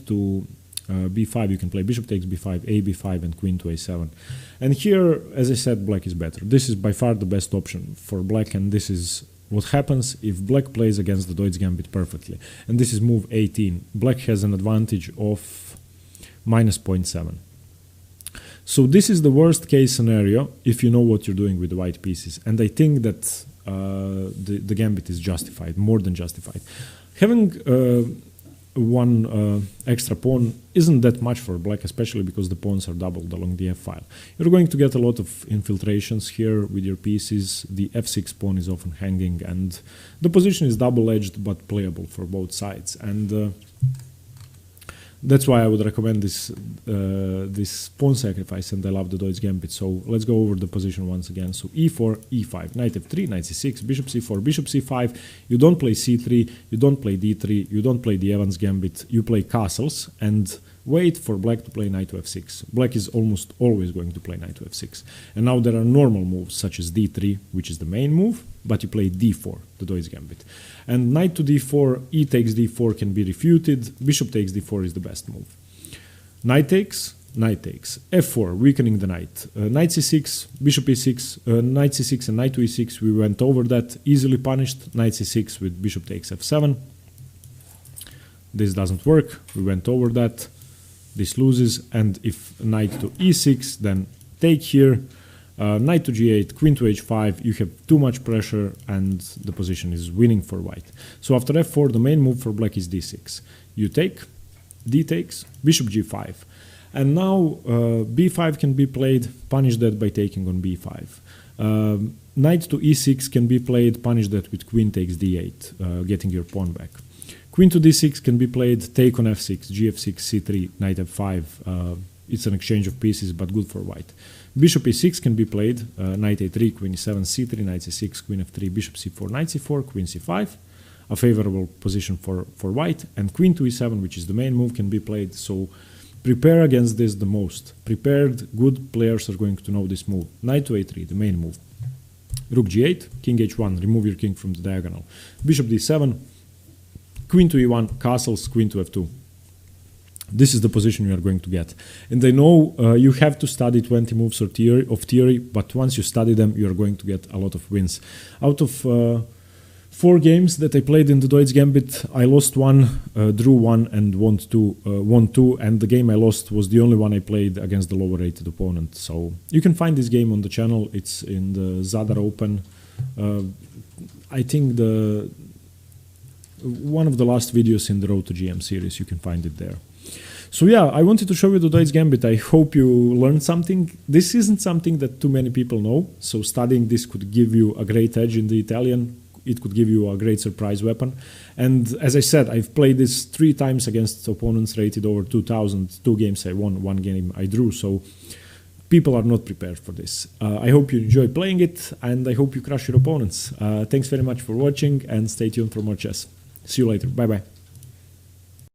to b5, you can play bishop takes b5, a b5, and queen to a7. And here, as I said, black is better. This is by far the best option for black, and this is what happens if black plays against the Deutsch Gambit perfectly. And this is move 18. Black has an advantage of -0.7. So this is the worst case scenario if you know what you're doing with the white pieces. And I think that the gambit is justified, more than justified. Having one extra pawn isn't that much for black, especially because the pawns are doubled along the f-file. You're going to get a lot of infiltrations here with your pieces. The f6 pawn is often hanging, and the position is double-edged but playable for both sides. And That's why I would recommend this pawn sacrifice, and I love the Deutsch Gambit. So let's go over the position once again. So e4, e5, knight f3, knight c6, bishop c4, bishop c5. You don't play c3, you don't play d3, you don't play the Evans Gambit, you play castles and wait for black to play knight to f6. Black is almost always going to play knight to f6. And now there are normal moves such as d3, which is the main move, but you play d4, the Deutsch Gambit. And knight to d4, e takes d4 can be refuted, bishop takes d4 is the best move. Knight takes, f4, weakening the knight. Knight c6, bishop e6, knight c6 and knight to e6, we went over that, easily punished. Knight c6 with bishop takes f7. This doesn't work, we went over that. This loses, and if knight to e6, then take here. Knight to g8, queen to h5, you have too much pressure and the position is winning for white. So after f4, the main move for black is d6. You take, d takes, bishop g5. And now b5 can be played, punish that by taking on b5. Knight to e6 can be played, punish that with queen takes d8, getting your pawn back. Queen to d6 can be played, take on f6, gf6, c3, knight f5. It's an exchange of pieces, but good for white. Bishop e6 can be played, knight a3, queen e7, c3, knight c6, queen f3, bishop c4, knight c4, queen c5. A favorable position for white. And queen to e7, which is the main move, can be played. So prepare against this the most. Prepared, good players are going to know this move. Knight to a3, the main move. Rook g8, king h1, remove your king from the diagonal. Bishop d7, queen to e1, castles, queen to f2. This is the position you are going to get. And I know you have to study 20 moves of theory, but once you study them, you are going to get a lot of wins. Out of 4 games that I played in the Deutsch Gambit, I lost 1, drew 1, and won 2, and the game I lost was the only one I played against the lower rated opponent. So you can find this game on the channel. It's in the Zadar Open. I think one of the last videos in the Road to GM series, you can find it there. So yeah, I wanted to show you the Deutsch Gambit. I hope you learned something. This isn't something that too many people know, so studying this could give you a great edge in the Italian. It could give you a great surprise weapon. And as I said, I've played this 3 times against opponents rated over 2000. 2 games I won, 1 game I drew, so people are not prepared for this. I hope you enjoy playing it, and I hope you crush your opponents. Thanks very much for watching, and stay tuned for more chess. See you later. Bye-bye.